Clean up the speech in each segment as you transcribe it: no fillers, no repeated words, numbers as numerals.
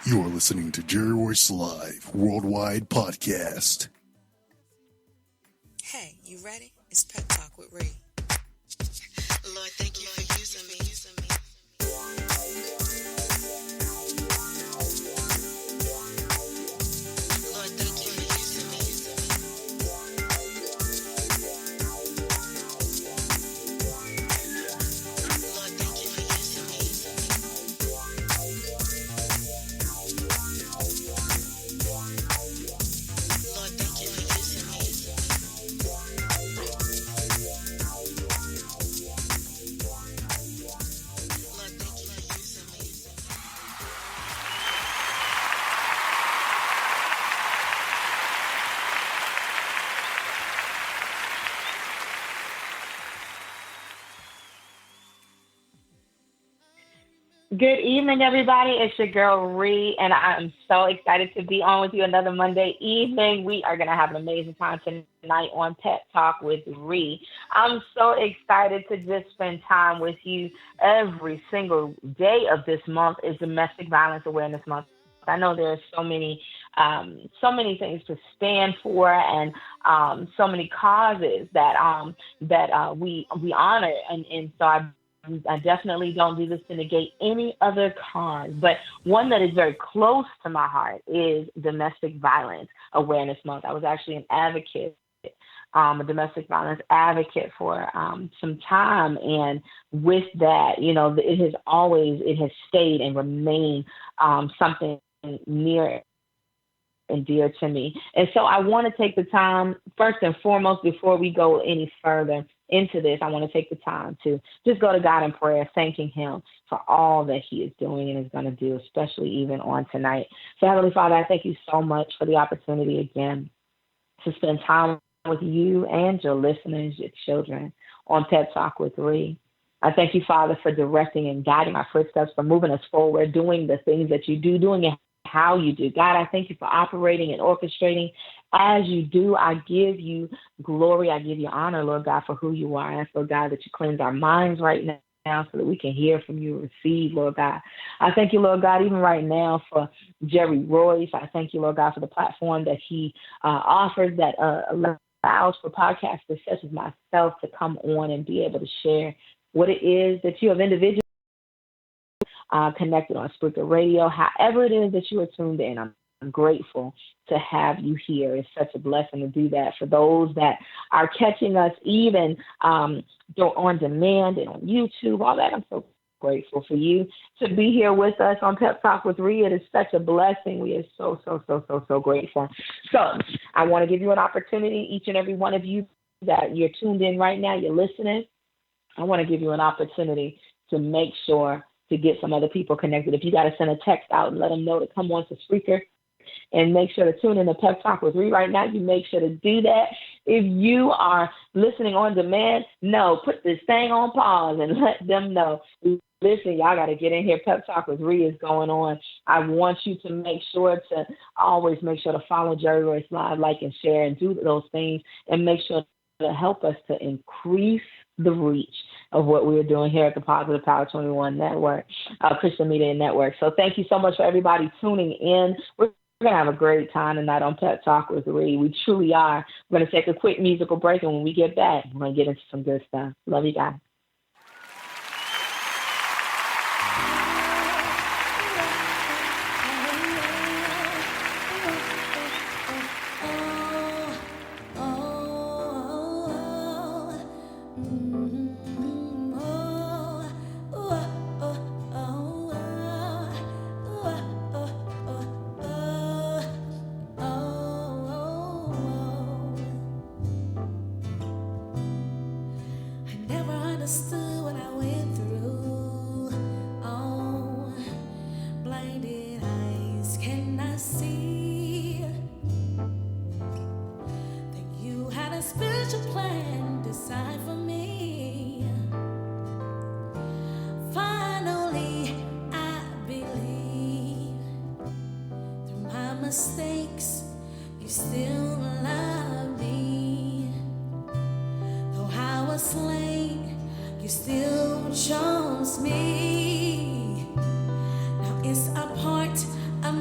You're listening to Jerry Royce Live Worldwide Podcast. Hey, you ready? It's Pep Talk with Ree. Lord, thank you for using me. Lord, thank you for using me. Lord, thank you for using me. Lord, thank you for using me. Lord, thank you for using me. Good evening, everybody. It's your girl, Ree, and I'm so excited to be on with you another Monday evening. We are going to have an amazing time tonight on Pet Talk with Ree. I'm so excited to just spend time with you. Every single day of this month is Domestic Violence Awareness Month. I know there are so many things to stand for, and so many causes that we honor, and so I definitely don't do this to negate any other cause, but one that is very close to my heart is Domestic Violence Awareness Month. I was actually an advocate, a domestic violence advocate for some time, and with that, it has stayed and remained something near and dear to me. And so I want to take the time, first and foremost, before we go any further into this, I want to take the time to just go to God in prayer, thanking Him for all that He is doing and is going to do, especially even on tonight. So, Heavenly Father, I thank you so much for the opportunity again to spend time with you and your listeners, your children, on Pet Talk with Ree. I thank you, Father, for directing and guiding our footsteps, for moving us forward, doing the things that you do, doing it how you do. God, I thank you for operating and orchestrating as you do. I give you glory. I give you honor, Lord God, for who you are. I ask, Lord God, that you cleanse our minds right now so that we can hear from you, receive, Lord God. I thank you, Lord God, even right now for Jerry Royce. I thank you, Lord God, for the platform that he offers that allows for podcasters such as myself to come on and be able to share what it is that you have individually connected on Spreaker Radio, however it is that you are tuned in. I'm grateful to have you here. It's such a blessing to do that. For those that are catching us even on demand and on YouTube, all that, I'm so grateful for you to be here with us on Pep Talk with Ree. It is such a blessing. We are so grateful. So I want to give you an opportunity, each and every one of you that you're tuned in right now, you're listening. I want to give you an opportunity to make sure to get some other people connected. If you got to send a text out and let them know to come on to Spreaker and make sure to tune in to Pep Talk with Ree right now, you make sure to do that. If you are listening on demand, no, put this thing on pause and let them know. Listen, y'all got to get in here. Pep Talk with Ree is going on. I want you to make sure to always make sure to follow Jerry Royce Live, like and share, and do those things, and make sure to help us to increase the reach of what we're doing here at the Positive Power 21 Network, Christian Media Network. So thank you so much for everybody tuning in. We're going to have a great time tonight on Pep Talk with Ree. We truly are. We're going to take a quick musical break, and when we get back, we're going to get into some good stuff. Love you guys. Mistakes, you still love me. Though I was slain, you still chose me. Now it's a part of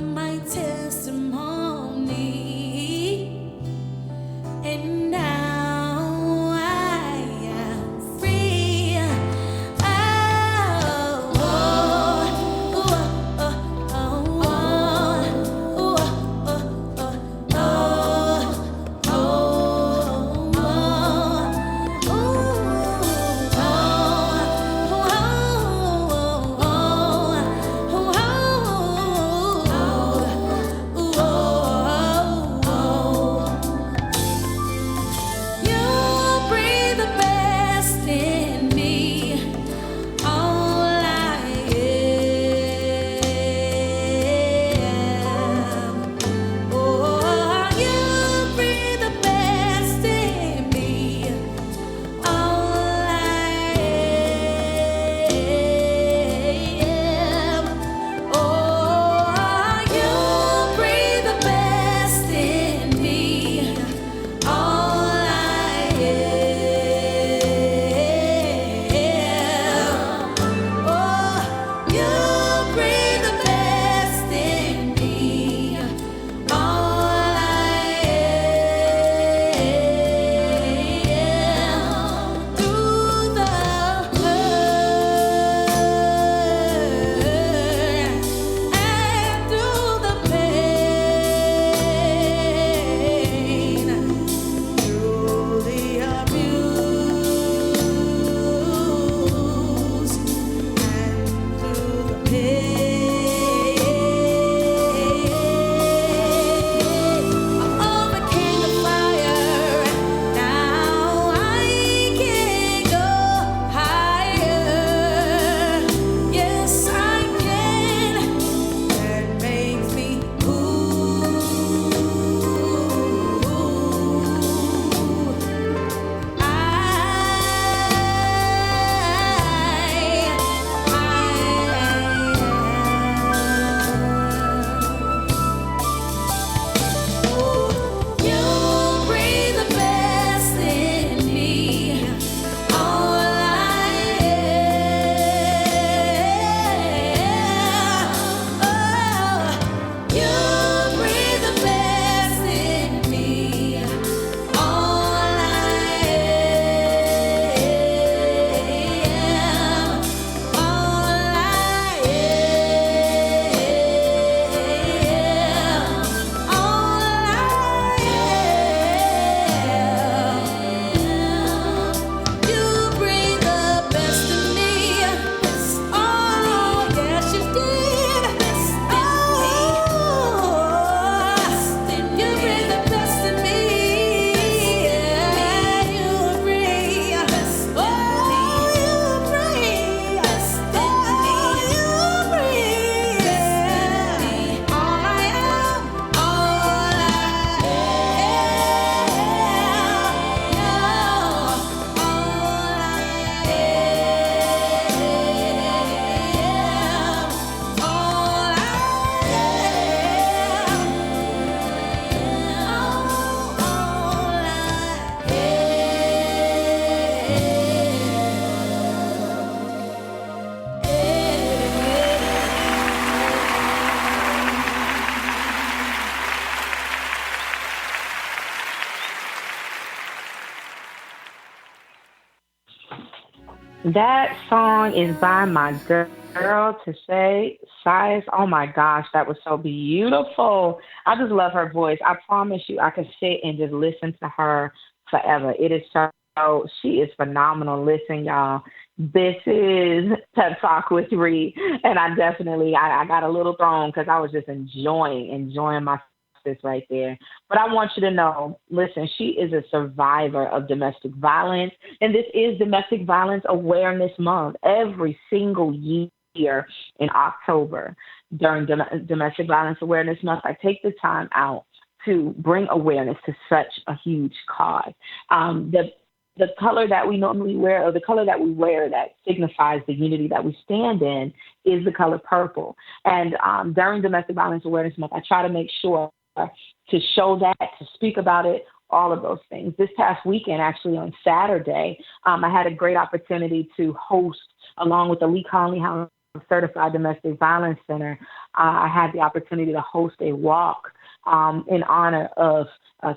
That song is by my girl to say Size. Oh my gosh, that was so beautiful. I just love her voice. I promise you, I could sit and just listen to her forever. It is so, she is phenomenal. Listen, y'all, this is Pep Talk with Reed, and I got a little thrown because I was just enjoying my this right there. But I want you to know, listen, she is a survivor of domestic violence, and this is Domestic Violence Awareness Month every single year in October during Domestic Violence Awareness Month. I take the time out to bring awareness to such a huge cause. The color that we normally wear, or the color that we wear that signifies the unity that we stand in, is the color purple. And during Domestic Violence Awareness Month, I try to make sure to show that, to speak about it, all of those things. This past weekend, actually on Saturday, I had a great opportunity to host, along with the Lee Conley House Certified Domestic Violence Center, I had the opportunity to host a walk in honor of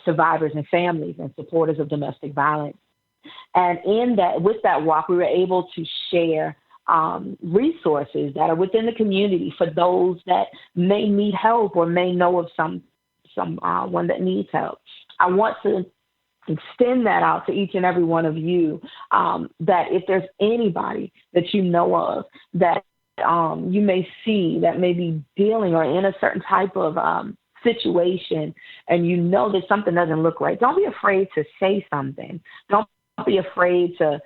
survivors and families and supporters of domestic violence. And with that walk, we were able to share resources that are within the community for those that may need help or may know of someone that needs help. I want to extend that out to each and every one of you, that if there's anybody that you know of that you may see that may be dealing or in a certain type of situation, and you know that something doesn't look right, don't be afraid to say something. Don't be afraid to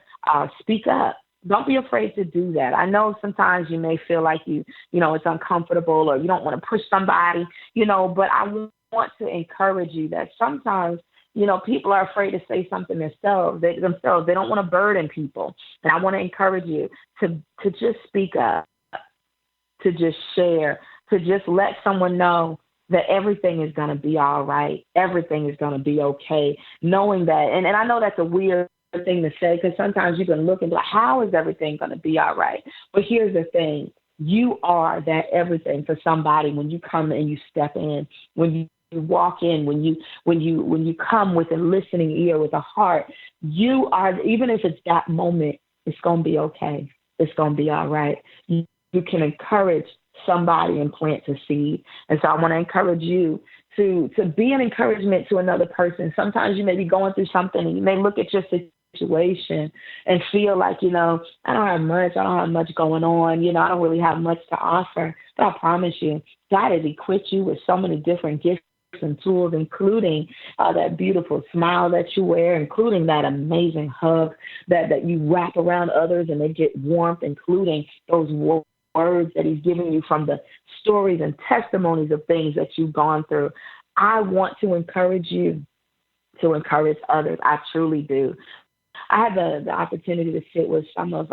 speak up. Don't be afraid to do that. I know sometimes you may feel like it's uncomfortable, or you don't want to push somebody, but I want to encourage you that sometimes, people are afraid to say something themselves. They don't want to burden people. And I want to encourage you to just speak up, to just share, to just let someone know that everything is going to be all right. Everything is going to be okay. Knowing that, and I know that's a weird thing to say, because sometimes you can look and be like, how is everything going to be all right? But here's the thing. You are that everything for somebody when you come and you step in, when you walk in, when you come with a listening ear, with a heart. You are, even if it's that moment, it's going to be okay. It's going to be all right. You can encourage somebody and plant a seed. And so I want to encourage you to be an encouragement to another person. Sometimes you may be going through something, and you may look at your situation and feel like, I don't have much going on, I don't really have much to offer. But I promise you, God has equipped you with so many different gifts and tools, including that beautiful smile that you wear, including that amazing hug that you wrap around others and they get warmth, including those words that he's giving you from the stories and testimonies of things that you've gone through. I want to encourage you to encourage others. I truly do. I had the opportunity to sit with some of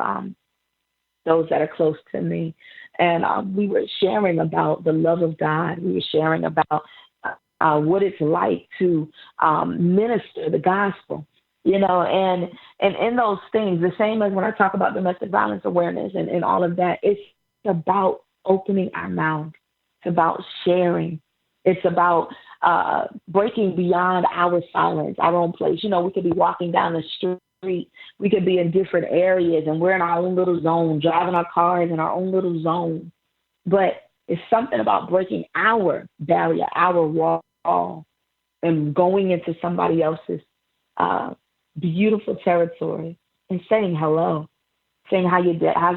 those that are close to me, and we were sharing about the love of God. We were sharing about what it's like to minister the gospel, and in those things, the same as when I talk about domestic violence awareness and all of that, it's about opening our mouth. It's about sharing. It's about breaking beyond our silence, our own place. We could be walking down the street. We could be in different areas, and we're in our own little zone, driving our cars in our own little zone. But it's something about breaking our barrier, our wall, and going into somebody else's beautiful territory and saying hello, saying how's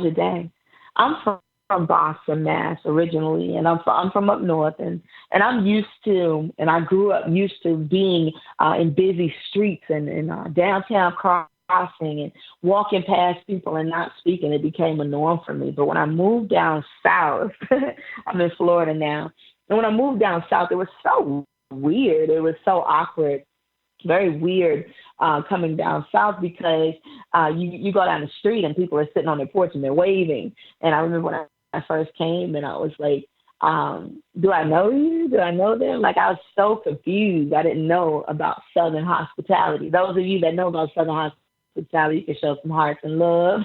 your day. I'm from Boston, Mass, originally, and I'm from up north, and I'm used to, and I grew up used to being in busy streets and downtown crossing and walking past people and not speaking. It became a norm for me. But when I moved down south, I'm in Florida now, and when I moved down south, it was so weird. It was so awkward, very weird coming down south, because you go down the street and people are sitting on their porch and they're waving. And I remember when I first came and I was like, do I know you? Do I know them? Like, I was so confused. I didn't know about Southern hospitality. Those of you that know about Southern hospitality, you can show some hearts and love.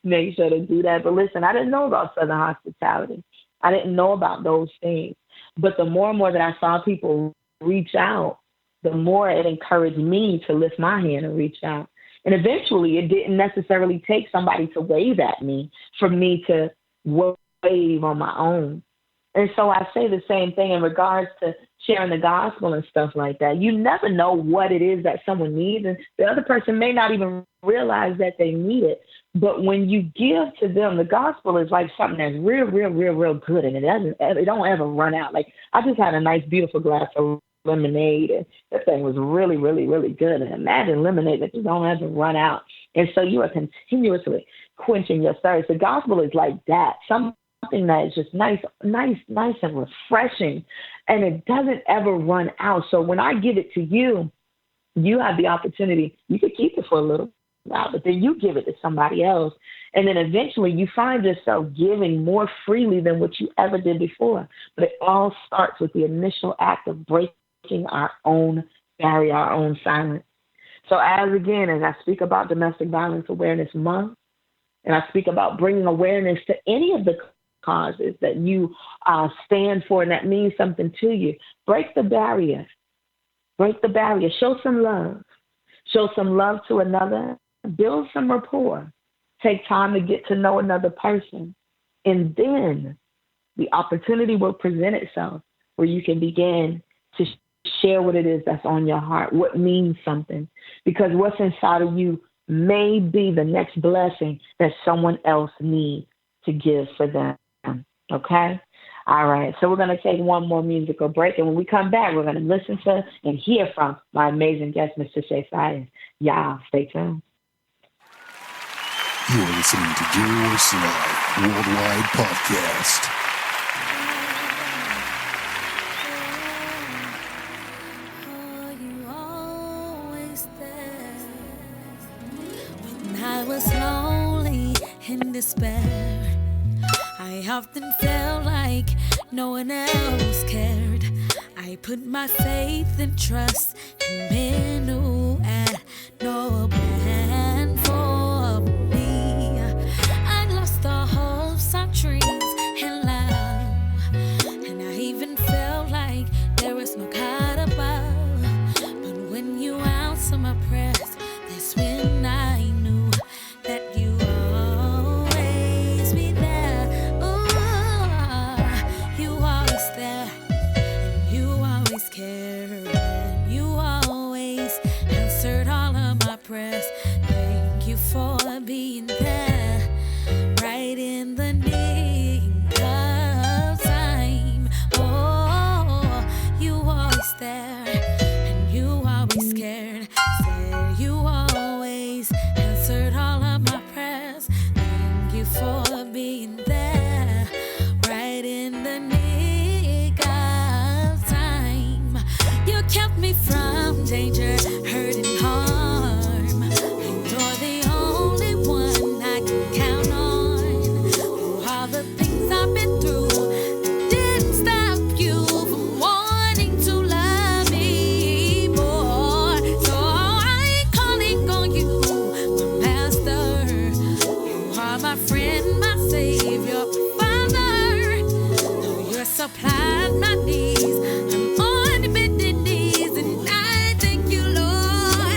Make sure to do that. But listen, I didn't know about Southern hospitality. I didn't know about those things. But the more and more that I saw people reach out, the more it encouraged me to lift my hand and reach out. And eventually, it didn't necessarily take somebody to wave at me for me to wave on my own. And so I say the same thing in regards to sharing the gospel and stuff like that. You never know what it is that someone needs, and the other person may not even realize that they need it. But when you give to them, the gospel is like something that's real good, and it don't ever run out. Like, I just had a nice, beautiful glass of lemonade, and that thing was really good. And imagine lemonade that you don't ever run out. And so you are continuously quenching your thirst. The gospel is like that. Something that is just nice and refreshing, and it doesn't ever run out. So when I give it to you, you have the opportunity. You could keep it for a little while, but then you give it to somebody else, and then eventually you find yourself giving more freely than what you ever did before. But it all starts with the initial act of breaking our own barrier, our own silence. So as I speak about Domestic Violence Awareness Month, and I speak about bringing awareness to any of the causes that you stand for and that means something to you, break the barrier. Break the barrier. Show some love. Show some love to another. Build some rapport. Take time to get to know another person. And then the opportunity will present itself where you can begin to share what it is that's on your heart, what means something. Because what's inside of you may be the next blessing that someone else needs to give for them. Okay? All right. So we're going to take one more musical break. And when we come back, we're going to listen to and hear from my amazing guest, Mr. Shay Fires. Y'all stay tuned. You're listening to Jerry Royce Live Worldwide Podcast. Oh, you always there. When I was lonely in despair, I often felt like no one else cared. I put my faith and trust in men who had no plan for me. I lost all hopes, all dreams, and love. And I even felt like there was no God above. But when you answer my prayers, that's when I knew that you always be there. Ooh, you always there, and you always care, and you always answered all of my prayers. Thank you for being there, right in the nick of time. Oh, you always there, and you always cared. Said you always answered all of my prayers. Thank you for being there, right in the nick of time. You kept me from danger, hurt and harm. And you're the only one I can count on. Through all the things I've been through, it didn't stop you from wanting to love me more. So I ain't calling on you, my master. You are my friend, my savior, father. Though you supplied my needs, I'm on bended knees, and I thank you, Lord.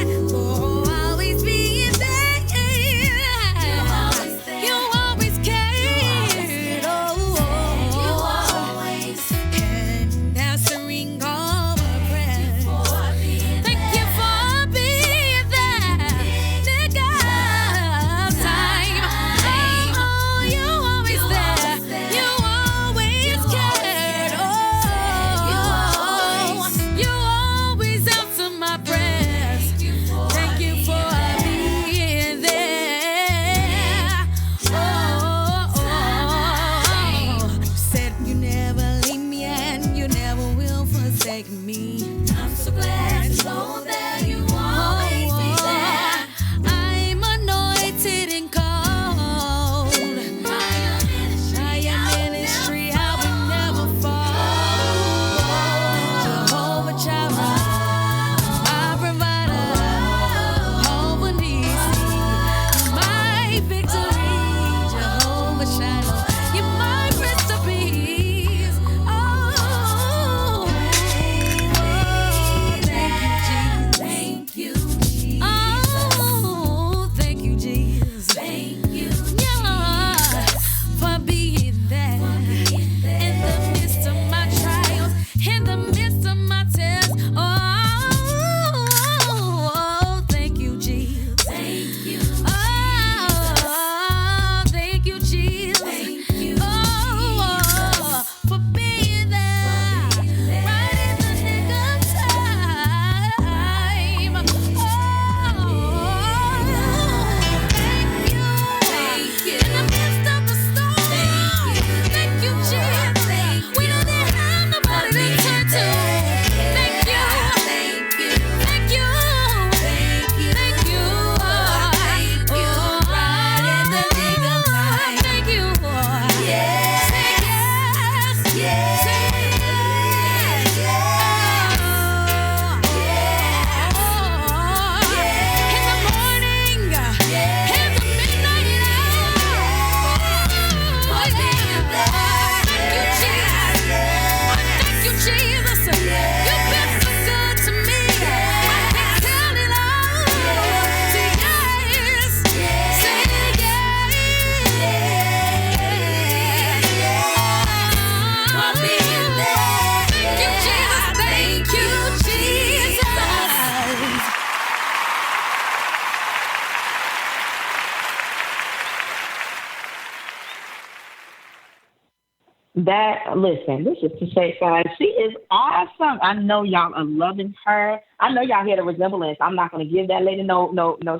Listen, this is to say, guys, she is awesome. I know y'all are loving her. I know y'all hear the resemblance. I'm not going to give that lady no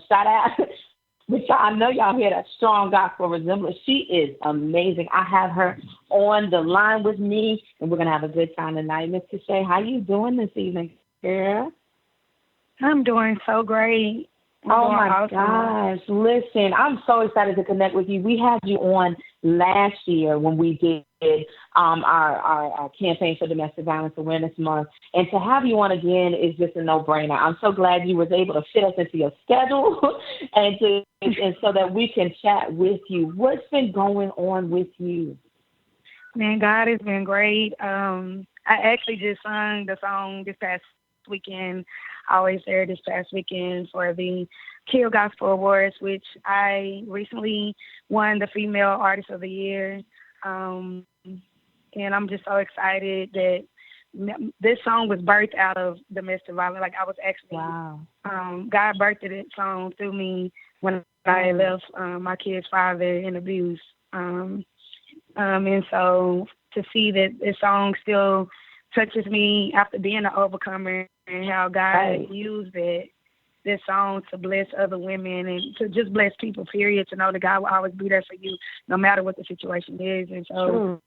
shout out. But I know y'all hear that strong gospel resemblance. She is amazing. I have her on the line with me, and we're going to have a good time tonight. Mr. Shay, how you doing this evening, girl? I'm doing so great. Oh my Awesome. gosh. Listen, I'm so excited to connect with you. We had you on last year when we did our campaign for Domestic Violence Awareness Month. And to have you on again is just a no-brainer. I'm so glad you was able to fit us into your schedule and so that we can chat with you. What's been going on with you? Man, God has been great. I actually just sung the song this past weekend. I always there this past weekend for the Kill Gospel Awards, which I recently won the Female Artist of the Year. And I'm just so excited that this song was birthed out of domestic violence. Like I was actually, wow. God birthed that song through me when I left my kid's father in abuse. And so to see that this song still touches me after being an overcomer and how God used this song to bless other women and to just bless people, period, to know that God will always be there for you no matter what the situation is. And so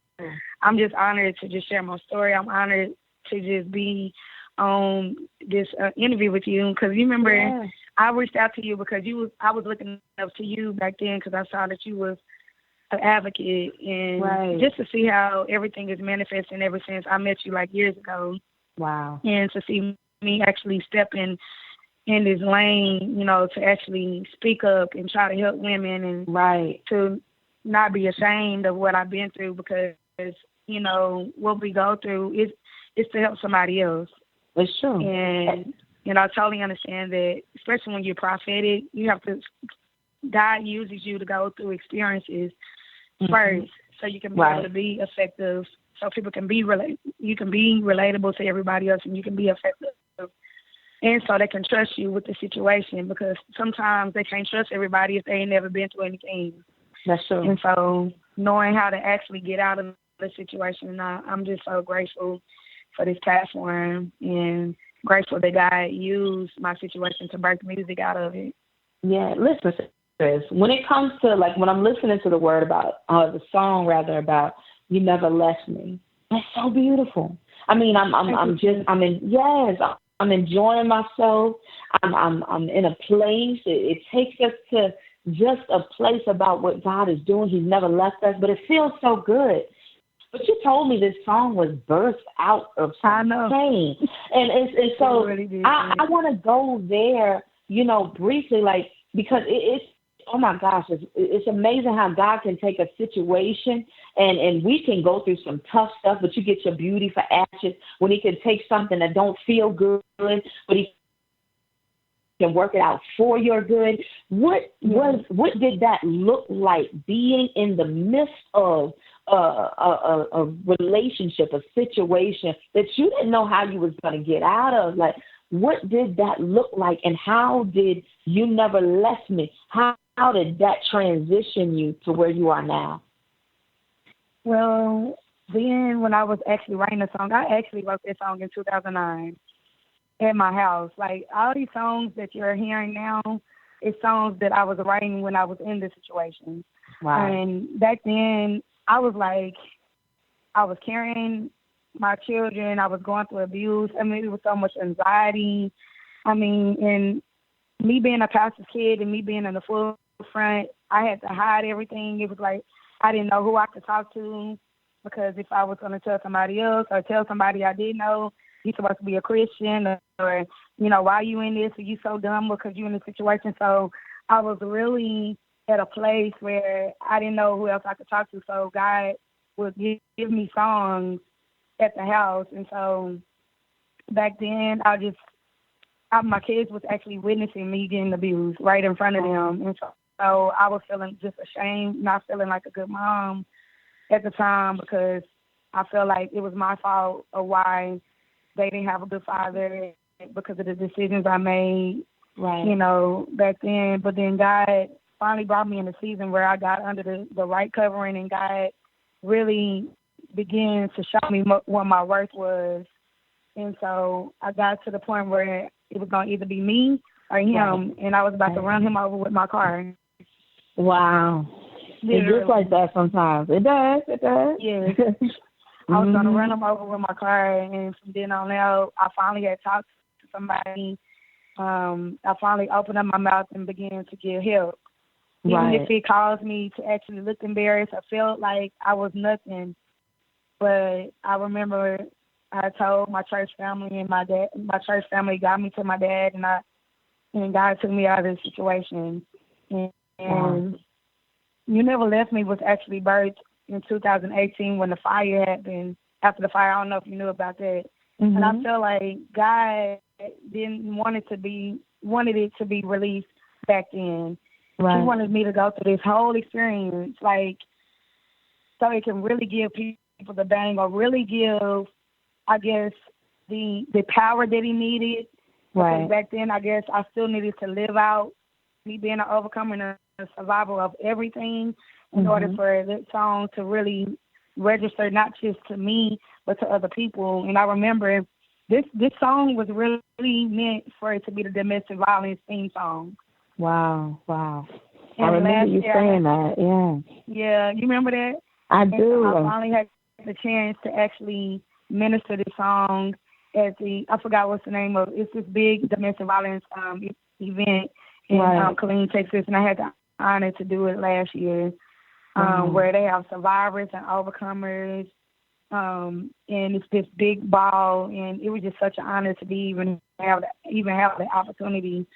I'm just honored to just share my story. I'm honored to just be on this interview with you because you remember I reached out to you because I was looking up to you back then because I saw that you was an advocate and just to see how everything is manifesting ever since I met you like years ago. Wow. And to see me actually step in this lane, you know, to actually speak up and try to help women and to not be ashamed of what I've been through because, you know, what we go through is to help somebody else. It's true. And, you know, I totally understand that, especially when you're prophetic, you have to, God uses you to go through experiences first so you can be able to be effective, so people can be you can be relatable to everybody else and you can be effective. And so they can trust you with the situation because sometimes they can't trust everybody if they ain't never been through anything. That's true. And so knowing how to actually get out of the situation, I'm just so grateful for this platform and grateful that God used my situation to birth music out of it. Yeah, listen, sis, when it comes to, like, when I'm listening to the word about, the song rather about you never left me, that's so beautiful. I mean, I'm enjoying myself. I'm in a place. It takes us to just a place about what God is doing. He's never left us, but it feels so good. But you told me this song was birthed out of some pain. And so really I want to go there, you know, briefly, like, because it's oh my gosh, it's amazing how God can take a situation and we can go through some tough stuff, but you get your beauty for ashes when he can take something that don't feel good, but he can work it out for your good. What did that look like being in the midst of a relationship, a situation that you didn't know how you was going to get out of? Like, what did that look like, and how did You Never Left Me? How did that transition you to where you are now? Well, then when I was actually writing the song, I actually wrote this song in 2009 at my house. Like, all these songs that you're hearing now is songs that I was writing when I was in the situation. Wow. And back then, I was like, I was carrying my children. I was going through abuse. I mean, it was so much anxiety. I mean, and me being a pastor's kid and me being in the forefront, I had to hide everything. It was like I didn't know who I could talk to because if I was going to tell somebody else or tell somebody I didn't know, you're supposed to be a Christian or you know, why are you in this? Are you so dumb because you're in this situation? So I was really at a place where I didn't know who else I could talk to. So God would give me songs at the house. And so back then, my kids was actually witnessing me getting abused right in front of them. And so I was feeling just ashamed, not feeling like a good mom at the time because I felt like it was my fault of why they didn't have a good father because of the decisions I made, you know, back then. But then God finally brought me in a season where I got under the right covering and God really began to show me what my worth was. And so I got to the point where it was going to either be me or him, and I was about to run him over with my car. Wow. It gets like that sometimes. It does. Yes. I was going to run him over with my car, and from then on out, I finally had talked to somebody. I finally opened up my mouth and began to get help. Even if it caused me to actually look embarrassed, I felt like I was nothing. But I remember I told my church family, and my church family got me to my dad, and God took me out of the situation. And You Never Left Me was actually birthed in 2018 when the fire happened. After the fire, I don't know if you knew about that. And I feel like God wanted it to be released back then. He wanted me to go through this whole experience, like, so it can really give people the bang, or really give, I guess, the power that he needed. Because back then, I guess I still needed to live out me being an overcomer and a survivor of everything in order for that song to really register, not just to me, but to other people. And I remember this song was really meant for it to be the domestic violence theme song. Wow. And I remember you saying that, Yeah, you remember that? I do. I finally had the chance to actually minister this song at I forgot what's the name of it's this big domestic violence event in Killeen, Texas, and I had the honor to do it last year, where they have survivors and overcomers, and it's this big ball, and it was just such an honor to even have the opportunity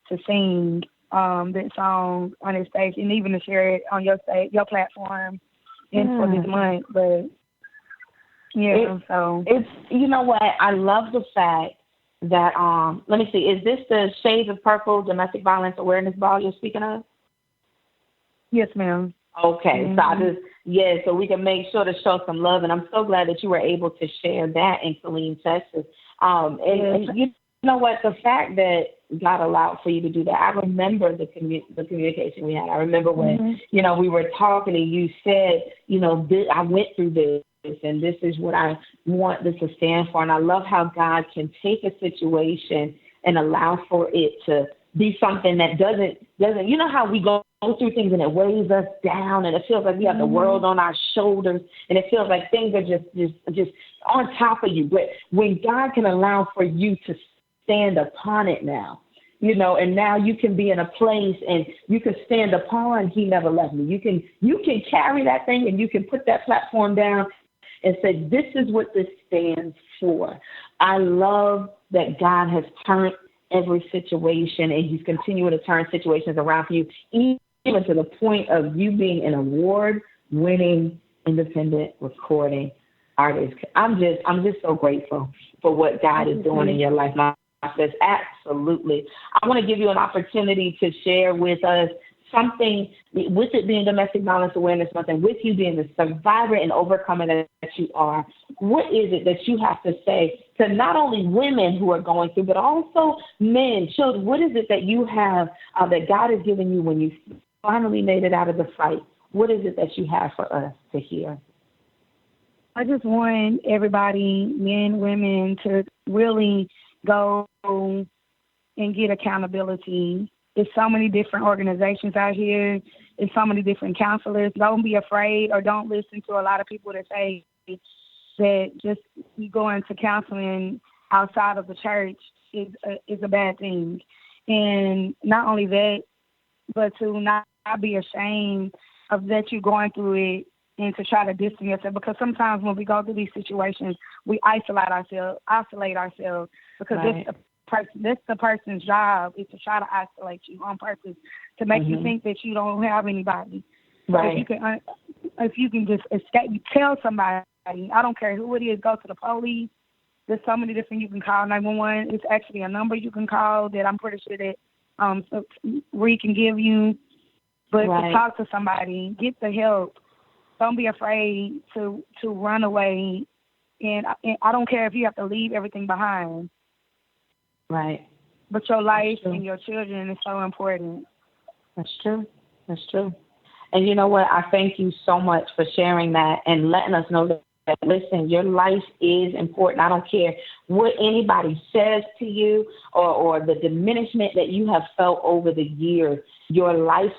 to sing that song on this stage, and even to share it on your platform, and for this month. But so it's, you know what, I love the fact that let me see, is this the Shades of Purple Domestic Violence Awareness Ball you're speaking of? Yes, ma'am. Okay, so we can make sure to show some love, and I'm so glad that you were able to share that in Killeen, Texas. And you know what, the fact that God allowed for you to do that, I remember the communication we had. I remember when, we were talking and you said, I went through this, and this is what I want this to stand for. And I love how God can take a situation and allow for it to be something that doesn't, you know how we go through things and it weighs us down and it feels like we have the world on our shoulders and it feels like things are just on top of you. But when God can allow for you to stand upon it now, and now you can be in a place and you can stand upon He Never Left Me. You can carry that thing and you can put that platform down and say, this is what this stands for. I love that God has turned every situation and He's continuing to turn situations around for you, even to the point of you being an award-winning independent recording artist. I'm just so grateful for what God is doing in your life, my sis. Absolutely. I want to give you an opportunity to share with us something, with it being Domestic Violence Awareness Month and with you being the survivor and overcomer that you are. What is it that you have to say to not only women who are going through, but also men, children? What is it that you have that God has given you when you finally made it out of the fight? What is it that you have for us to hear? I just want everybody, men, women, to really go and get accountability. There's so many different organizations out here. There's so many different counselors. Don't be afraid or don't listen to a lot of people that say that just you go into counseling outside of the church is a bad thing. And not only that, but to not be ashamed of that you're going through it and to try to distance yourself. Because sometimes when we go through these situations, we isolate ourselves because that's the person's job, is to try to isolate you on purpose to make you think that you don't have anybody. Right. If you can just escape, tell somebody. I don't care who it is. Go to the police. There's so many different, you can call 911. It's actually a number you can call that I'm pretty sure that Ree can give you. But to talk to somebody, get the help. Don't be afraid to run away. And I don't care if you have to leave everything behind. Right. But your life and your children is so important. That's true. And you know what? I thank you so much for sharing that and letting us know listen, your life is important. I don't care what anybody says to you or the diminishment that you have felt over the years. Your life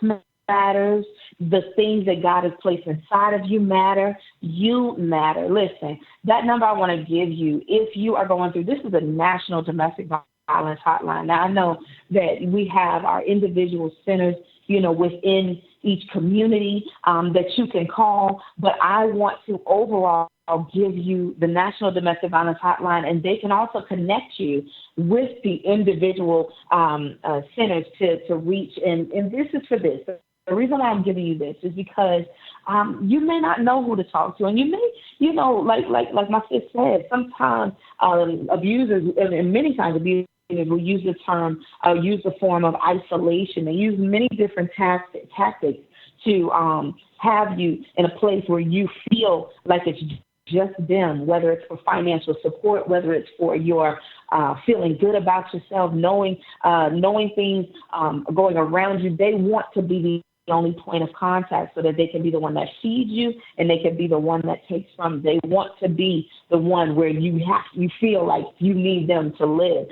matters. The things that God has placed inside of you matter. You matter. Listen, that number I want to give you, if you are going through, this is a national domestic violence hotline. Now, I know that we have our individual centers, within each community that you can call, but I want to overall give you the National Domestic Violence Hotline, and they can also connect you with the individual centers to reach. And this is for this. The reason why I'm giving you this is because you may not know who to talk to, and you may, like my sis said, sometimes abusers, and many times abusers will use the term, use the form of isolation. They use many different tactics to have you in a place where you feel like it's just them, whether it's for financial support, whether it's for your feeling good about yourself, knowing things going around you. They want to be the only point of contact so that they can be the one that feeds you and they can be the one that takes from. They want to be the one where you feel like you need them to live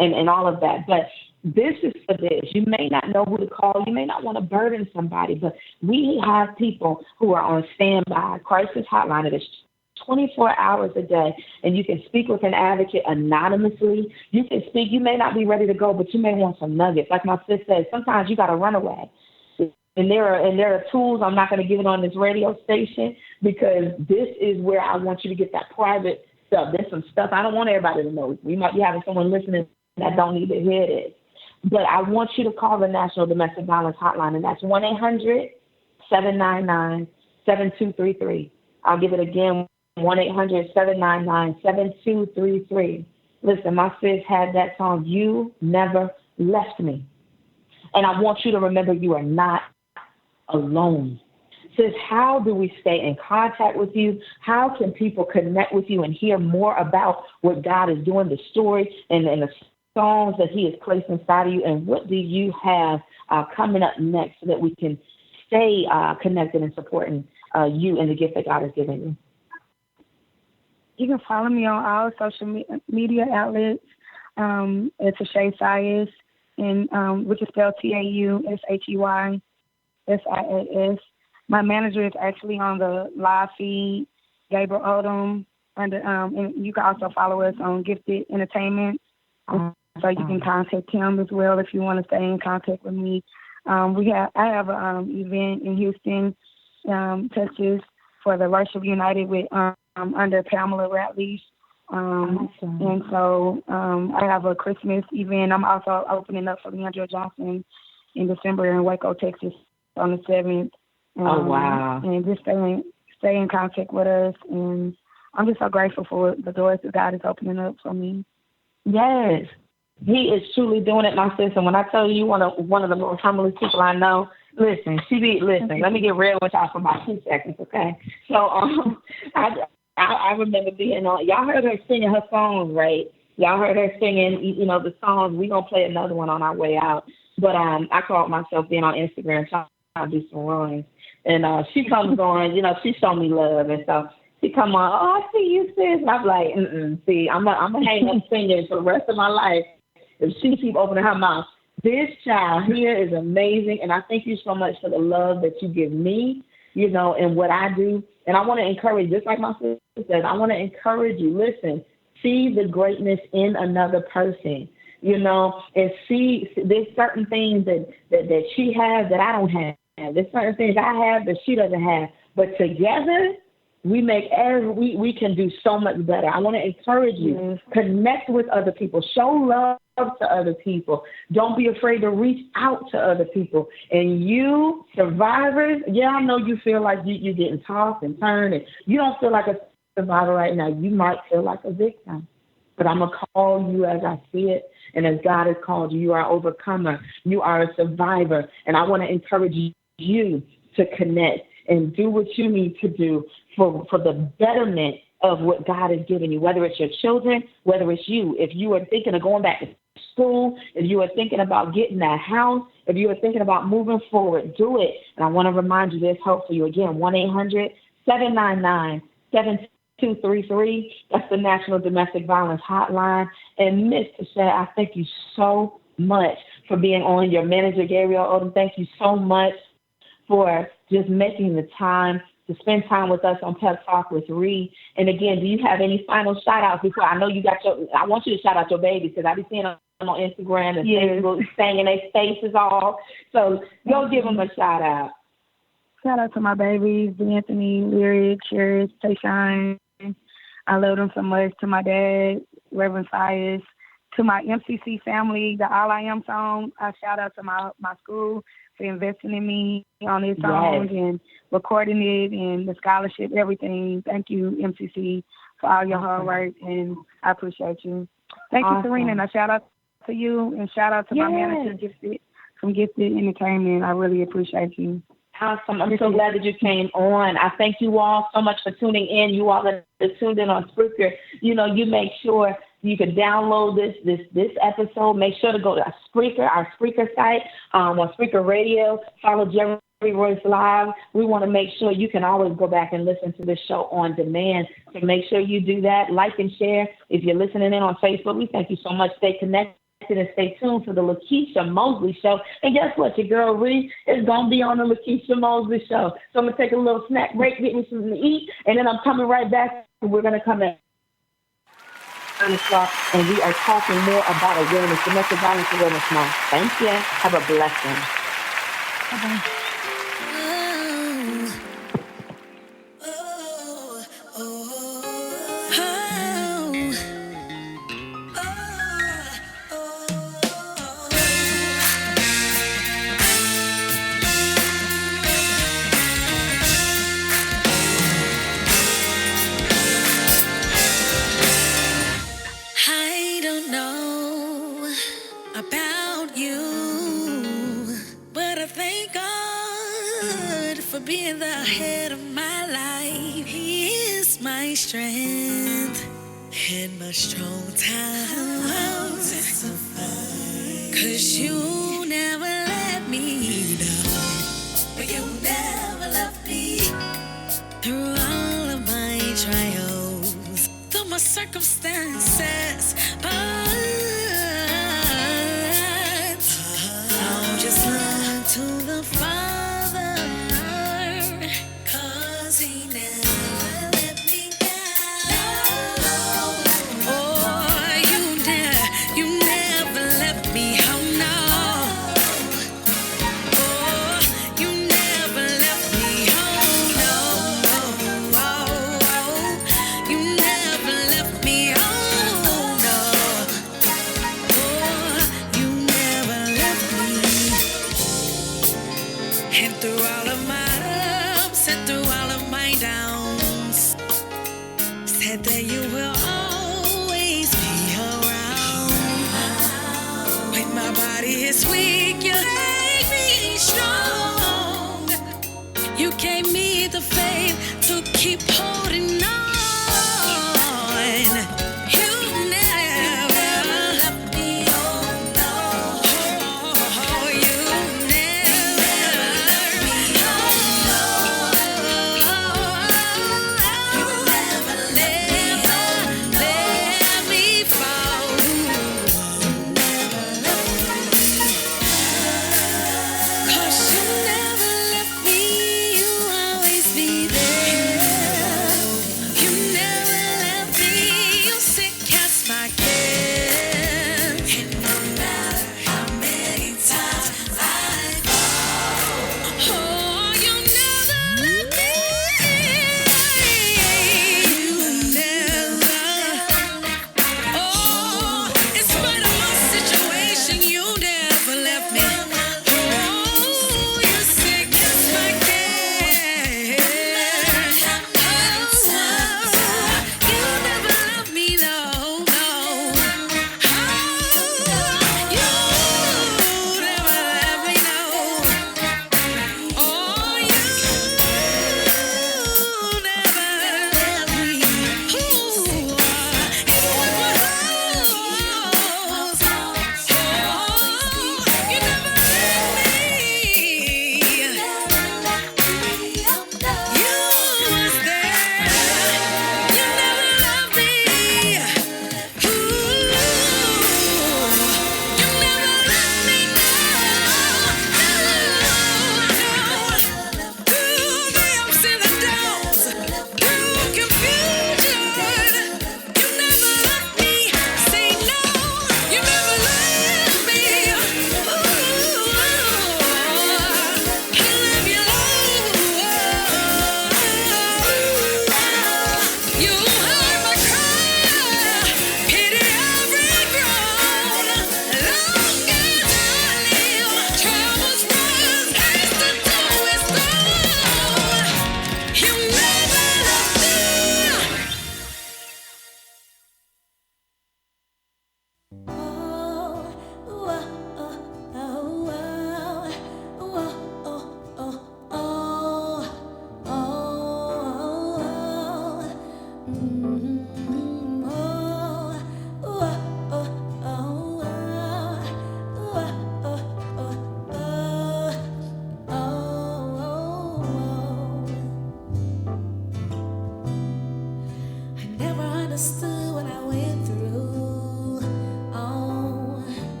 and all of that. But this is for this. You may not know who to call. You may not want to burden somebody, but we have people who are on standby. Crisis Hotline, it is 24 hours a day, and you can speak with an advocate anonymously. You can speak. You may not be ready to go, but you may want some nuggets. Like my sister said, sometimes you got to run away. And there are tools. I'm not going to give it on this radio station because this is where I want you to get that private stuff. There's some stuff I don't want everybody to know. We might be having someone listening that don't need to hear this. But I want you to call the National Domestic Violence Hotline, and that's 1-800-799-7233. I'll give it again, 1-800-799-7233. Listen, my sis had that song, You Never Left Me. And I want you to remember you are not alone. Sis, how do we stay in contact with you? How can people connect with you and hear more about what God is doing, the story and the songs that he has placed inside of you? And what do you have coming up next so that we can stay connected and supporting you and the gift that God has given you? You can follow me on all social media outlets. It's Ashay Sias, and which is spelled TAUSHEYSIAS. My manager is actually on the live feed, Gabriel Odom. And you can also follow us on Gifted Entertainment. So you can contact him as well if you want to stay in contact with me. I have an event in Houston, Texas, for the Worship United with under Pamela Ratliff. Awesome. And so I have a Christmas event. I'm also opening up for Leandra Johnson in December in Waco, Texas on the 7th. Oh, wow. And just stay in contact with us. And I'm just so grateful for the doors that God is opening up for me. Yes. He is truly doing it, my sister. When I tell you one of the most humblest people I know, listen, let me get real with y'all for about 2 seconds, okay? So I remember being on, y'all heard her singing her songs, right? Y'all heard her singing, the songs. We're going to play another one on our way out. But I caught myself being on Instagram trying to do some runs. And she comes on, she showed me love. And so she come on, I see you, sis. And I'm like, see, I'm going to hang up singing for the rest of my life if she keep opening her mouth. This child here is amazing, and I thank you so much for the love that you give me, and what I do. And I want to encourage, just like my sister said, I want to encourage you. Listen, see the greatness in another person, and see there's certain things that she has that I don't have. There's certain things I have that she doesn't have. But together, we can do so much better. I want to encourage you. Connect with other people. Show love to other people. Don't be afraid to reach out to other people. And you survivors, I know you feel like you're getting tossed and turned, and you don't feel like a survivor right now. You might feel like a victim. But I'm going to call you as I see it, and as God has called you. You are an overcomer. You are a survivor. And I want to encourage you to connect and do what you need to do for the betterment of what God has given you, whether it's your children, whether it's you. If you are thinking of going back to school, if you are thinking about getting that house, if you are thinking about moving forward, do it. And I want to remind you there's hope for you. Again, 1-800-799-7233. 233. That's the National Domestic Violence Hotline. And Miss Tashette, I thank you so much for being on. Your manager, Gabriel Odom, thank you so much for just making the time to spend time with us on Pep Talk with Ree. And again, do you have any final shout outs before? I know you got I want you to shout out your babies because I be seeing them on Instagram and Facebook singing their faces off. So go give them a shout out. Shout out to my babies, Anthony, Lyric, Cherish, Tayshawn. I love them so much. To my dad, Reverend Sias. To my MCC family, the All I Am song, I shout out to my school for investing in me on this song and recording it and the scholarship, everything. Thank you, MCC, for all your hard work, and I appreciate you. Thank you, Serena, and a shout out to you, and shout out to my manager, Gifted, from Gifted Entertainment. I really appreciate you. Awesome. I'm so glad that you came on. I thank you all so much for tuning in. You all that are tuned in on Spreaker, you make sure you can download this episode. Make sure to go to our Spreaker site, on Spreaker Radio. Follow Jerry Royce Live. We want to make sure you can always go back and listen to this show on demand. So make sure you do that. Like and share. If you're listening in on Facebook, we thank you so much. Stay connected and stay tuned for the Lakeisha Mosley Show. And guess what? Your girl Ree is going to be on the Lakeisha Mosley Show. So I'm going to take a little snack break, get me something to eat, and then I'm coming right back. We're going to come in. And we are talking more about awareness, domestic violence awareness month. Thank you. Have a blessed one. Bye-bye. Being the head of my life, he is my strength and my strong times. Cause you never let me down, but you never left me through all of my trials, through my circumstances. But I'll just look to the Father. That you will always be around. When my body is weak, you make me strong. You gave me the faith to keep holding on. You never left me alone. Oh, you never left me alone. You never let me fall. You never left me. 'Cause you never left me. You always be there.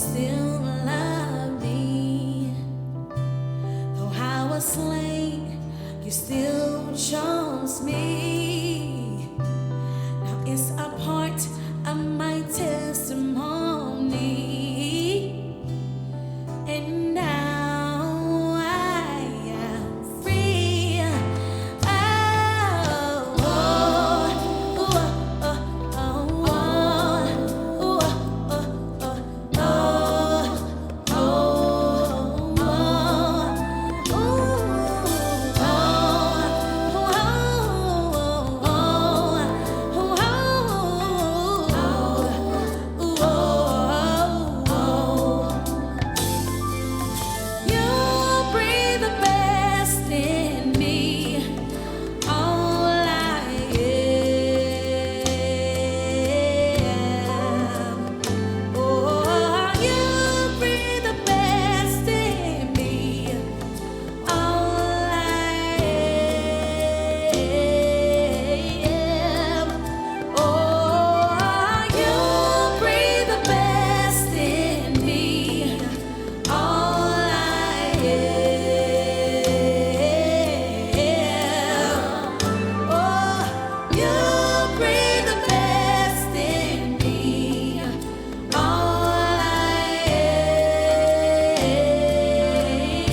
still love me. Though I was slain, you still chose me. Now it's a part of my testimony. And now I am free. Oh, oh, oh, oh, you breathe the best in me. All I am. Oh, you breathe the best in me. All I am. Oh, you breathe the best in me. All I am. Oh, you breathe the best in me. All I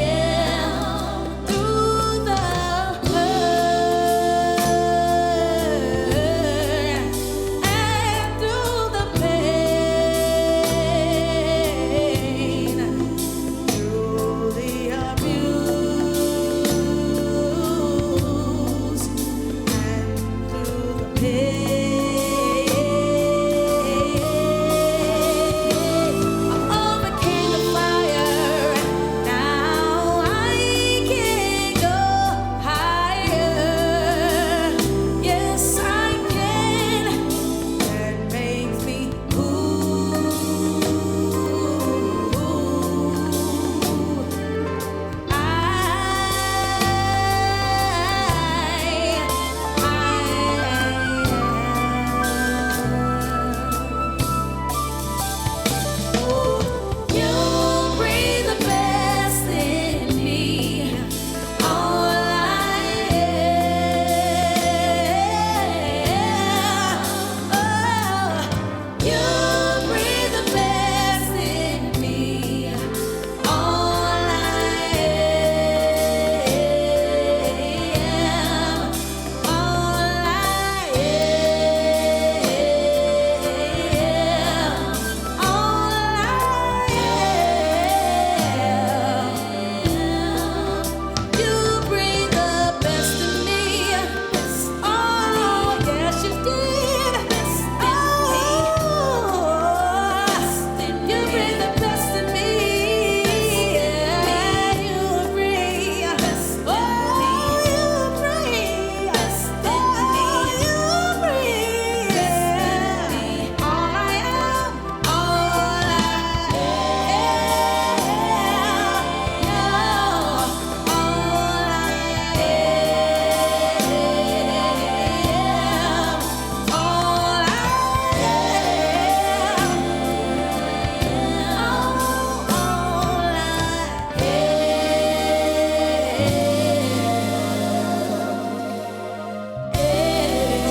am. Through the hurt and through the pain, through the abuse and through the pain, I overcame the fire. Now I can go higher. Yes, I can. That makes me you breathe the best in me. All I am. Oh, you breathe the best in me. All I am. All I am. All you bring the best in me. Oh, yes, you did. You bring the best in me. Yeah, you bring. Oh, you bring. You bring. All I am. All I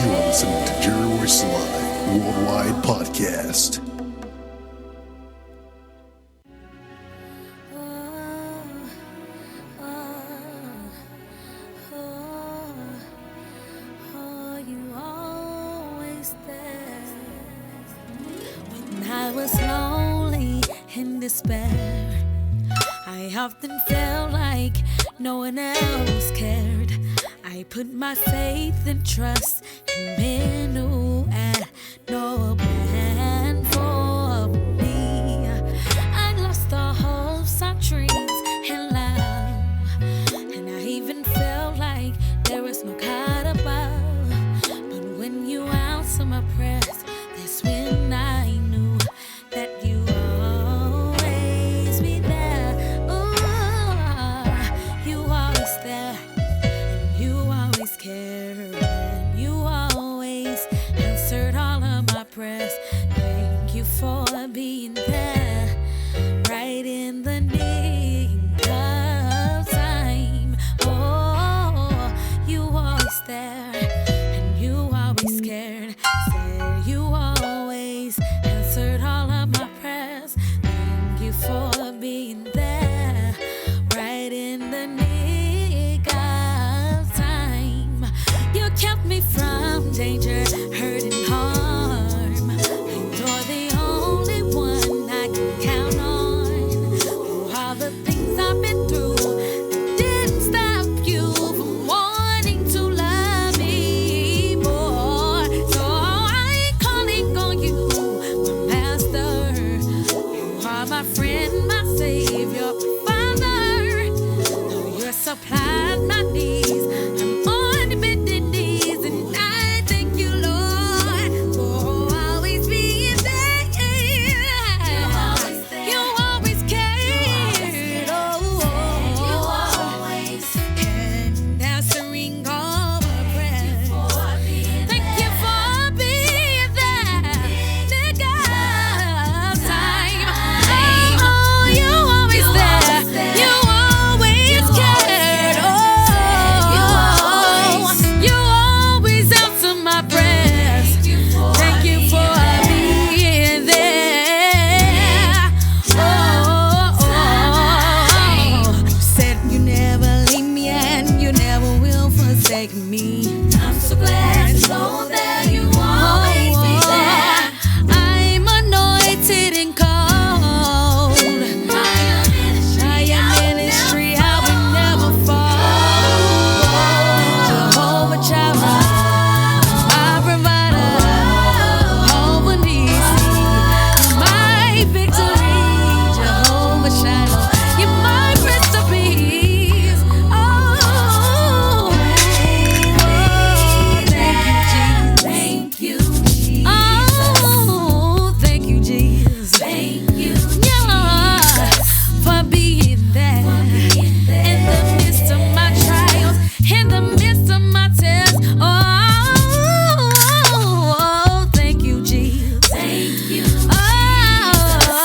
You are listening to Jerry Royce Live Worldwide Podcast. You always there. When I was lonely in despair, I often felt like no one else cared. I put my faith and trust in men who had no plan for me. I lost all hopes, all dreams, and love, and I even felt like there was no God above. But when you answer my prayers, that's when I knew that you always be there. Ooh, you always there, and you always care, and you always for being there, right in the nick of time. You kept me from danger, hurt and harm. And you're the only one I can count on. Through all the things I've been through, it didn't stop you from wanting to love me more. So I ain't calling on you, my master. You are my friend, my savior, my father. Though you supplied my needs, I'm on bended knees, and I thank you, Lord, for always being there. You always cared. You always and answering all my prayers. Thank you for being there. Nigga, time. Oh, you always there. You always cared. Oh, you always answer my prayers. Thank you for being there. You said you never leave me and you never will forsake me. I'm so glad to know that you always be there. I'm anointed and called. Fire ministry, I will never fall. Jehovah Jireh, my provider, Jehovah Nissi, my victory. Jehovah Shiloh, you're my Prince of Peace. Oh, thank you, Jesus. Oh, thank you, Jesus. Thank you, yeah, for being there in the midst of my trials, in the midst of my tests. Oh, thank you, Jesus. Thank you. Oh,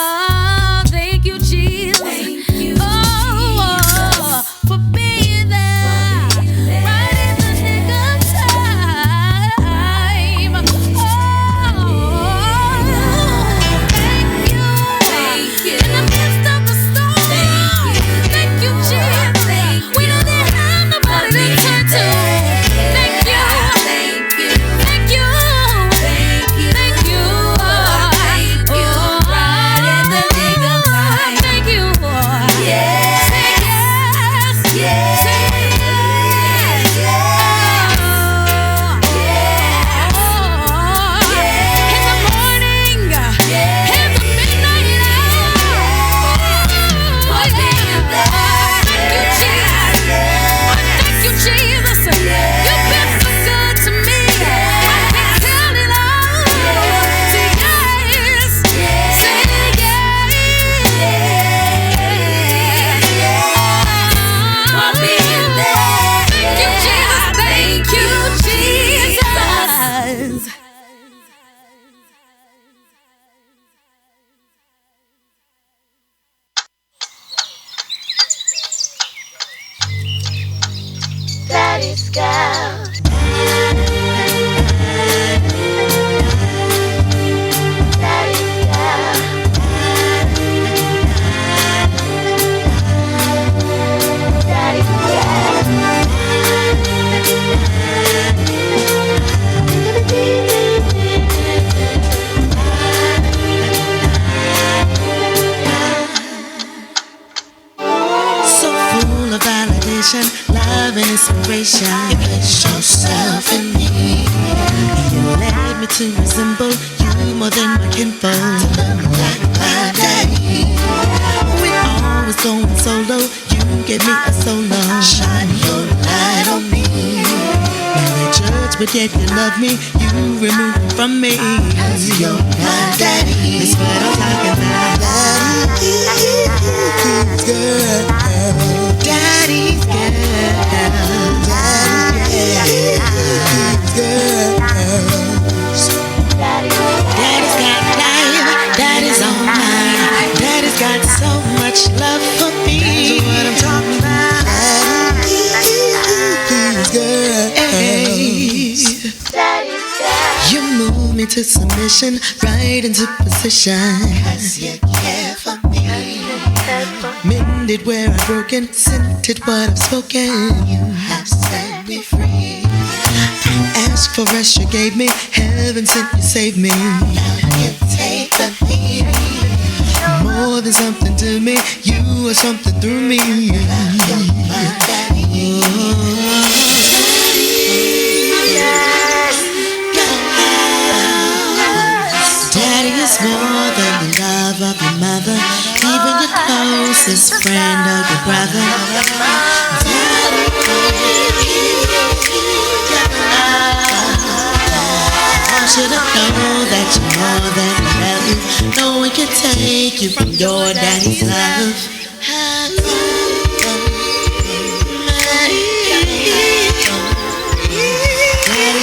thank you, Jesus. Thank you. Oh, for being there, right in the nick of time. Thank you. In the midst of the storm. Thank you, Jesus. We don't have nobody to turn to. Thank you. Thank you. Thank you. Thank you. Thank you. Thank you. Right in the nick of time. Thank you. Yes. Say yes. Yes. Say yes. In the morning. In the midnight hour. Thank you, Jesus. Thank you, Jesus. You've been so good to me. I can't tell it all. Say yes. Say yes. For being there. Thank you, Jesus. Thank you, Jesus. Daddy's girl. Daddy's girl. Daddy's So full of validation, love and inspiration. You place yourself in me. You led me to resemble you more than my kinfolk. Like my daddy. When all was going solo, you gave me a solo. Shine your light on me. When they judge, but yet you love me, you remove it from me. You're my daddy. That's what I'm talking about. Daddy's girl. Daddy's girl. Daddy's girl. Daddy's got life. Daddy's all mine. Daddy's got so much love for me. That's what I'm talking about. Daddy's girl. Daddy's girl. You move me to submission, right into position. 'Cause you care for me. Mended where I've broken, scented what I've spoken. You have set me free. Ask for rest, you gave me. Heaven sent you, saved me. Now you take the lead. More than something to me, you are something through me. Daddy is more than the love of your mother, even your closest friend or your brother. I should have known that you're more than enough. No one can take you from your daddy's love.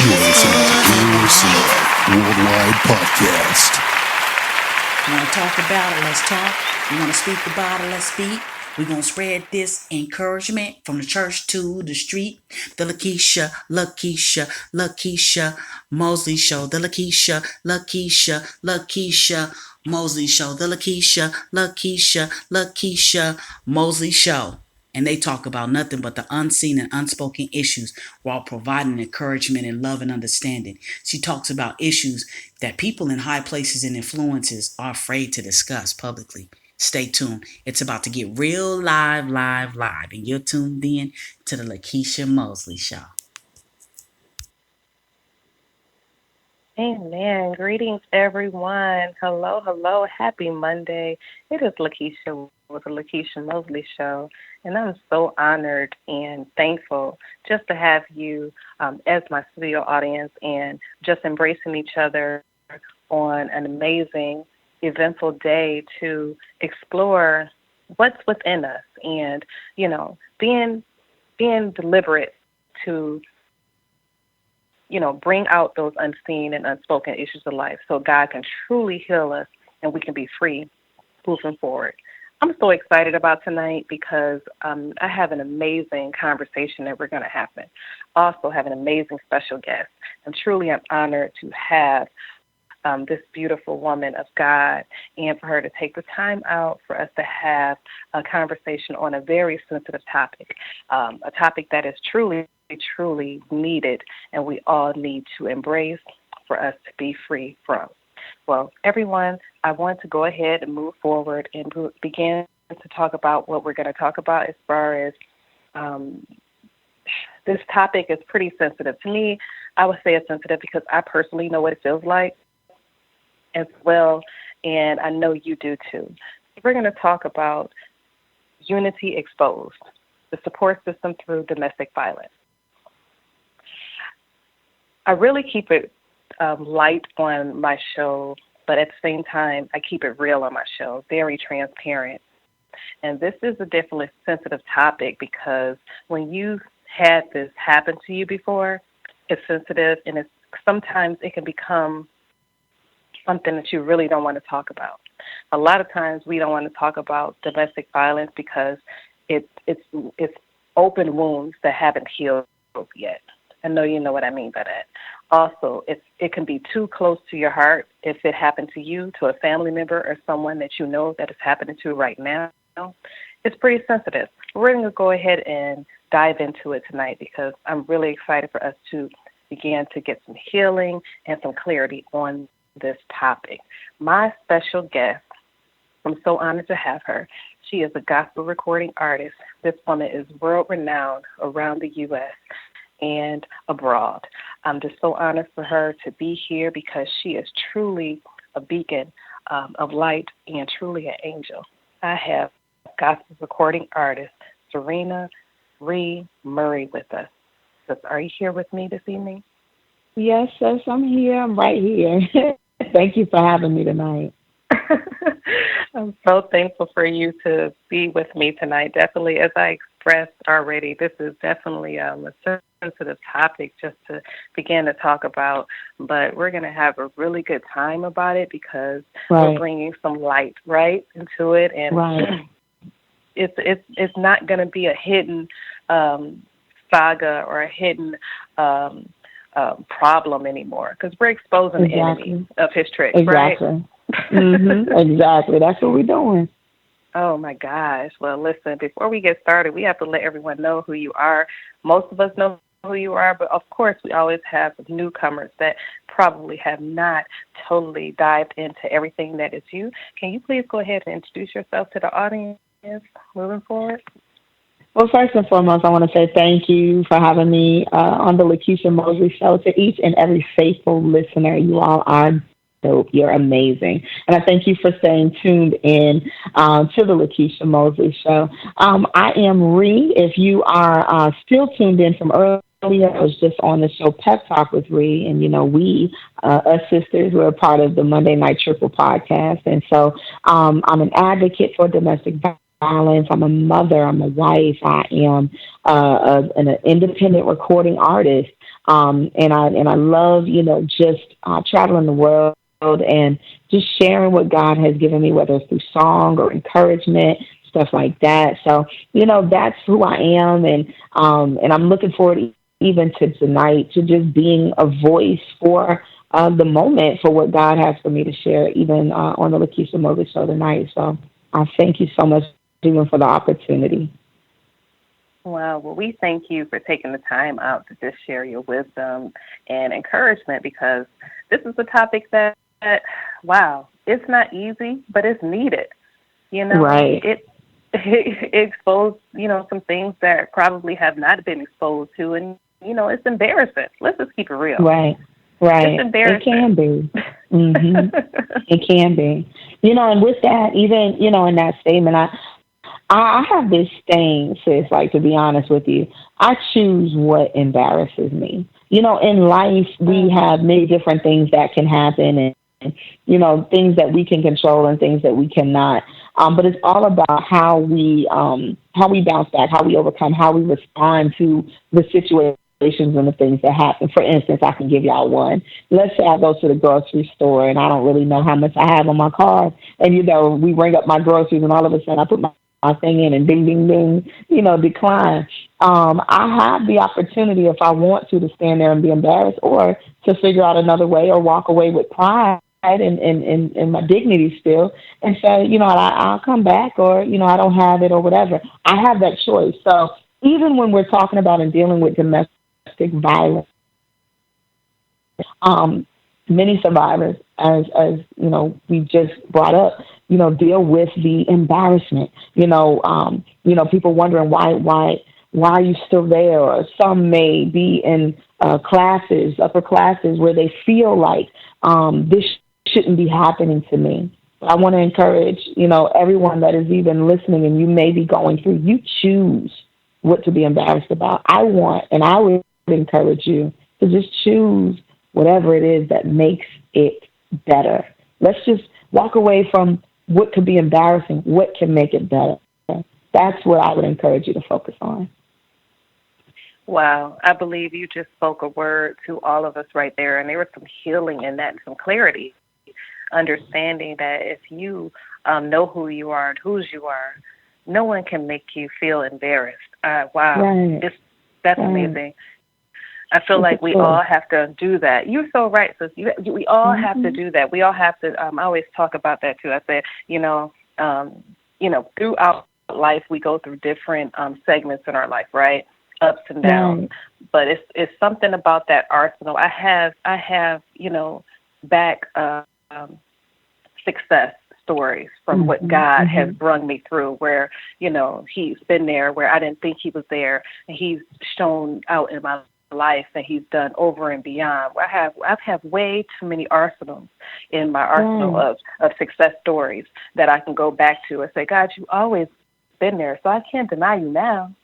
You're listening to Dear Worldwide Podcast. You want to talk about it? Let's talk. You want to speak about it? Let's speak. We're going to spread this encouragement from the church to the street. The Lakeisha Mosley Show. The Lakeisha Mosley Show. The Lakeisha Mosley Show. And they talk about nothing but the unseen and unspoken issues while providing encouragement and love and understanding. She talks about issues that people in high places and influences are afraid to discuss publicly. Stay tuned. It's about to get real live. And you're tuned in to the Lakeisha Mosley Show. Amen. Greetings, everyone. Hello. Happy Monday. It is Lakeisha with the Lakeisha Mosley Show, and I'm so honored and thankful just to have you as my studio audience and just embracing each other on an amazing, eventful day to explore what's within us and, being deliberate to bring out those unseen and unspoken issues of life so God can truly heal us and we can be free moving forward. I'm so excited about tonight because I have an amazing conversation that we're going to have. Also have an amazing special guest. And truly I'm honored to have this beautiful woman of God and for her to take the time out for us to have a conversation on a very sensitive topic, a topic that is truly needed and we all need to embrace for us to be free from. Well, everyone, I want to go ahead and move forward and begin to talk about what we're going to talk about as far as this topic is pretty sensitive. To me, I would say it's sensitive because I personally know what it feels like as well, and I know you do too. We're going to talk about Unity Exposed, the support system through domestic violence. I really keep it light on my show, but at the same time, I keep it real on my show, very transparent. And this is a definitely sensitive topic because when you've had this happen to you before, it's sensitive and sometimes it can become something that you really don't want to talk about. A lot of times we don't want to talk about domestic violence because it's open wounds that haven't healed yet. I know you know what I mean by that. Also, it can be too close to your heart if it happened to you, to a family member, or someone that you know that is happening to right now. It's pretty sensitive. We're going to go ahead and dive into it tonight because I'm really excited for us to begin to get some healing and some clarity on this topic. My special guest, I'm so honored to have her. She is a gospel recording artist. This woman is world-renowned around the U.S. and abroad. I'm just so honored for her to be here because she is truly a beacon of light and truly an angel. I have gospel recording artist Serena Ree Murray with us. So are you here with me this evening? Yes, I'm here. I'm right here. Thank you for having me tonight. I'm so thankful for you to be with me tonight. Definitely, as I expressed already, this is definitely a sensitive topic just to begin to talk about, but we're going to have a really good time about it because we're bringing some light right into it, and it's not going to be a hidden saga or a hidden problem anymore because we're exposing the enemy of his tricks, right? Exactly. Exactly. That's what we're doing. Oh my gosh. Well, listen, before we get started, we have to let everyone know who you are. Most of us know who you are, but of course, we always have newcomers that probably have not totally dived into everything that is you. Can you please go ahead and introduce yourself to the audience moving forward? Well, first and foremost, I want to say thank you for having me on the Lakeisha Mosley Show. To each and every faithful listener, you all are dope. You're amazing. And I thank you for staying tuned in to the Lakeisha Mosley Show. I am Ree. If you are still tuned in from earlier, I was just on the show Pep Talk with Ree, and we, us sisters, we're a part of the Monday Night Triple podcast. And so I'm an advocate for domestic violence. I'm a mother. I'm a wife. I am an independent recording artist. And I love, just traveling the world and just sharing what God has given me, whether it's through song or encouragement, stuff like that. So, that's who I am. And I'm looking forward even to tonight, to just being a voice for the moment, for what God has for me to share, even on the Lakeisha Mosley Show tonight. So I thank you so much, even for the opportunity. Wow. Well, we thank you for taking the time out to just share your wisdom and encouragement, because this is a topic that, wow, it's not easy, but it's needed. Right. It exposed, some things that probably have not been exposed to, and it's embarrassing. Let's just keep it real. Right. It's embarrassing. It can be. It can be. And with that, even, in that statement, I have this thing, sis, like, to be honest with you, I choose what embarrasses me. In life, we have many different things that can happen, and things that we can control and things that we cannot. But it's all about how we bounce back, how we overcome, how we respond to the situations and the things that happen. For instance, I can give y'all one. Let's say I go to the grocery store and I don't really know how much I have on my card. And, we ring up my groceries and all of a sudden I put my thing in and ding, ding, ding, decline. I have the opportunity, if I want to stand there and be embarrassed, or to figure out another way, or walk away with pride and my dignity still, and say, I'll come back, or, I don't have it, or whatever. I have that choice. So even when we're talking about and dealing with domestic violence, many survivors, as we just brought up, deal with the embarrassment. People wondering why are you still there? Or some may be in upper classes, where they feel like this shouldn't be happening to me. But I want to encourage, everyone that is even listening, and you may be going through, you choose what to be embarrassed about. I would encourage you to just choose whatever it is that makes it better. Let's just walk away from what could be embarrassing, what can make it better. That's what I would encourage you to focus on. Wow. I believe you just spoke a word to all of us right there, and there was some healing in that and some clarity, understanding that if you know who you are and whose you are, no one can make you feel embarrassed. Wow. Right. That's amazing. I feel like we all have to do that. You're so right. So we all have to do that. We all have to. I always talk about that too. I said, throughout life we go through different segments in our life, right? Ups and downs. Right. But it's something about that arsenal. I have back success stories from what God has brung me through, where He's been there where I didn't think He was there, and He's shown out in my life, and He's done over and beyond. I've have way too many arsenals in my arsenal of success stories that I can go back to and say, God, you've always been there, so I can't deny you now.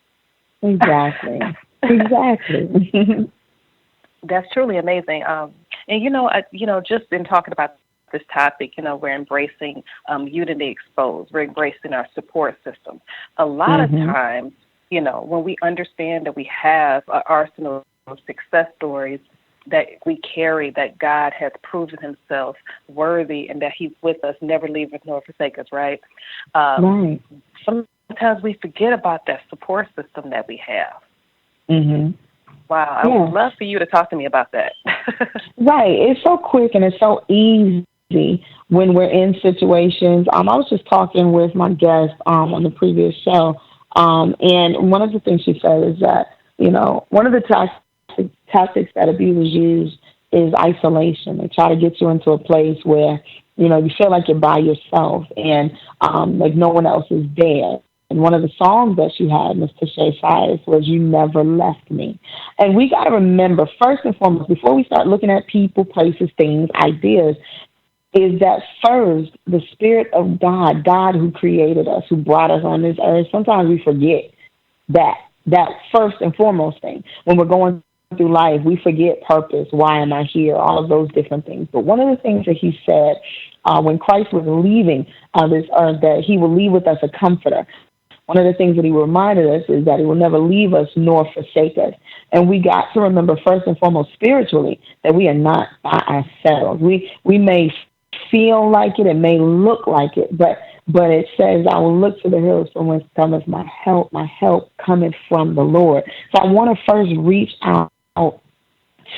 Exactly. Exactly. That's truly amazing. And just in talking about this topic, we're embracing Unity Exposed. We're embracing our support system. A lot of times, when we understand that we have an arsenal of success stories that we carry, that God has proven Himself worthy, and that He's with us, never leave us nor forsake us, right? Right. Sometimes we forget about that support system that we have. Wow. I would love for you to talk to me about that. Right. It's so quick and it's so easy when we're in situations. I was just talking with my guest on the previous show, and one of the things she said is that, one of the tactics that abusers use is isolation. They try to get you into a place where, you feel like you're by yourself and like no one else is there. And one of the songs that she had, Miss Tashay Cyrus, was "You Never Left Me." And we got to remember, first and foremost, before we start looking at people, places, things, ideas, is that first, the Spirit of God, God who created us, who brought us on this earth, sometimes we forget that first and foremost thing. When we're going through life, we forget purpose, why am I here, all of those different things. But one of the things that he said when Christ was leaving this earth, that he will leave with us a comforter. One of the things that he reminded us is that he will never leave us nor forsake us. And we got to remember, first and foremost, spiritually, that we are not by ourselves. We may feel like it, it may look like it, but it says, I will look to the hills from whence cometh my help cometh from the Lord. So I want to first reach out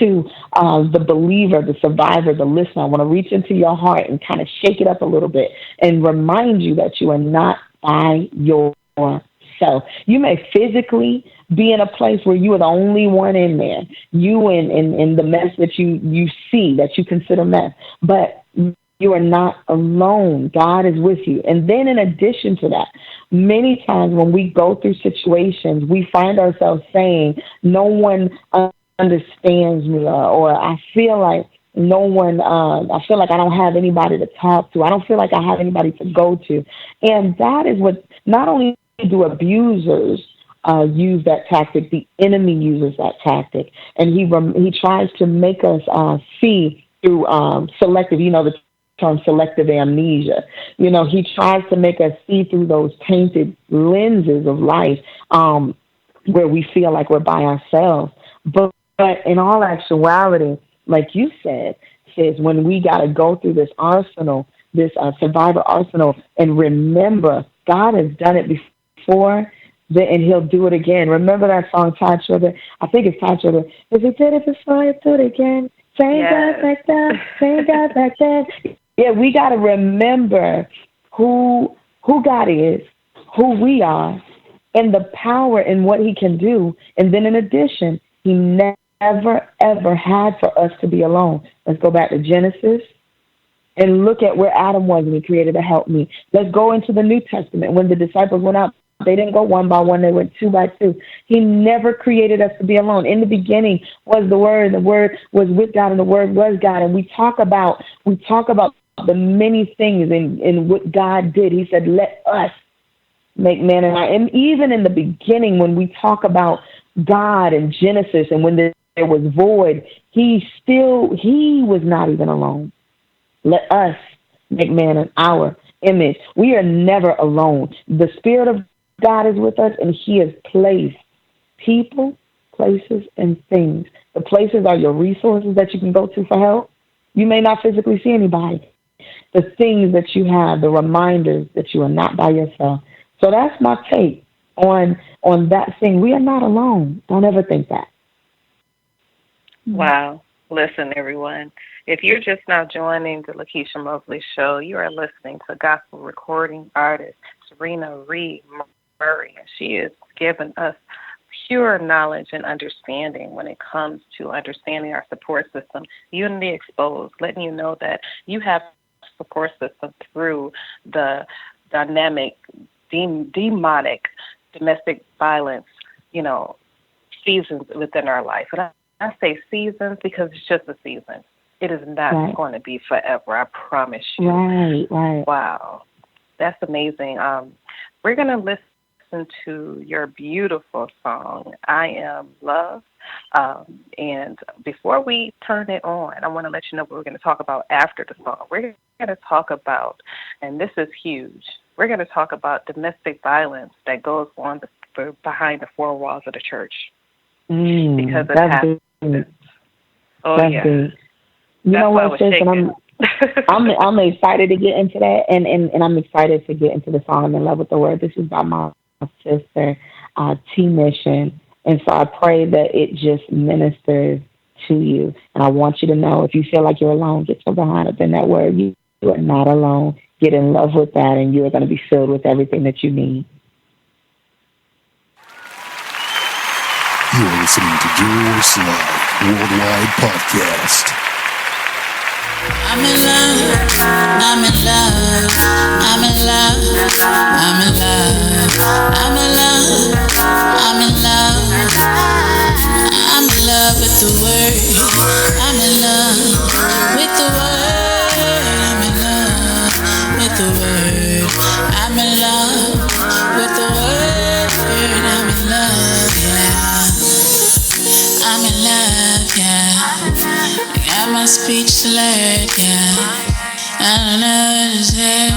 to the believer, the survivor, the listener. I want to reach into your heart and kind of shake it up a little bit and remind you that you are not by yourself. You may physically be in a place where you are the only one in there, you in the mess that you see, that you consider mess, but you are not alone. God is with you. And then in addition to that, many times when we go through situations, we find ourselves saying, no one understands me, or I feel like no one, I feel like I don't have anybody to talk to. I don't feel like I have anybody to go to. And that is what, not only do abusers use that tactic, the enemy uses that tactic. And he tries to make us see through selective, the term selective amnesia. He tries to make us see through those tainted lenses of life where we feel like we're by ourselves. But in all actuality, like you said, sis, when we got to go through this arsenal, this survivor arsenal, and remember, God has done it before, and he'll do it again. Remember that song, Ty Tribbett? I think it's Ty Tribbett. If he did it before, he'll do it again. Same God back then, same God back then. Yeah, we got to remember who God is, who we are, and the power in what he can do. And then in addition, he never, ever had for us to be alone. Let's go back to Genesis and look at where Adam was when he created a helpmeet. Let's go into the New Testament. When the disciples went out, they didn't go one by one, they went two by two. He never created us to be alone. In the beginning was the Word was with God, and the Word was God. And we talk about the many things in what God did. He said, let us make man and I. And even in the beginning, when we talk about God in Genesis, and when there was void, he was not even alone. Let us make man in our image. We are never alone. The Spirit of God is with us, and he has placed people, places, and things. The places are your resources that you can go to for help. You may not physically see anybody. The things that you have, the reminders that you are not by yourself. So that's my take on that thing. We are not alone. Don't ever think that. Wow. Listen, everyone. If you're just now joining the Lakeisha Mosley Show, you are listening to gospel recording artist Serena Reed Murray. She is giving us pure knowledge and understanding when it comes to understanding our support system. Unity Exposed, letting you know that you have support system through the dynamic, demonic domestic violence, seasons within our life. And I say seasons because it's just a season. It is not going to be forever, I promise you. Right. Wow. That's amazing. We're going to listen to your beautiful song, I Am Love. And before we turn it on, I want to let you know what we're going to talk about after the song. We're going to talk about, and this is huge, we're going to talk about domestic violence that goes on behind the four walls of the church. Because it happens. Oh, that's yeah. Big. You know what, sis? And I'm excited to get into that, and I'm excited to get into the song "I'm in Love with the Word." This is by my sister, T Mission, and so I pray that it just ministers to you. And I want you to know, if you feel like you're alone, get so behind up in that word. You are not alone. Get in love with that, and you're going to be filled with everything that you need. You're listening to Jerry Royce Live Worldwide Podcast. I'm in love, I'm in love, I'm in love, I'm in love, I'm in love, I'm in love, I'm in love with the word, I'm in love with the word, I'm in love with the word, I'm in love with the word, I'm in love, yeah, I'm in love, yeah. Got my speech slurred, yeah. I don't know what to say.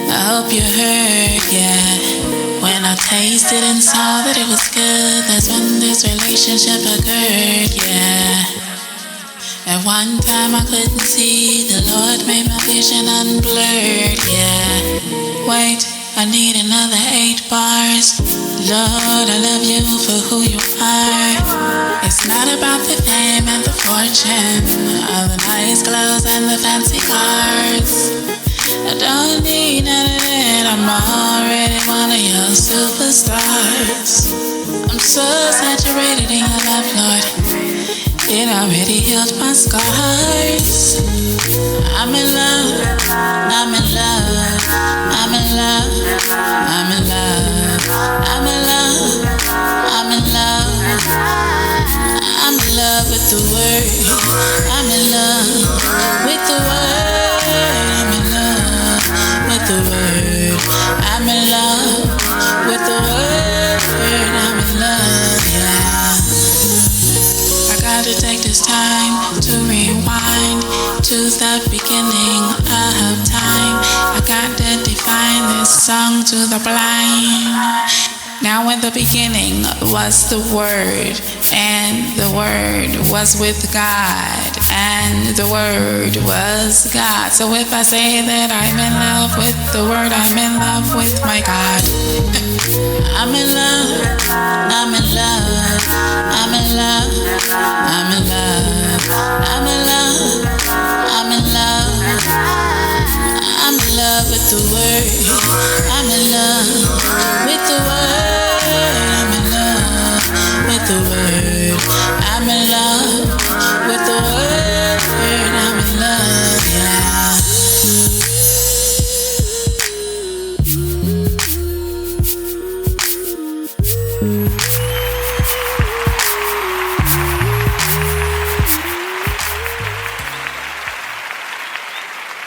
I hope you heard, yeah. When I tasted and saw that it was good, that's when this relationship occurred, yeah. At one time I couldn't see, the Lord made my vision unblurred, yeah. Wait, I need another 8 bars. Lord, I love you for who you are. It's not about the fame and the fortune, all the nice clothes and the fancy cars. I don't need none of that, I'm already one of your superstars. I'm so saturated in your love, Lord, it already healed my scars. I'm in love, I'm in love, I'm in love, I'm in love, I'm in love, I'm in love, I'm in love with the word, I'm in love with the word, I'm in love with the word, I'm in love with the word, I'm in love, yeah. I gotta take this time to rewind to the beginning of time. I gotta define this song to the blind. Now in the beginning was the Word, and the Word was with God, and the Word was God. So if I say that I'm in love with the Word, I'm in love with my God. I'm in love, I'm in love, I'm in love, I'm in love, I'm in love, I'm in love, I'm in love with the Word, I'm in love with the Word, I'm in love with the Word, I'm in love with the Word, I'm in love, yeah.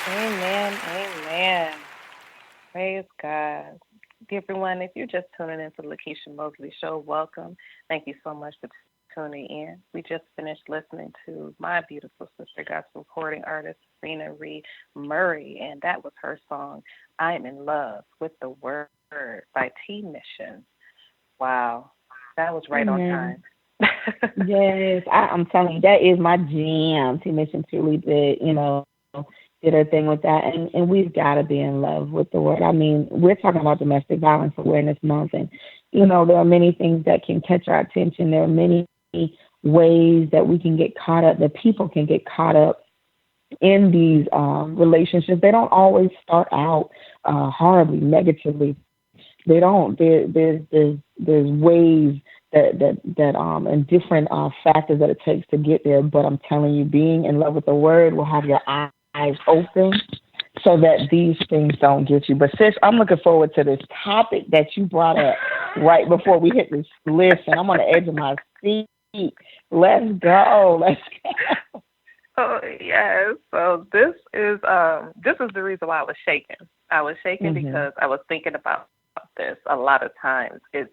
Amen. Amen. Praise God. Everyone, if you're just tuning into the Lakeisha Mosley Show, welcome. Thank you so much for tuning in. We just finished listening to my beautiful sister, gospel recording artist, Serena Reed Murray, and that was her song, I'm in Love with the Word by T-Mission. Wow. That was right on time. Yes, I'm telling you, that is my jam. T-Mission truly did, did her thing with that. And we've got to be in love with the word. I mean, we're talking about Domestic Violence Awareness Month. And, there are many things that can catch our attention. There are many ways that we can get caught up, that people can get caught up in these relationships. They don't always start out horribly, negatively. They don't. There's ways that and different factors that it takes to get there. But I'm telling you, being in love with the word will have your eyes open so that these things don't get you. But sis, I'm looking forward to this topic that you brought up right before we hit this list, and I'm on the edge of my seat. Let's go. Oh yes. So this is the reason why I was shaking. I was shaking because I was thinking about this. A lot of times it's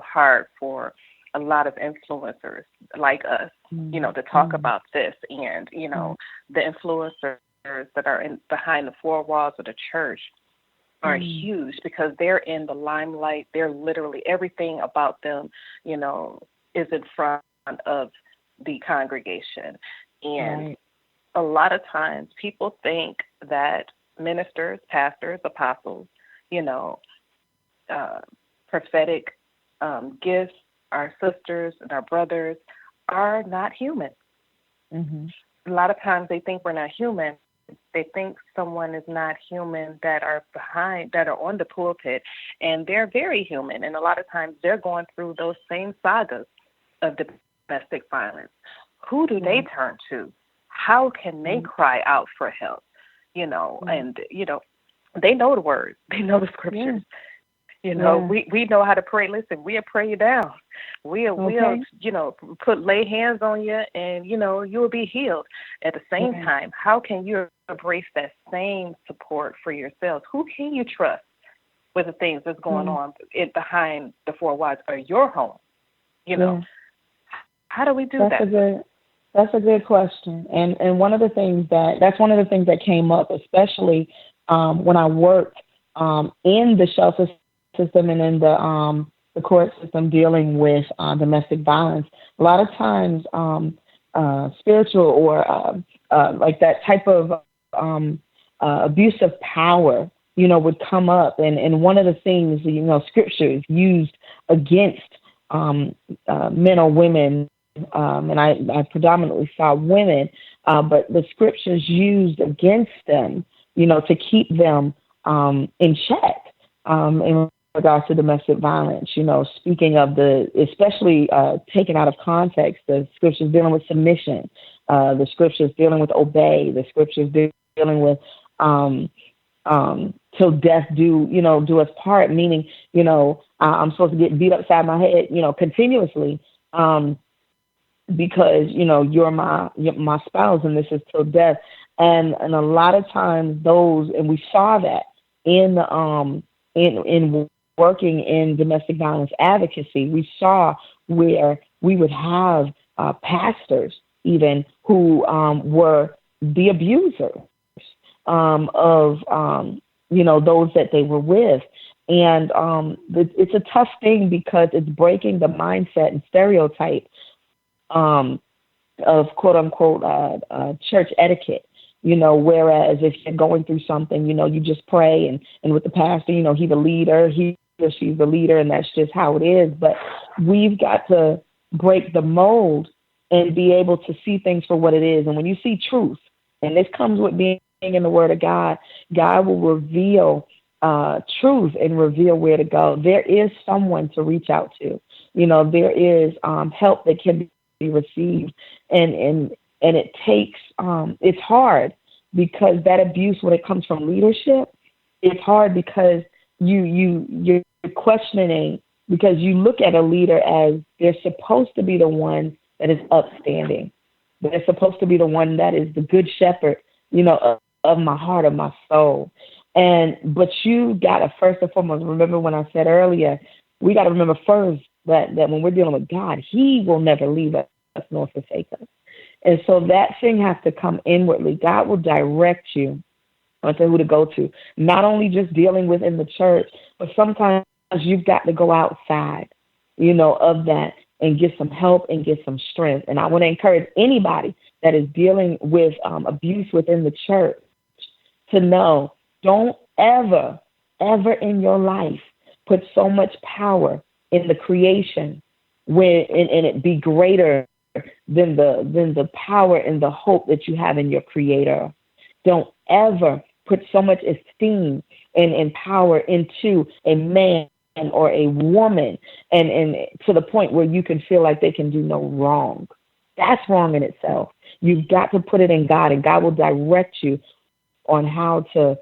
hard for a lot of influencers like us, to talk about this, and the influencers that are behind the four walls of the church are huge because they're in the limelight. They're literally, everything about them, is in front of the congregation. And a lot of times people think that ministers, pastors, apostles, prophetic gifts, our sisters and our brothers are not human. A lot of times they think we're not human. They think someone is not human that are on the pulpit, and they're very human. And a lot of times they're going through those same sagas of domestic violence. Who do they turn to? How can they cry out for help? And they know the word. They know the scriptures. We know how to pray. Listen, we'll pray you down. We'll lay hands on you, and you'll be healed. At the same time, how can you embrace that same support for yourselves? Who can you trust with the things that's going on behind the four walls of your home? How do we do that? That's a good question. And one of the things that's one of the things that came up, especially when I worked in the shelter system and in the court system dealing with domestic violence. A lot of times, spiritual or like that type of abuse of power, would come up. And one of the things, scripture is used against men or women. And I predominantly saw women, but the scriptures used against them, to keep them in check in regards to domestic violence. Speaking of especially taken out of context, the scriptures dealing with submission, the scriptures dealing with obey, the scriptures dealing with till death do us part, meaning, I'm supposed to get beat upside my head, continuously. Because you're my spouse, and this is till death, and a lot of times and we saw that in working in domestic violence advocacy, we saw where we would have pastors even who were the abusers of those that they were with, and it's a tough thing because it's breaking the mindset and stereotype of quote unquote church etiquette, whereas if you're going through something, you just pray and with the pastor, he's the leader, he or she's the leader, and that's just how it is. But we've got to break the mold and be able to see things for what it is. And when you see truth, and this comes with being in the Word of God, God will reveal truth and reveal where to go. There is someone to reach out to. There is help that can be received, and it takes it's hard because that abuse, when it comes from leadership, it's hard because you're questioning, because you look at a leader as they're supposed to be the one that is upstanding. They're supposed to be the one that is the good shepherd, of my heart, of my soul. But you got to first and foremost remember, when I said earlier, we got to remember first that when we're dealing with God, He will never leave us nor forsake us. And so that thing has to come inwardly. God will direct you onto who to go to, not only just dealing with in the church, but sometimes you've got to go outside, of that and get some help and get some strength. And I want to encourage anybody that is dealing with abuse within the church to know, don't ever in your life put so much power in the creation and it be greater than the power and the hope that you have in your Creator. Don't ever put so much esteem and power into a man or a woman and to the point where you can feel like they can do no wrong. That's wrong in itself. You've got to put it in God, and God will direct you on how to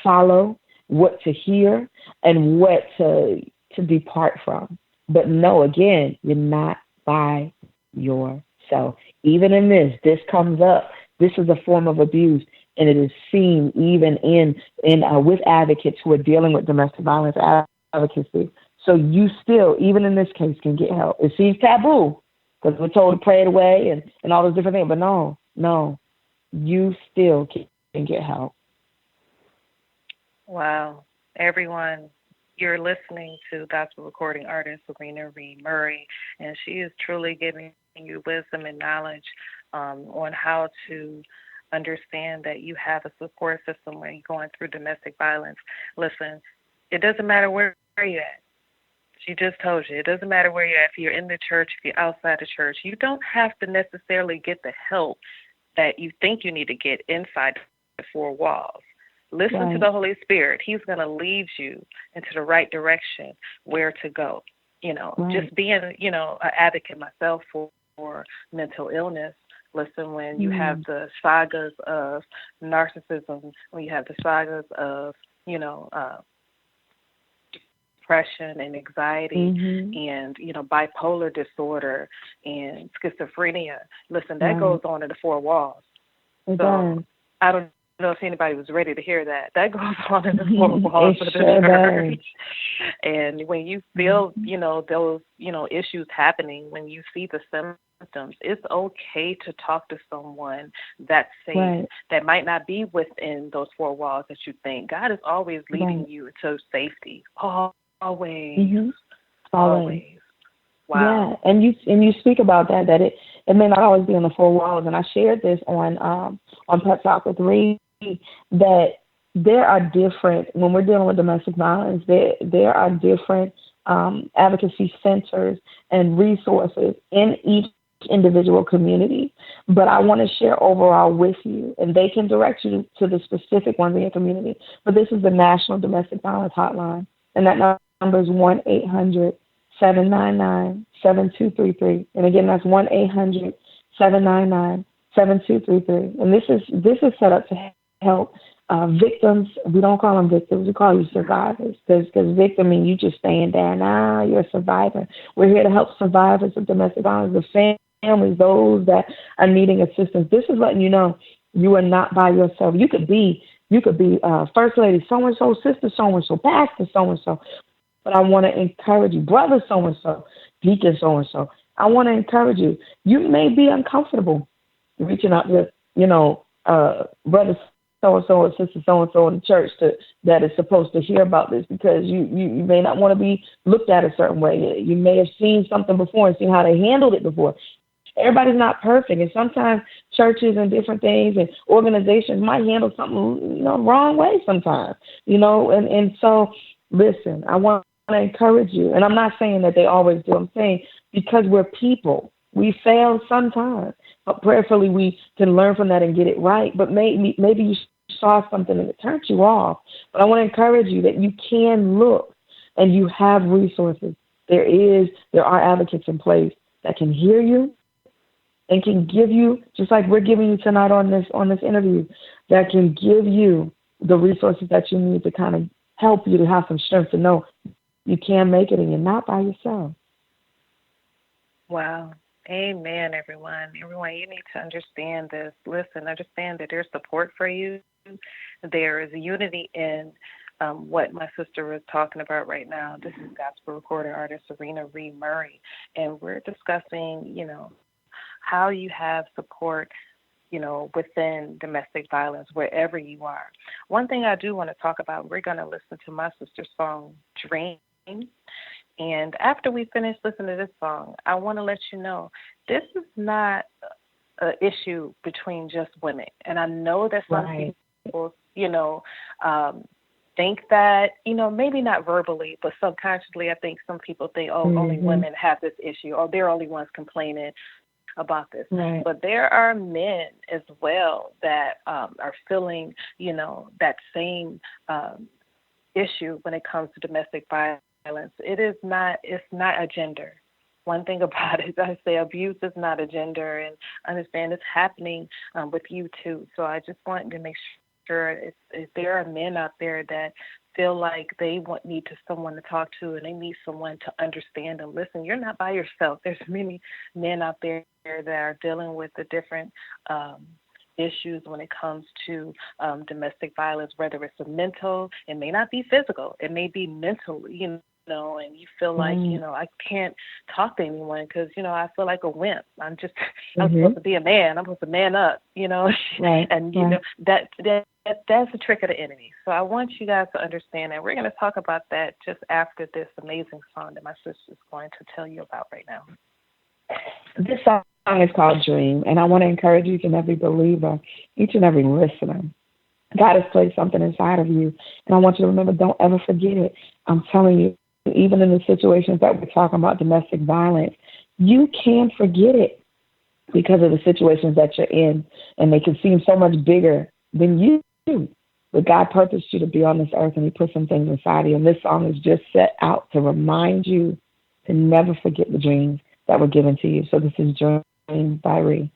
follow, what to hear, and what to depart from. But no, again, you're not by yourself. Even in this comes up. This is a form of abuse, and it is seen even in with advocates who are dealing with domestic violence advocacy. So you still, even in this case, can get help. It seems taboo because we're told to pray it away and all those different things. But no, you still can get help. Wow. Everyone, you're listening to gospel recording artist Serena Reed Murray, and she is truly giving you wisdom and knowledge on how to understand that you have a support system when you're going through domestic violence. Listen, it doesn't matter where you're at. She just told you. It doesn't matter where you're at. If you're in the church, if you're outside the church, you don't have to necessarily get the help that you think you need to get inside the four walls. Listen to the Holy Spirit. He's going to lead you into the right direction, where to go. Just being, an advocate myself for mental illness. Listen, when you have the sagas of narcissism, when you have the sagas of, depression and anxiety and, bipolar disorder and schizophrenia, listen, that goes on in the four walls. So I don't know if anybody was ready to hear that. That goes on in the four walls of the church. And when you feel, those, issues happening, when you see the symptoms, it's okay to talk to someone that's safe, that might not be within those four walls that you think. God is always leading you to safety. Always. Always. Wow. Yeah, and you speak about that it may not always be on the four walls, and I shared this on Pet Talk with Reed, that there are different, when we're dealing with domestic violence, there are different advocacy centers and resources in each individual community. But I want to share overall with you, and they can direct you to the specific ones in your community. But this is the National Domestic Violence Hotline, and that number is 1-800-799-7233. And again, that's 1-800-799-7233. And this is set up to help victims. We don't call them victims. We call you survivors, because victim means you just staying there. Nah, you're a survivor. We're here to help survivors of domestic violence, the families, those that are needing assistance. This is letting you know you are not by yourself. You could be First Lady so-and-so, Sister so-and-so, Pastor so-and-so. But I want to encourage you, Brother so-and-so, Deacon so-and-so. I want to encourage you. You may be uncomfortable reaching out to, Brother so-and-so or Sister so-and-so in the church that is supposed to hear about this, because you may not want to be looked at a certain way. You may have seen something before and seen how they handled it before. Everybody's not perfect, and sometimes churches and different things and organizations might handle something, wrong way sometimes, and so listen, I want to encourage you, and I'm not saying that they always do. I'm saying because we're people, we fail sometimes, but prayerfully we can learn from that and get it right. But maybe you saw something and it turned you off. But I want to encourage you that you can look, and you have resources. There are advocates in place that can hear you and can give you, just like we're giving you tonight on this interview, that can give you the resources that you need to kind of help you to have some strength to know you can make it and you're not by yourself. Wow. Amen, everyone. Everyone, you need to understand this. Listen, understand that there's support for you. There is unity in what my sister was talking about right now. This is gospel recording artist Serena Reed Murray, and we're discussing, how you have support, within domestic violence, wherever you are. One thing I do want to talk about, we're going to listen to my sister's song, Dream. And after we finish listening to this song, I want to let you know this is not an issue between just women. And I know that some people, think that, maybe not verbally, but subconsciously, I think some people think, only women have this issue, or they're only ones complaining about this. Right. But there are men as well that are feeling, that same issue when it comes to domestic violence. It's not a gender. One thing about it, I say abuse is not a gender, and understand it's happening with you too. So I just want to make sure if there are men out there that feel like they need someone to talk to, and they need someone to understand and listen, you're not by yourself. There's many men out there that are dealing with the different issues when it comes to domestic violence, whether it's a mental, it may not be physical, it may be mental, and you feel like, I can't talk to anyone because, I feel like a wimp. I'm supposed to be a man. I'm supposed to man up, Right. And, that's a trick of the enemy. So I want you guys to understand that. We're going to talk about that just after this amazing song that my sister is going to tell you about right now. This song is called Dream, and I want to encourage each and every believer, each and every listener. God has placed something inside of you, and I want you to remember, don't ever forget it. I'm telling you, even in the situations that we're talking about, domestic violence, you can forget it because of the situations that you're in, and they can seem so much bigger than you. But God purposed you to be on this earth, and He put some things inside of you. And this song is just set out to remind you to never forget the dreams that were given to you. So this is Dream by Ree.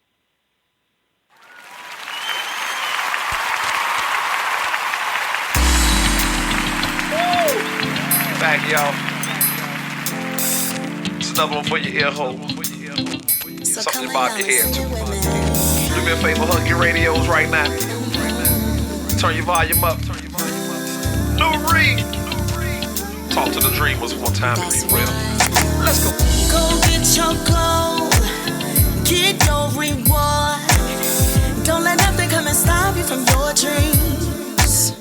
Back, y'all. It's another one for your ear hole. Something about your head, too. Do me a favor, hug your radios right now. Turn your volume up. New Ree. Talk to the dreamers one time and be real. Let's go. Go get your goal. Get your reward. Don't let nothing come and stop you from your dreams.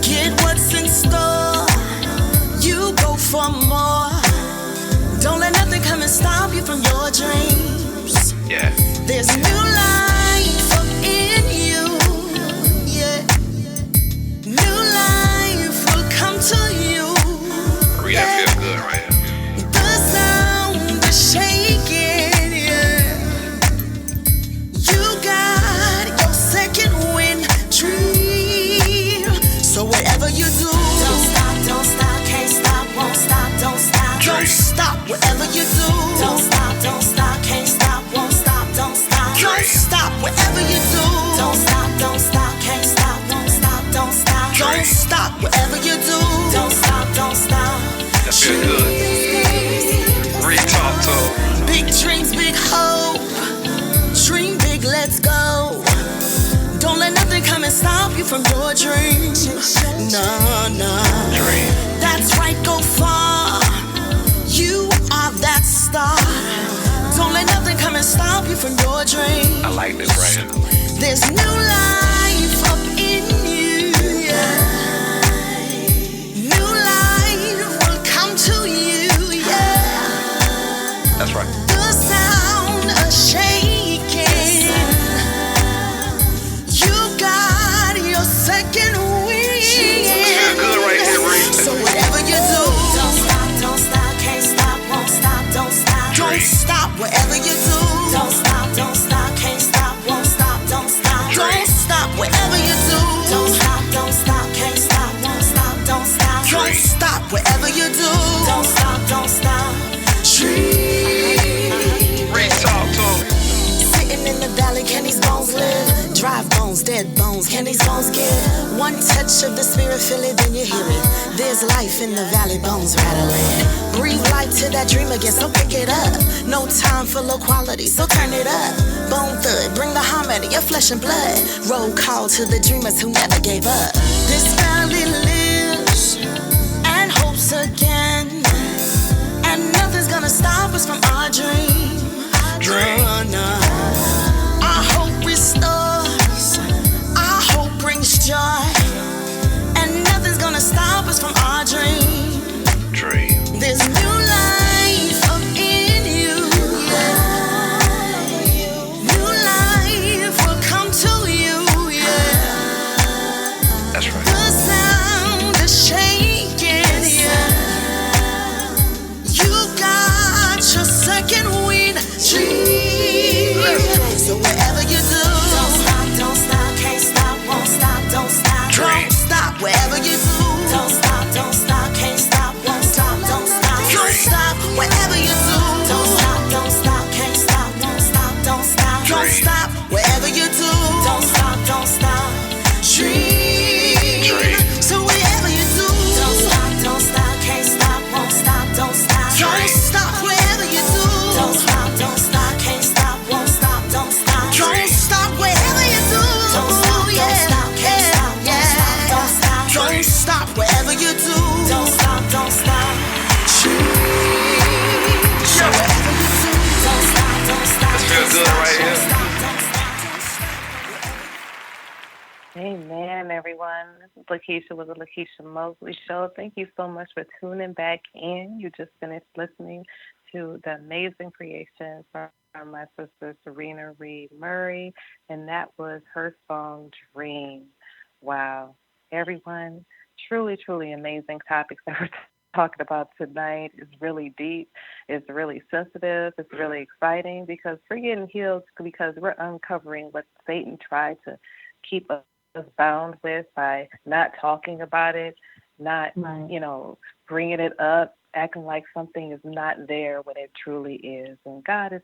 Get what's in store. You go for more. Don't let nothing come and stop you from your dreams. Yeah. There's new life up in you. Yeah. New life will come to you. Read that feel good right here. The sound is shaking. Yeah. You got your second wind dream. So whatever you do, don't stop, can't stop, won't stop, don't stop. Don't stop, whatever you do. Don't stop, can't stop, won't stop, don't stop. Don't stop, whatever you do. Don't stop, can't stop, won't stop, don't stop. Don't stop, whatever you do. Don't stop. That feel good. Read, talk to 'em. Big dreams, big hope. Dream big, let's go. Don't let nothing come and stop you from your dreams. No. That's right, go far. You are that star. Don't let nothing come and stop you from your dreams. I like this right here. There's new life up in you. Yeah. New life will come to you. Yeah. That's right. The sound of shaking. You got your second wind. Feel good right here, Ree. So whatever you do, don't stop, can't stop, won't stop, don't stop. Don't stop, whatever you do. Don't stop, can't stop, won't stop, don't stop. Don't stop, whatever you do. Don't stop, can't stop, won't stop, don't stop. Don't stop, whatever you do. Don't stop. Dream. Read, talk to 'em. Sitting in the valley, can these bones live? Dry bones, dead bones, can these bones give? One touch of the spirit, feel it, then you hear it. There's life in the valley, bones rattling. Breathe life to that dream again, so pick it up. No time for low quality, so turn it up. Bone thud, bring the harmony, your flesh and blood. Roll call to the dreamers who never gave up. This valley lives and hopes again. And nothing's gonna stop us from our dream. No. Our hope restores. Our hope brings joy. And nothing's gonna stop us from our dream. There's new life up in you. Yeah. New life will come to you. Yeah. That's right. The sound is shaking. Yeah. You got your second wind dream. So whatever you do, don't stop, can't stop, won't stop, don't stop. Don't stop, whatever you do. Don't stop, can't stop, won't stop, don't stop. Don't stop, whatever you do. Don't stop, can't stop, won't stop, don't stop. Don't stop, whatever you do. Don't stop. Dream. So whatever you do. Don't stop, can't stop, won't stop, don't stop. Don't stop, whatever you do. Don't stop, can't stop, won't stop, don't stop. Don't stop, whatever you do. Don't stop, can't stop, don't stop. Don't stop, whatever you do. Don't stop. So whatever you do. Don't stop. This feels good right here. Amen, everyone. This is Lakeisha with the Lakeisha Mosley Show. Thank you so much for tuning back in. You just finished listening to the amazing creation from my sister Serena Reed Murray, and that was her song Dream. Wow. Everyone, truly, truly amazing topics that we're talking about tonight. It's really deep. It's really sensitive. It's really exciting because we're getting healed because we're uncovering what Satan tried to keep us bound with by not talking about it, not, bringing it up, acting like something is not there when it truly is. And God is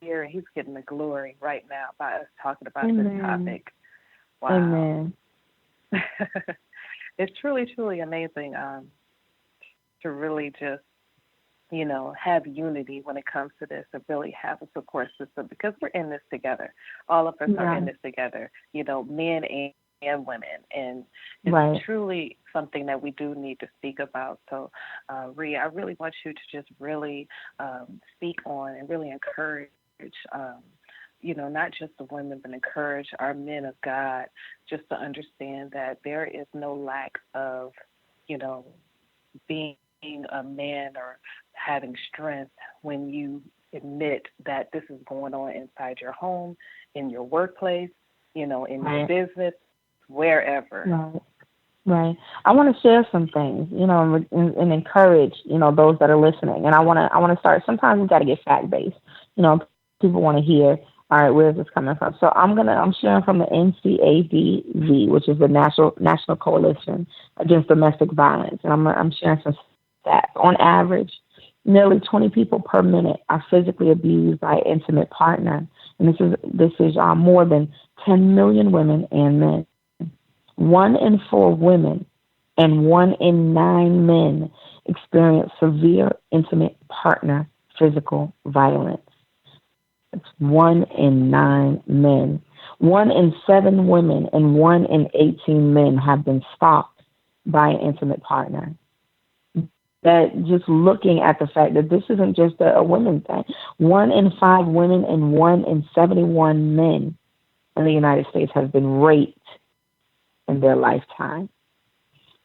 here, and he's getting the glory right now by us talking about this topic. Wow. Amen. It's truly, truly amazing to really just, have unity when it comes to this and really have a support system because we're in this together. All of us are in this together, men and women. And it's truly something that we do need to speak about. So, Rhea, I really want you to just really speak on and really encourage, not just the women, but encourage our men of God just to understand that there is no lack of, being a man or having strength when you admit that this is going on inside your home, in your workplace, in your business, wherever. Right. I want to share some things, and encourage, those that are listening. And I want to start. Sometimes we got to get fact based. People want to hear. All right, where is this coming from? So I'm sharing from the NCADV, which is the National Coalition Against Domestic Violence, and I'm sharing some stats. On average, nearly 20 people per minute are physically abused by an intimate partner, and this is more than 10 million women and men. 1 in 4 women and 1 in 9 men experience severe intimate partner physical violence. It's 1 in 9 men. 1 in 7 women and 1 in 18 men have been stalked by an intimate partner. That just looking at the fact that this isn't just a women thing. 1 in 5 women and 1 in 71 men in the United States have been raped in their lifetime.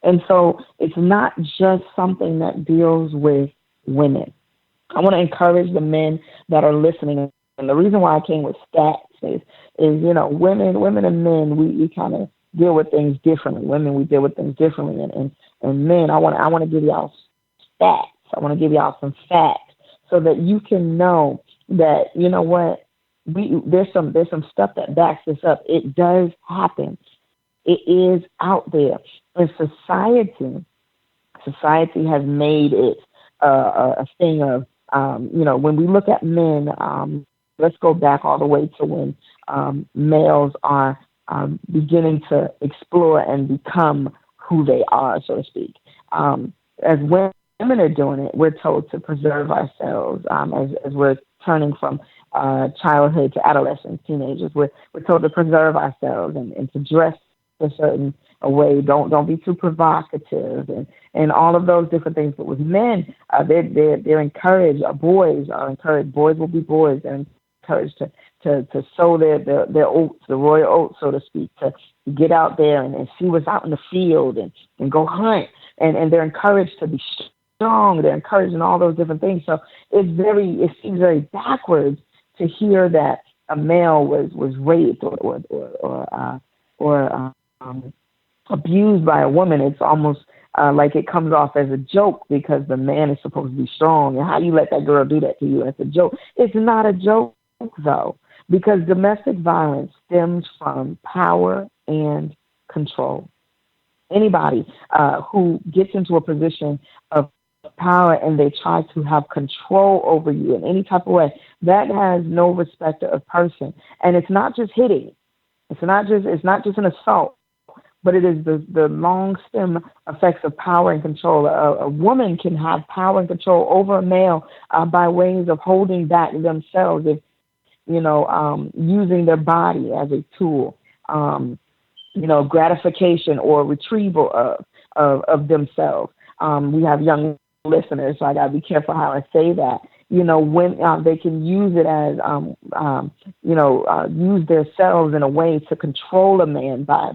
And so it's not just something that deals with women. I want to encourage the men that are listening. And the reason why I came with stats is women and men, we kind of deal with things differently. Women, we deal with things differently. And men, I want to give y'all stats. I want to give y'all some facts so that you can know that, there's some stuff that backs this up. It does happen. It is out there. And society has made it a thing of, when we look at men, let's go back all the way to when males are beginning to explore and become who they are, so to speak. As women are doing it, we're told to preserve ourselves as we're turning from childhood to adolescence, teenagers. We're told to preserve ourselves and to dress a certain way. Don't be too provocative and all of those different things. But with men, they're encouraged. Boys are encouraged. Boys will be boys. They're encouraged to sow their oats, the royal oats, so to speak, to get out there and see what's out in the field and go hunt. And they're encouraged to be strong. They're encouraged in all those different things. So it seems very backwards to hear that a male was raped or abused by a woman. It's almost like it comes off as a joke because the man is supposed to be strong. And how you let that girl do that to you? It's a joke. It's not a joke, though, because domestic violence stems from power and control. Anybody who gets into a position of power and they try to have control over you in any type of way, that has no respect of person. And it's not just hitting. It's not just an assault, but it is the long stem effects of power and control. A woman can have power and control over a male by ways of holding back themselves, using their body as a tool, gratification or retrieval of themselves. We have young listeners, so I got to be careful how I say that. When they can use it as, use themselves in a way to control a man by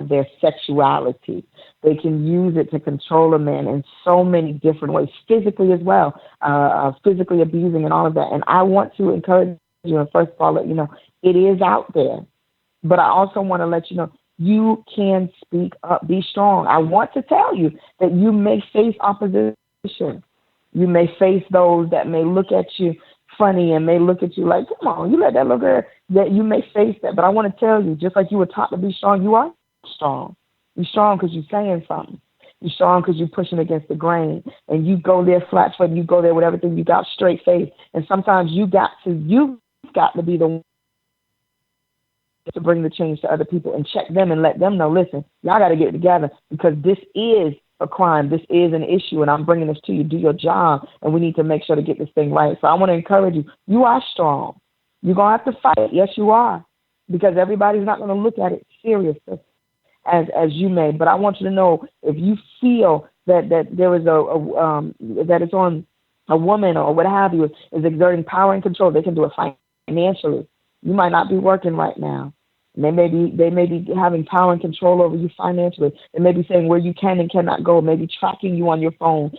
their sexuality. They can use it to control a man in so many different ways, physically as well, physically abusing and all of that. And I want to encourage you, and first of all, let you know, it is out there. But I also want to let you know, You can speak up. Be strong. I want to tell you that you may face opposition. You may face those that may look at you funny and may look at you like, come on, you let that little girl, that you may face that. But I want to tell you, just like you were taught to be strong, you are strong. You're strong because you're saying something. You're strong because you're pushing against the grain. And you go there flat footed, you go there with everything, you got straight face. And sometimes you've got to be the one to bring the change to other people and check them and let them know, listen, y'all got to get it together because this is a crime. This is an issue, and I'm bringing this to you. Do your job, and we need to make sure to get this thing right. So I want to encourage you. You are strong. You're going to have to fight. Yes, you are, because everybody's not going to look at it seriously as you may. But I want you to know, if you feel that there is that it's on a woman or what have you is exerting power and control, they can do it financially. You might not be working right now. They may be having power and control over you financially. They may be saying where you can and cannot go, maybe tracking you on your phone,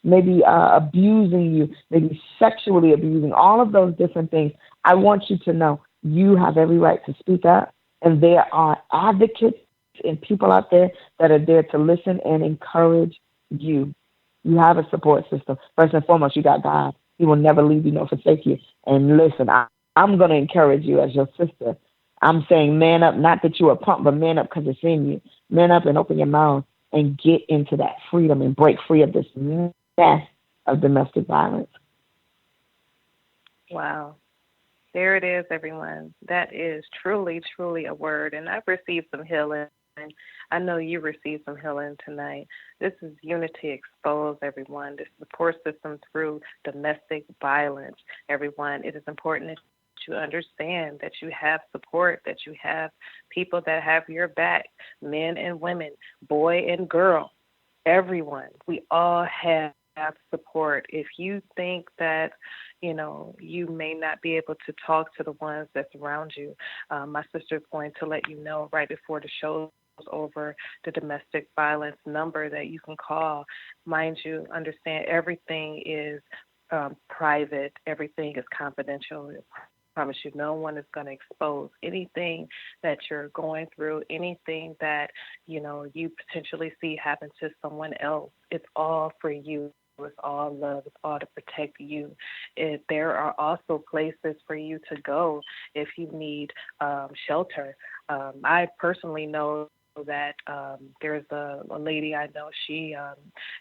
maybe abusing you, maybe sexually abusing, all of those different things. I want you to know you have every right to speak up, and there are advocates and people out there that are there to listen and encourage you. You have a support system. First and foremost, you got God. He will never leave you nor forsake you. And listen, I'm going to encourage you as your sister. I'm saying man up, not that you're a punk, but man up because it's in you. Man up and open your mouth and get into that freedom and break free of this mess of domestic violence. Wow. There it is, everyone. That is truly, truly a word. And I've received some healing. I know you received some healing tonight. This is Unity Exposed, everyone. This support system through domestic violence, everyone. It is important that you understand that you have support, that you have people that have your back, men and women, boy and girl, everyone. We all have support. If you think that, you may not be able to talk to the ones that surround you, my sister is going to let you know right before the show over the domestic violence number that you can call. Mind you, understand everything is private. Everything is confidential. I promise you, no one is going to expose anything that you're going through, anything that, you potentially see happen to someone else. It's all for you. It's all love. It's all to protect you. There are also places for you to go if you need shelter. I personally know that there's a lady I know. She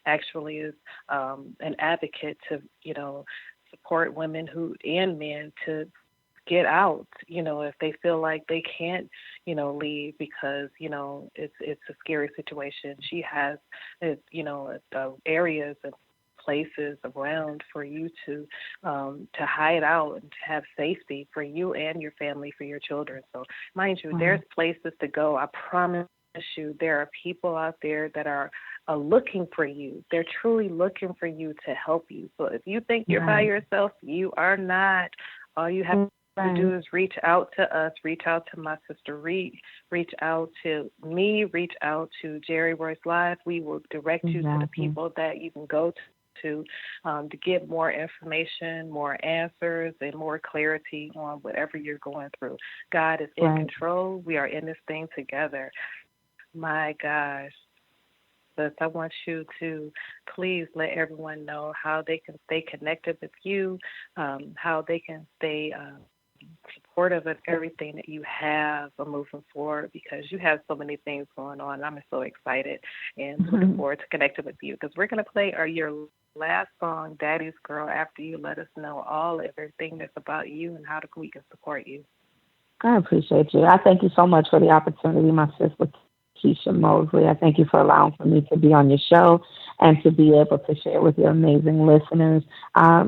actually is an advocate to, support women and men to get out, if they feel like they can't, leave because, it's a scary situation. She has, areas and places around for you to hide out and to have safety for you and your family, for your children. So mind you, there's places to go. I promise you, there are people out there that are looking for you. They're truly looking for you to help you. So if you think you're by yourself, you are not. All you have to do is reach out to us, reach out to my sister Reed, reach out to me, reach out to Jerry Royce Live. We will direct you to the people that you can go to get more information, more answers, and more clarity on whatever you're going through. God is in control. We are in this thing together. My gosh. But I want you to please let everyone know how they can stay connected with you, how they can stay supportive of everything that you have moving forward, because you have so many things going on. I'm so excited and looking forward to connecting with you, because we're going to play your last song, Daddy's Girl, after you let us know everything that's about you and how we can support you. I appreciate you. I thank you so much for the opportunity, my sister Keisha Mosley. I thank you for allowing for me to be on your show and to be able to share with your amazing listeners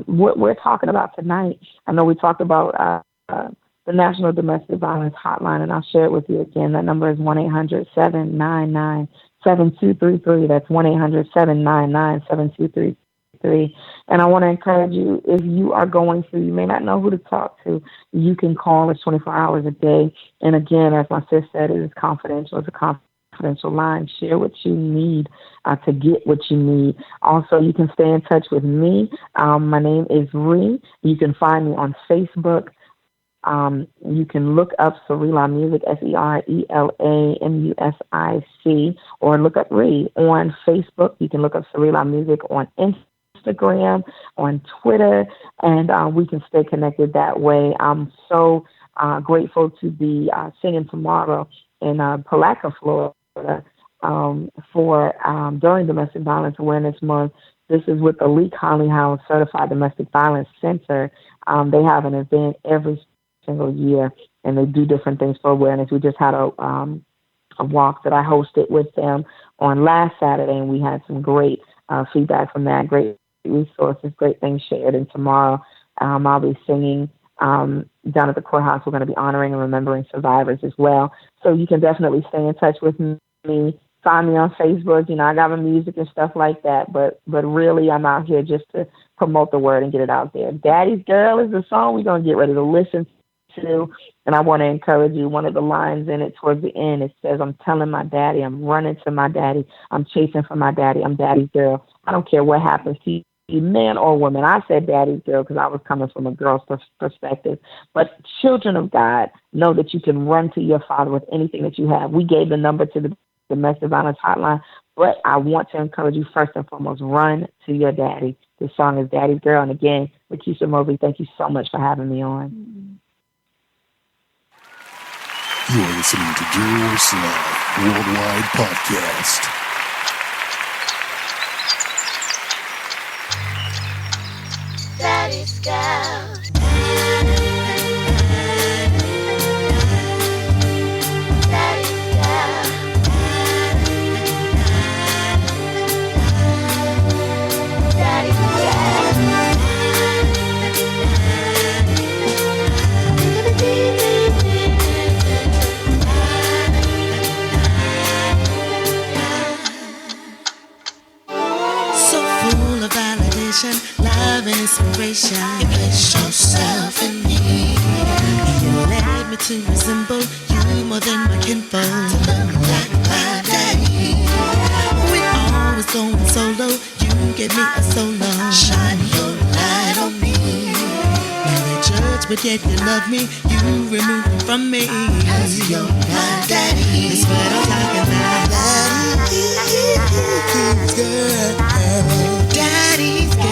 what we're talking about tonight. I know we talked about the National Domestic Violence Hotline, and I'll share it with you again. That number is 1-800-799-7233. That's 1-800-799-7233. And I want to encourage you, if you are going through, you may not know who to talk to, you can call us 24 hours a day. And again, as my sister said, it is confidential. It's a confidential line. Share what you need to get what you need. Also, you can stay in touch with me. My name is Ree. You can find me on Facebook. You can look up Serela Music, SERELAMUSIC, or look up Ree on Facebook. You can look up Serela Music on Instagram, on Twitter, and we can stay connected that way. I'm so grateful to be singing tomorrow in Palatka, Florida, for during Domestic Violence Awareness Month. This is with the Lee Conley House Certified Domestic Violence Center. They have an event every single year, and they do different things for awareness. We just had a walk that I hosted with them on last Saturday, and we had some great feedback from that, great resources, great things shared. And tomorrow I'll be singing down at the courthouse. We're going to be honoring and remembering survivors as well. So you can definitely stay in touch with me. Find me on Facebook. I got my music and stuff like that. But really, I'm out here just to promote the word and get it out there. Daddy's Girl is the song we're going to get ready to listen to. And I want to encourage you. One of the lines in it towards the end, it says, I'm telling my daddy, I'm running to my daddy, I'm chasing for my daddy, I'm daddy's girl. I don't care what happens to you, man or woman. I said daddy's girl because I was coming from a girl's perspective. But children of God, know that you can run to your father with anything that you have. We gave the number to the domestic violence hotline, but I want to encourage you first and foremost, run to your daddy. This song is Daddy's Girl. And again, Lakeisha Mosley, thank you so much for having me on. You're listening to Jerry Royce Live Worldwide Podcast. Daddy's Girl. Love and inspiration. You place yourself in me. You led me to resemble you more than my kinfolk. To look like my daddy. We always going solo. You gave me a solo. Shine your light on me. When they judge, but yet you love me. You remove them from me. Cause you're my daddy. That's what I'm talking about. Daddy's girl. Daddy's girl.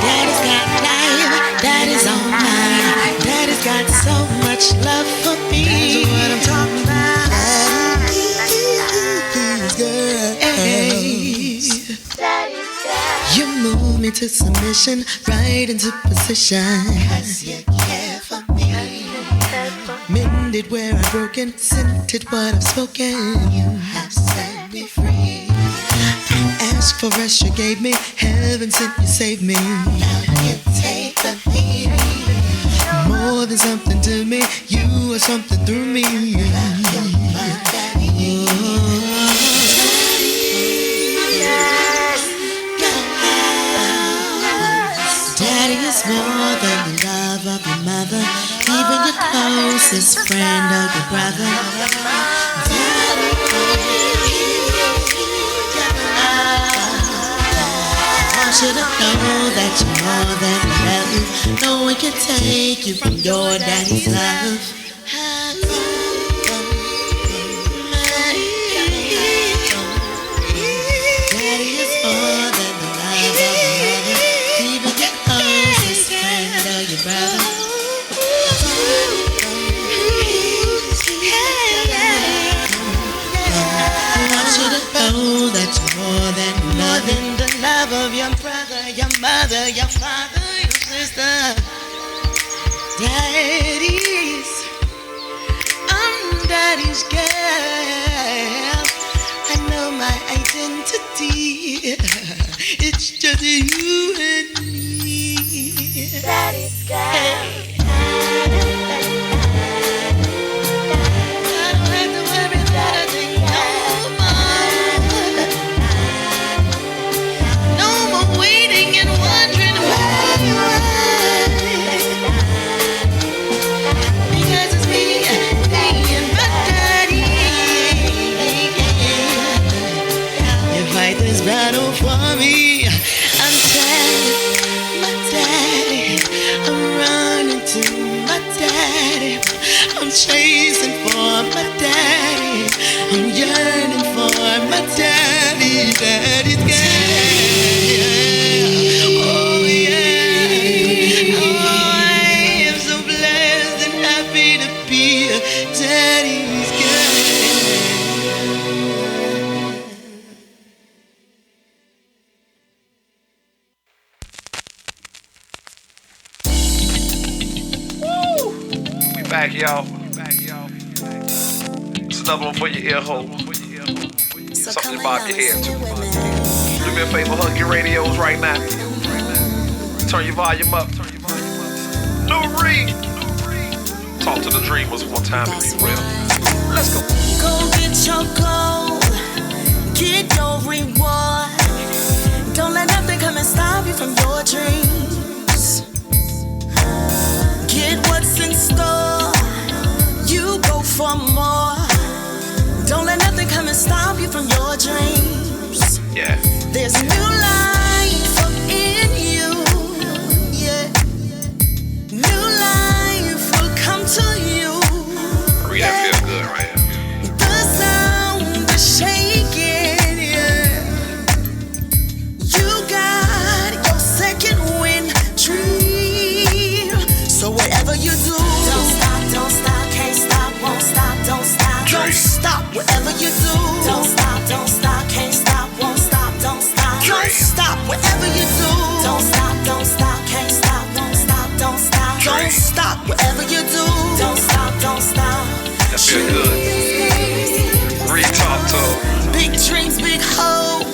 Daddy's got life, Daddy's on mine. Daddy's got so much love for me. That's what I'm talking about. Daddy's girl. Daddy's girl. You move me to submission, right into position. 'Cause you care for me. Mended where I've broken, scented what I've spoken. You have set me free. Asked for rest, you gave me. Heaven sent, you saved me. Now you take the lead. More than something to me, you are something through me. You're my daddy. Daddy is more than the love of your mother, even your closest friend or your brother. I want you to know that you're more than love. No one can take you from your daddy's love. Daddy is more than the love of your mother, even your closest friend or your brother. Know that you're more than the love of your brother, your mother, your father, your sister. Daddy's girl. I know my identity. It's just you and me. Daddy's girl. Battle for me. my daddy. I'm yearning for my daddy, daddy's girl. Oh yeah. Oh, I am so blessed and happy to be a daddy's girl. We back, y'all. It's another one for your ear hole. Something about your head, too. Do me a favor, hug your radios right now. Turn your volume up. New Reed. Talk to the dreamers one time if you will. Let's go. Go get your goal. Get your reward. Don't let nothing come and stop you from your dreams. Get what's in store. You go for more. Don't let nothing come and stop you from your dreams. Yeah. There's new life up in you. Yeah. New life will come to you. Read that feel good right here. The sound is shaking, yeah. You got your second wind dream. So whatever you do, don't stop, can't stop, won't stop, don't stop. Don't stop, whatever you do. Don't stop, can't stop, won't stop, don't stop. Don't stop, whatever you do. Don't stop, can't stop, won't stop, don't stop. Don't stop, whatever you do. Don't stop. That feel good. Re-talk to 'em. Big dreams, big hope.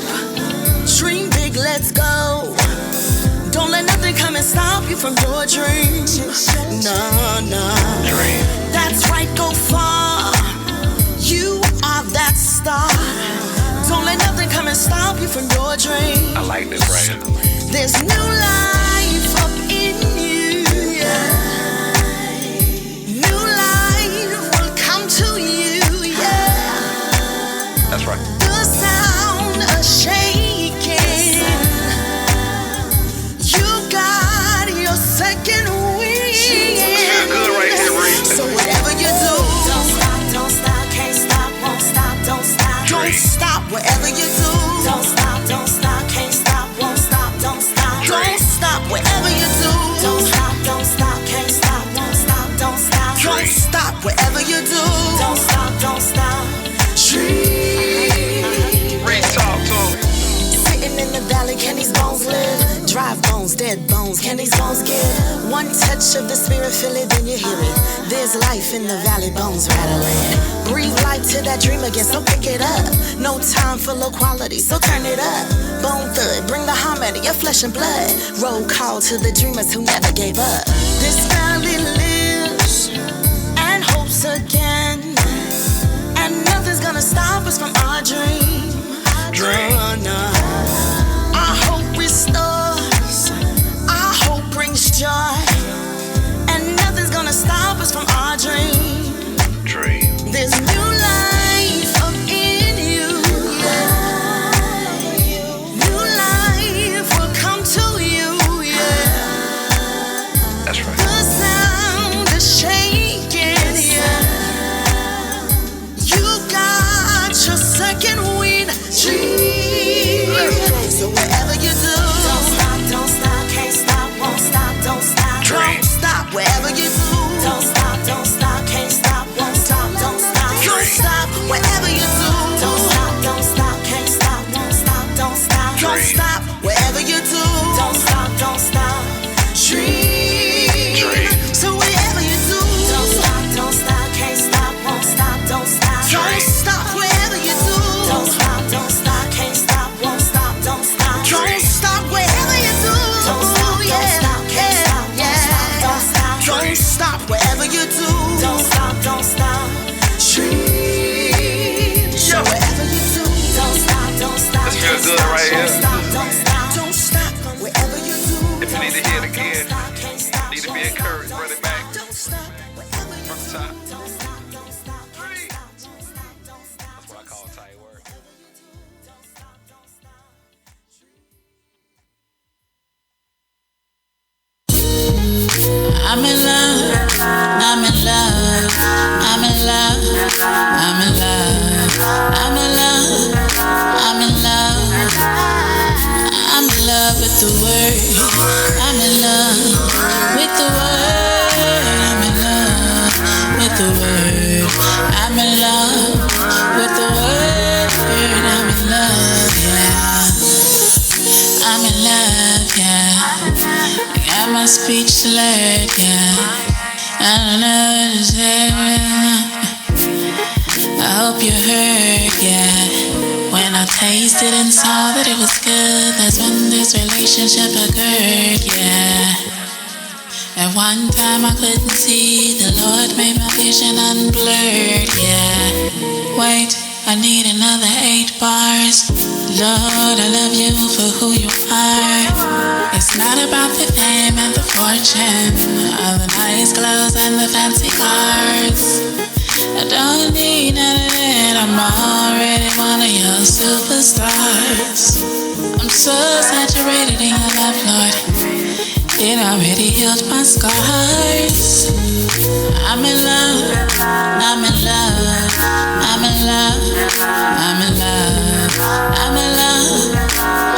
Dream big, let's go. Don't let nothing come and stop you from your dreams. No. That's right, go far. You are that star. Don't let nothing come and stop you from your dreams. I like this right here. There's new life up in you. Yeah. New life will come to you. Yeah. That's right. The sound of shaking. You got your second wind. Feel good right here, Reed. So whatever you do, don't stop, can't stop, won't stop, don't stop. Don't stop, whatever you do. Don't stop, can't stop, won't stop, don't stop. Don't stop, whatever you do. Don't stop, can't stop, won't stop, don't stop. Don't stop, whatever you do. Don't stop. Dream. Re-talk to 'em. Sitting in the valley, can these bones live? Dry bones, dead bones, can these bones give? One touch of the spirit, feel it, then you hear it. There's life in the valley, bones rattling. Breathe life to that dream again, so pick it up. No time for low quality, so turn it up. Bone thud, bring the harmony, your flesh and blood. Roll call to the dreamers who never gave up. This valley lives and hopes again. And nothing's gonna stop us from our dream. No. Our hope restores. Our hope brings joy. And nothing's gonna stop us from our dream. There's new life up in you. Yeah. New life will come to you. Yeah. That's right. The sound is shaking. Yeah. You got your second wind dream. So whatever you do, don't stop, can't stop, won't stop, don't stop. Don't stop, whatever you do. Don't stop, can't stop, won't stop, don't stop. Don't stop, whatever you do. Don't stop, can't stop, won't stop, don't stop. Don't stop, whatever you do. Don't stop. Dream. So whatever you do, don't stop, can't stop, won't stop, don't stop. Don't stop, whatever you do. Don't stop, can't stop, won't stop, don't stop. Don't stop, whatever you do. Don't stop, can't stop, don't stop. Don't stop, whatever you do. Don't stop. Dream. So whatever you do, don't stop. This feels good right here. Don't stop, whatever you do. If you need to hear it again, need to be encouraged, run it back. Don't stop, whatever you From the do. top. Don't stop. That's what I call tight work. I'm in love, I'm in love, I'm in love. speech slurred, yeah. I don't know what to say. I hope you heard, yeah. When I tasted and saw that it was good, that's when this relationship occurred, yeah. At one time I couldn't see, the Lord made my vision unblurred, yeah. Wait, I need another 8 bars. Lord, I love you for who you are. It's not about the fame and the fortune, or the nice clothes and the fancy cars. I don't need none of that, I'm already one of your superstars. I'm so saturated in your love, Lord. It already healed my scars. I'm in love, I'm in love, I'm in love, I'm in love, I'm in love,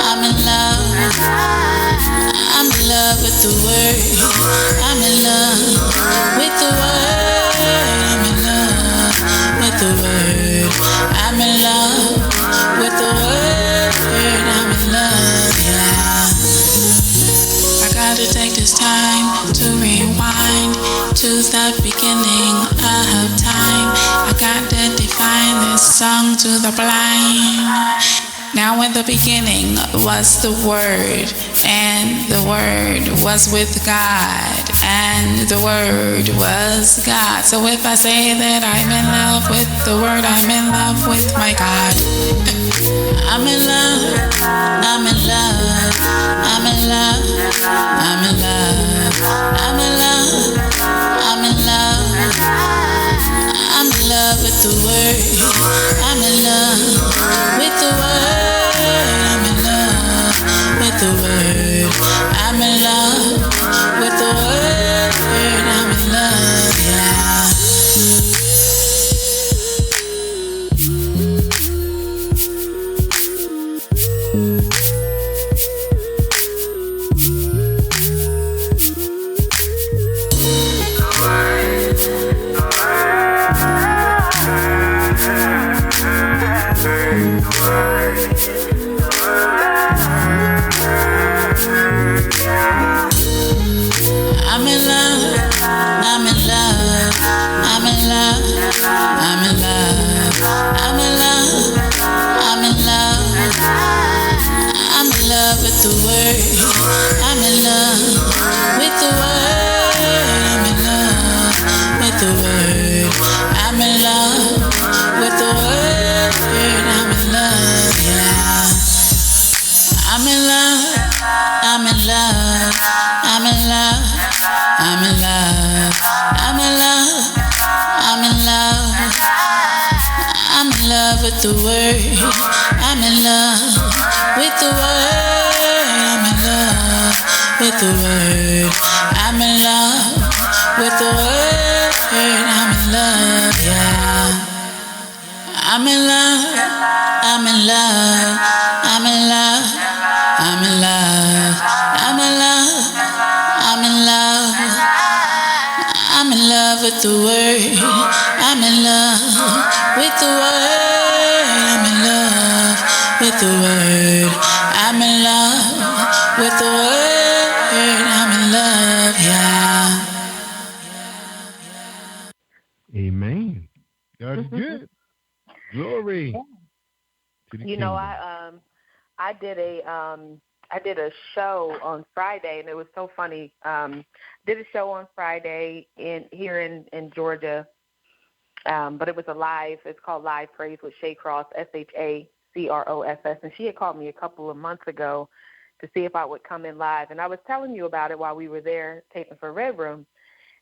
I'm in love, I'm in love with the word. I'm in love with the word. I'm in love with the word. I'm in love with the word. I'm in love, yeah. I gotta take this time to rewind to the beginning of time. I gotta define this song to the blind. Now in the beginning was the Word, and the Word was with God, and the Word was God. So if I say that I'm in love with the Word, I'm in love with my God. I'm in love, I'm in love, I'm in love, I'm in love, I'm in love, I'm in love, I'm in love with the Word. I'm in love with the Word. I'm in love with the Word. I'm in love with the Word. I'm in love, yeah. I'm in love, I'm in love, I'm in love, I'm in love, I'm in love, I'm in love, I'm in love with the Word. I'm in love with the Word. I'm in love with the Word. I'm in love with the Word. I'm in love, yeah. I'm in love, I'm in love, I'm in love, I'm in love, I'm in love, I'm in love, I'm in love with the Word. I'm in love with the Word. I'm in love with the Word. I'm in love with the Word. I'm in love, yeah. I'm in love, I'm in love, I'm in love, I'm in love, I'm in love, I'm in love, I'm in love with the Word. I'm in love with the Word. I'm in love with the Word. I'm in love with the Word. I'm in love, yeah. Amen. God is good. Glory to the You know, kingdom. I did a show on Friday, and it was so funny. Did a show on Friday here in Georgia, but it was a live. It's called Live Praise with Shay Cross, SHACROSS, and she had called me a couple of months ago to see if I would come in live, and I was telling you about it while we were there taping for Red Room,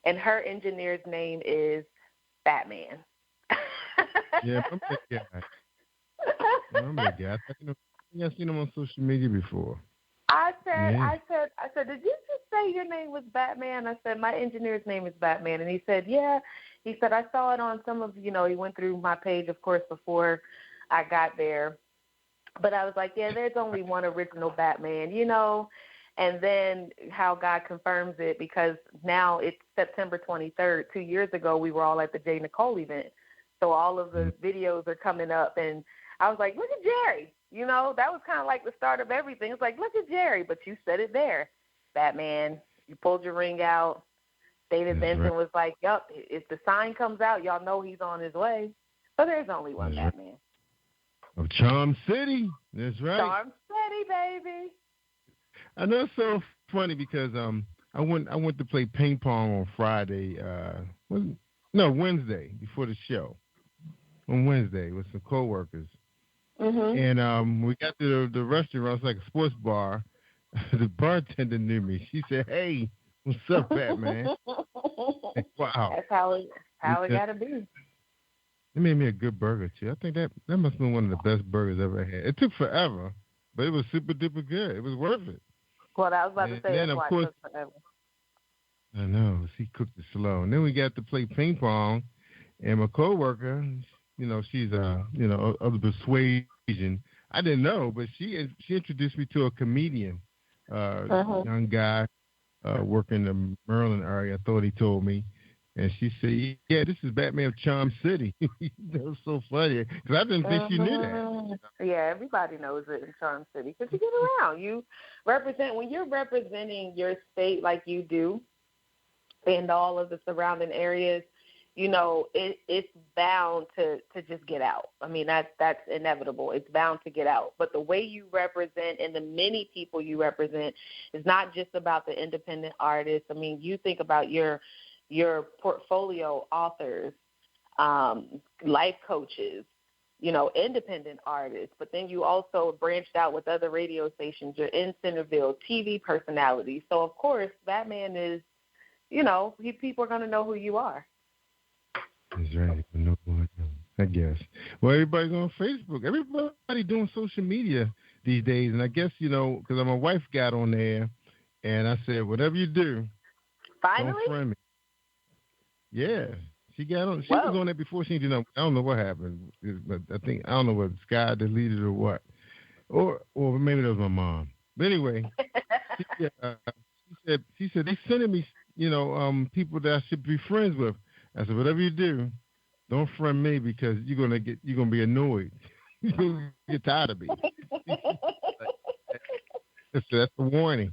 and her engineer's name is Batman. Yeah, I'm that guy. I'm that guy. I think I've seen him on social media before. I said, Yeah. did you just say your name was Batman? I said, my engineer's name is Batman. And he said, yeah. He said, I saw it on some of, he went through my page, of course, before I got there. But I was like, yeah, there's only one original Batman, And then how God confirms it, because now it's September 23rd. 2 years ago, we were all at the J. Nicole event. So all of the videos are coming up. And I was like, look at Jerry. That was kind of like the start of everything. It's like, look at Jerry. But you said it there, Batman. You pulled your ring out. David That's Benson right. was like, yup, if the sign comes out, y'all know he's on his way. So there's only one That's right. Batman. Of Charm City. That's right. Charm City, baby. I know it's so funny because I went to play ping pong on Friday. Wednesday before the show. On Wednesday with some coworkers. Mm-hmm. And we got to the restaurant. It's like a sports bar. The bartender knew me. She said, "Hey, what's up, Batman?" Wow. That's how it gotta be. They made me a good burger too. I think that must have been one of the best burgers I ever had. It took forever, but it was super duper good. It was worth it. Well, I was about to say then, that's of why course, it took forever. I know. He cooked it slow. And then we got to play ping pong, and my coworker, she's of the persuasion. I didn't know, but she introduced me to a comedian, young guy working in the Maryland area. I thought he told me. And she said, "Yeah, this is Batman of Charm City." That was so funny because I didn't think she knew that. Yeah, everybody knows it in Charm City because you get around. When you're representing your state like you do, and all of the surrounding areas, it's bound to just get out. I mean, that's inevitable. It's bound to get out. But the way you represent and the many people you represent is not just about the independent artists. I mean, you think about your portfolio authors, life coaches, independent artists, but then you also branched out with other radio stations. You're in Centerville, TV personalities. So, of course, Batman is, people are going to know who you are. That's right. I guess. Well, everybody's on Facebook. Everybody doing social media these days. And I guess, because my wife got on there, and I said, whatever you do, finally, don't friend me. Yeah, she got on. She was on there before she did. I don't know what happened, but I don't know whether Sky deleted or what, or maybe that was my mom. But anyway, she said they sending me, people that I should be friends with. I said, whatever you do, don't friend me because you're gonna be annoyed. You're gonna get tired of me. That's a warning.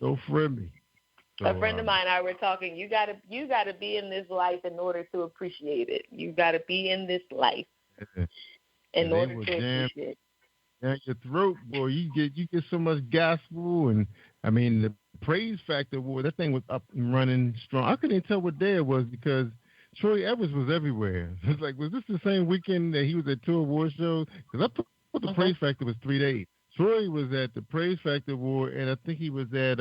Don't friend me. So, a friend of mine and I were talking. You gotta be in this life in order to appreciate it. You gotta be in this life in order to appreciate it. Down your throat, boy. You get so much gospel, and I mean the Praise Factor Award. That thing was up and running strong. I couldn't even tell what day it was because Troy Evans was everywhere. It's like, was this the same weekend that he was at two award shows? Because I thought the Praise Factor was 3 days. Troy was at the Praise Factor Award, and I think he was at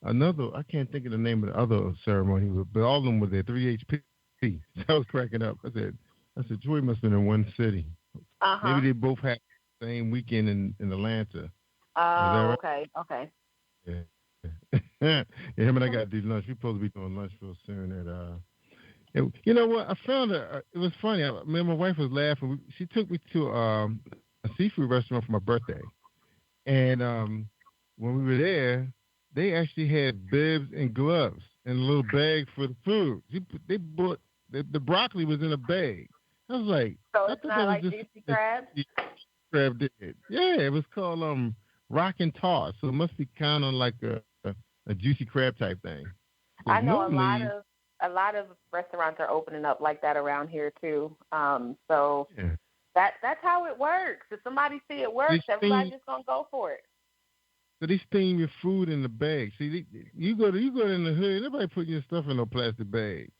another. I can't think of the name of the other ceremony, but all of them were there. 3HP. I was cracking up. I said, Troy must have been in one city. Maybe they both had the same weekend in Atlanta. Oh, right? Okay. Yeah. Him and I got to do lunch. We're supposed to be doing lunch real soon. You know what? I found it was funny. Me and my wife was laughing. She took me to a seafood restaurant for my birthday, and when we were there, they actually had bibs and gloves and a little bag for the food. They bought the broccoli was in a bag. I was like, so it's not like juicy crab. Crab did. Yeah, it was called rock and toss. So it must be kind of like a juicy crab type thing. I know a lot of restaurants are opening up like that around here too. So yeah. That's how it works. If somebody see it works, everybody's just gonna go for it. So they steam your food in the bag. See, you go in the hood. Nobody putting your stuff in no plastic bag.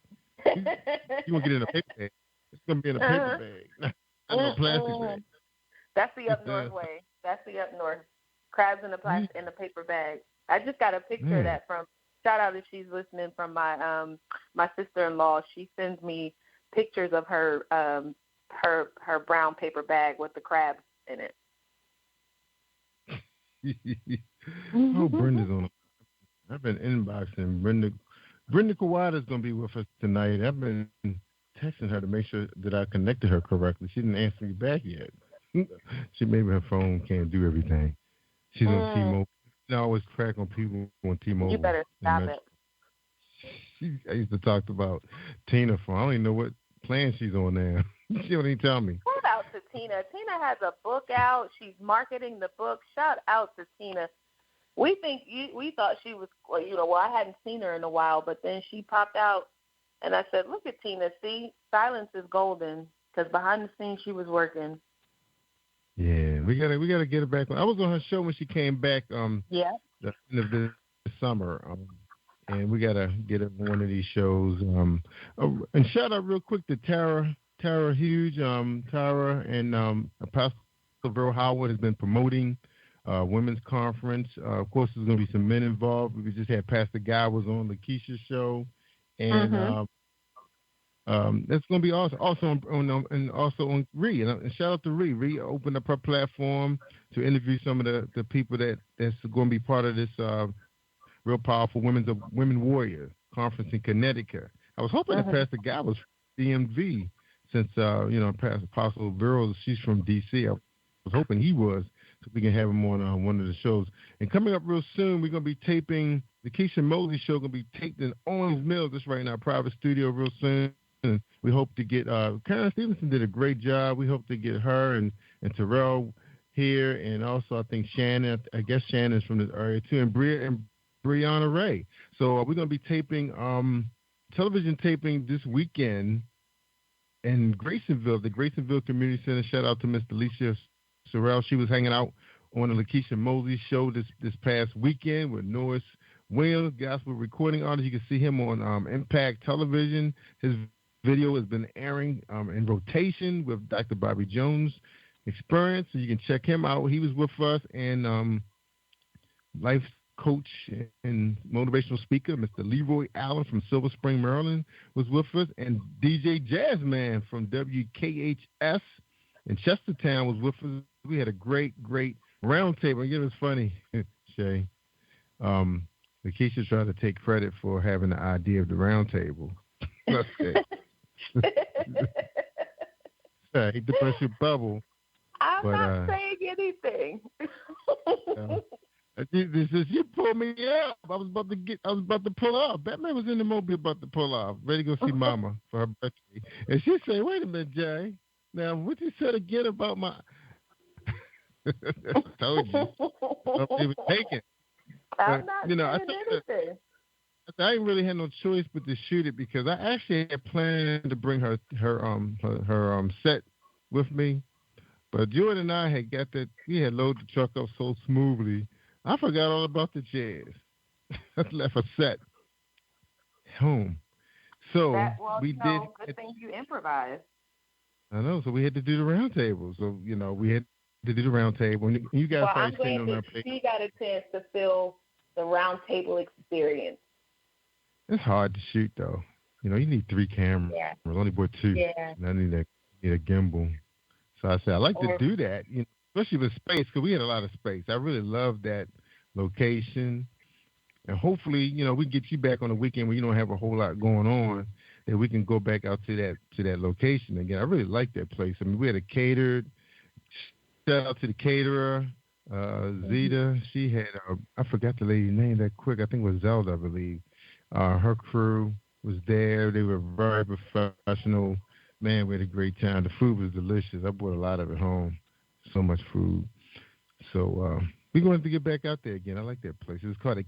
You won't get in a paper bag. It's gonna be in a paper bag, not no plastic bag. That's the up north way. That's the up north. Crabs in the paper bag. I just got a picture of that from. Shout out if she's listening from my my sister-in-law. She sends me pictures of her her brown paper bag with the crabs in it. Oh, Brenda's on. I've been inboxing Brenda. Brenda Kawada's going to be with us tonight. I've been texting her to make sure that I connected her correctly. She didn't answer me back yet. Maybe her phone can't do everything. She's on T-Mobile. I always crack on people on T-Mobile. You better stop it. I used to talk about Tina for I don't even know what plan she's on now. She don't even tell me. Shout out to Tina. Tina has a book out. She's marketing the book. Shout out to Tina. we thought she was, well, I hadn't seen her in a while, but then she popped out, and I said, look at Tina. See, silence is golden, because behind the scenes she was working. Yeah, we gotta get her back on. I was on her show when she came back. The end of this summer. And we gotta get her on one of these shows. And shout out real quick to Tara Hughes. Tara and Apostle Vero Howard has been promoting women's conference. Of course, there's gonna be some men involved. We just had Pastor Guy was on Lakeisha's show, and that's gonna be also on Ree. And shout out to Ree. Ree opened up her platform to interview some of the people that's going to be part of this real powerful women warrior conference in Connecticut. I was hoping that Pastor Guy was from DMV, since Pastor Apostle Vero, she's from DC. I was hoping he was, so we can have him on one of the shows. And coming up real soon, we're going to be taping the Keisha Mosley show. Going to be taped in Owens Mills, just right in our private studio real soon. And we hope to get Karen Stevenson did a great job. We hope to get her and Terrell here, and also I think Shannon. I guess Shannon's from this area too, and Brianna Ray. So we're going to be taping television taping this weekend in Graysonville, the Graysonville Community Center. Shout out to Miss Alicia Sorrell. She was hanging out on the Lakeisha Mosley show this past weekend with Norris Williams, gospel recording artist. You can see him on Impact Television. His video has been airing in rotation with Dr. Bobby Jones Experience, so you can check him out. He was with us, and life coach and motivational speaker, Mr. Leroy Allen from Silver Spring, Maryland, was with us, and DJ Jazzman from WKHS in Chestertown was with us. We had a great roundtable. Again, it was funny, Shay. Lakeisha tried to take credit for having the idea of the roundtable. I hate to burst your bubble. I'm not saying anything. You pulled me up. I was about to pull off. Batman was in the mobile about to pull off, ready to go see Mama for her birthday. And she said, "Wait a minute, Jay. Now, what you said again about my?" I told you. It was taken. I'm not saying anything. I didn't really have no choice but to shoot it, because I actually had planned to bring her set with me, but Jordan and I had got that. We had loaded the truck up so smoothly, I forgot all about the jazz. I left a set home, so we did. Good thing you improvised. I know, so we had to do the round table. So we had to do the round table, and you guys I'm staying on our glad she got a chance to feel the round table experience. It's hard to shoot, though. You need 3 cameras. Yeah. I only bought 2. Yeah. And I need a gimbal. So I said, I like to do that, especially with space, because we had a lot of space. I really love that location. And hopefully, we can get you back on the weekend where you don't have a whole lot going on, that we can go back out to that location again. I really like that place. I mean, we had a catered. Shout out to the caterer, Zeta. She had, I forgot the lady's name that quick. I think it was Zelda, I believe. Her crew was there. They were very professional. Man, we had a great time. The food was delicious. I brought a lot of it home. So much food. So we're going to have to get back out there again. I like that place. It was called the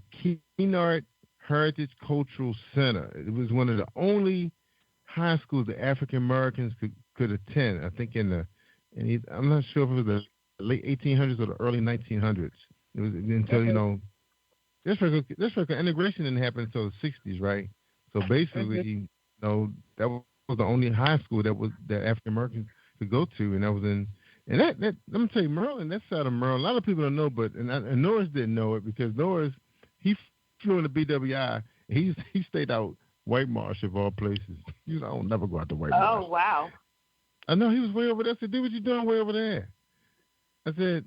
Keenart Heritage Cultural Center. It was one of the only high schools that African Americans could attend. I think I'm not sure if it was the late 1800s or the early 1900s. It was until, this record integration didn't happen until the 60s, right? So basically, that was the only high school that African Americans could go to, and that was in. And that let me tell you, Maryland, that side of Maryland, a lot of people don't know, but and Norris didn't know it, because Norris, he flew in the BWI. He stayed out White Marsh of all places. I don't never go out to White Marsh. Oh wow! I know, he was way over there. I said, "Dude, what you doing way over there?" I said,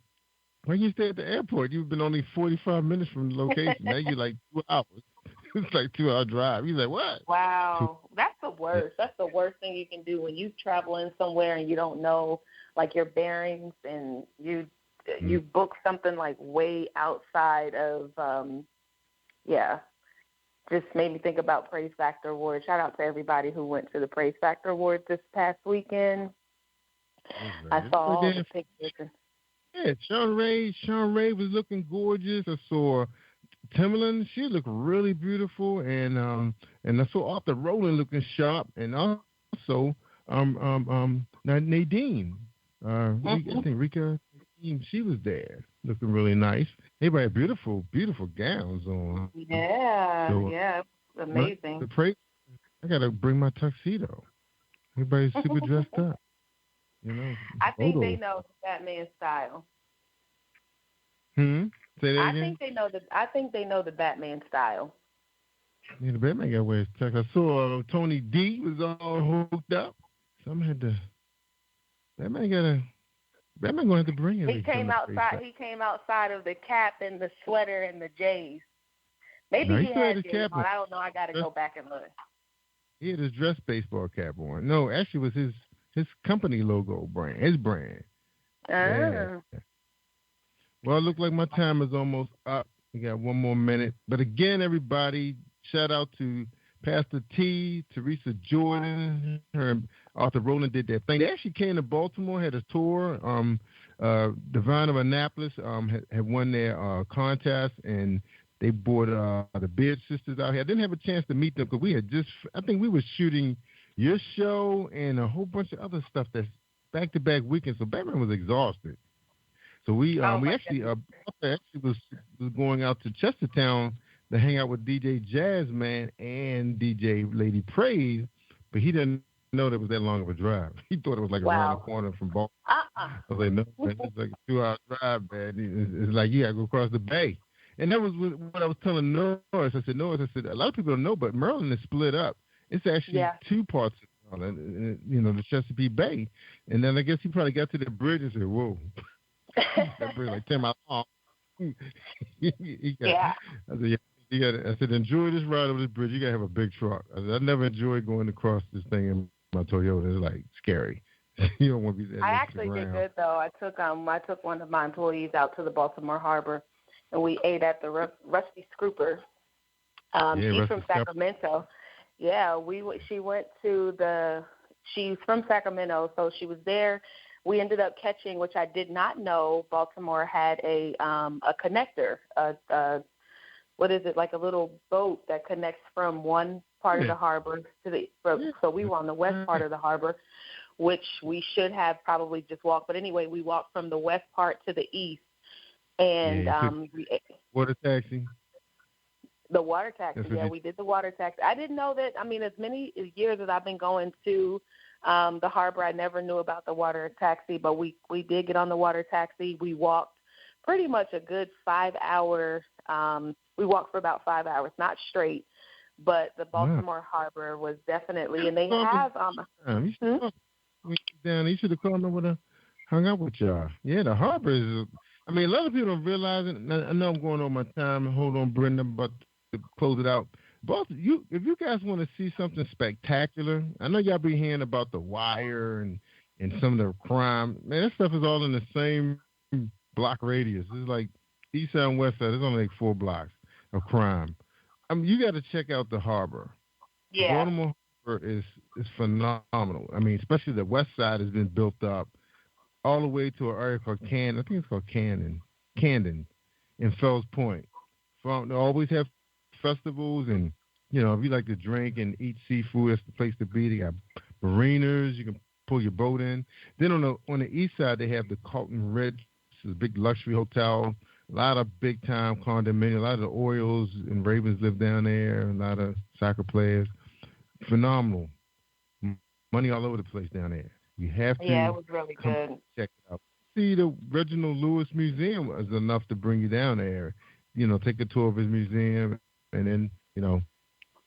"Why you stay at the airport? You've been only 45 minutes from the location. Now you're like 2 hours. It's like 2-hour drive." He's like, "What?" Wow, that's the worst. That's the worst thing you can do when you're traveling somewhere and you don't know your bearings, and you book something way outside of Just made me think about Praise Factor Awards. Shout out to everybody who went to the Praise Factor Awards this past weekend. I saw all the pictures. Yeah, Sean Ray was looking gorgeous. I saw Timberland, she looked really beautiful, and I saw Arthur Rowland looking sharp, and also Nadine, I think Rika, she was there looking really nice. Everybody had beautiful gowns on. Yeah, So, yeah, amazing. The praise, I gotta bring my tuxedo. Everybody's super dressed up. I think they know the Batman style. Say that again? I think they know the Batman style. Yeah, the Batman got to wear his tux. I saw Tony D was all hooked up. Someone had to. Batman gonna have to bring it. He came outside of the cap and the sweater and the J's. Maybe he had J's on. I don't know. I got to go back and look. He had his dress baseball cap on. No, actually, it was his company logo brand, his brand. Yeah. Well, it looked like my time is almost up. We got one more minute. But again, everybody, shout out to Pastor T, Teresa Jordan, her and Arthur Rowland did their thing. They actually came to Baltimore, had a tour. Divine of Annapolis had won their contest, and they brought the Beard Sisters out here. I didn't have a chance to meet them because I think we were shooting your show and a whole bunch of other stuff that's back-to-back weekends. So Batman was exhausted. So we actually was going out to Chestertown to hang out with DJ Jazzman and DJ Lady Praise, but he didn't know that it was that long of a drive. He thought it was like around the corner from Baltimore. I was like, no, man, it's like a 2-hour drive, man. It's like you got to go across the bay. And that was what I was telling Norris. I said, a lot of people don't know, but Maryland is split up. It's actually two parts of Maryland, the Chesapeake Bay. And then I guess he probably got to the bridge and said, whoa. That bridge like 10 miles long. I said, enjoy this ride over this bridge. You got to have a big truck. I never enjoyed going across this thing in my Toyota. It's like scary. You don't want to be there. I actually did good, though. I took one of my employees out to the Baltimore Harbor, and we ate at the Rusty Scooper. She's from Sacramento. Yeah, she's from Sacramento, so she was there. We ended up catching, which I did not know, Baltimore had a connector, what is it, like a little boat that connects from one part of the harbor to so we were on the west part of the harbor, which we should have probably just walked. But anyway, we walked from the west part to the east. And water taxi? The water taxi, we did the water taxi. I didn't know that. I mean, as many years as I've been going to the harbor, I never knew about the water taxi, but we did get on the water taxi. We walked pretty much a good 5 hour. We walked for about 5 hours, not straight, but the Baltimore Harbor was definitely, and they have. You should have called me when I hung out with y'all. Yeah, the harbor is. I mean, a lot of people don't realize it. I know I'm going over my time. Hold on, Brenda, but to close it out. Both if you guys want to see something spectacular, I know y'all be hearing about The Wire and some of the crime. Man, that stuff is all in the same block radius. It's like east side and west side. There's only like 4 blocks of crime. I mean, you got to check out the harbor. Yeah. Baltimore Harbor is phenomenal. I mean, especially the west side has been built up all the way to an area called Camden. I think it's called Camden in Fells Point. They always have festivals, and if you like to drink and eat seafood, that's the place to be. They got marinas. You can pull your boat in. Then on the east side, they have the Carlton Ritz. It's a big luxury hotel. A lot of big time condominium. A lot of the Orioles and Ravens live down there. A lot of soccer players. Phenomenal. Money all over the place down there. You have to. Yeah, it was really good. Check it out. See, the Reginald Lewis Museum was enough to bring you down there. Take a tour of his museum, and then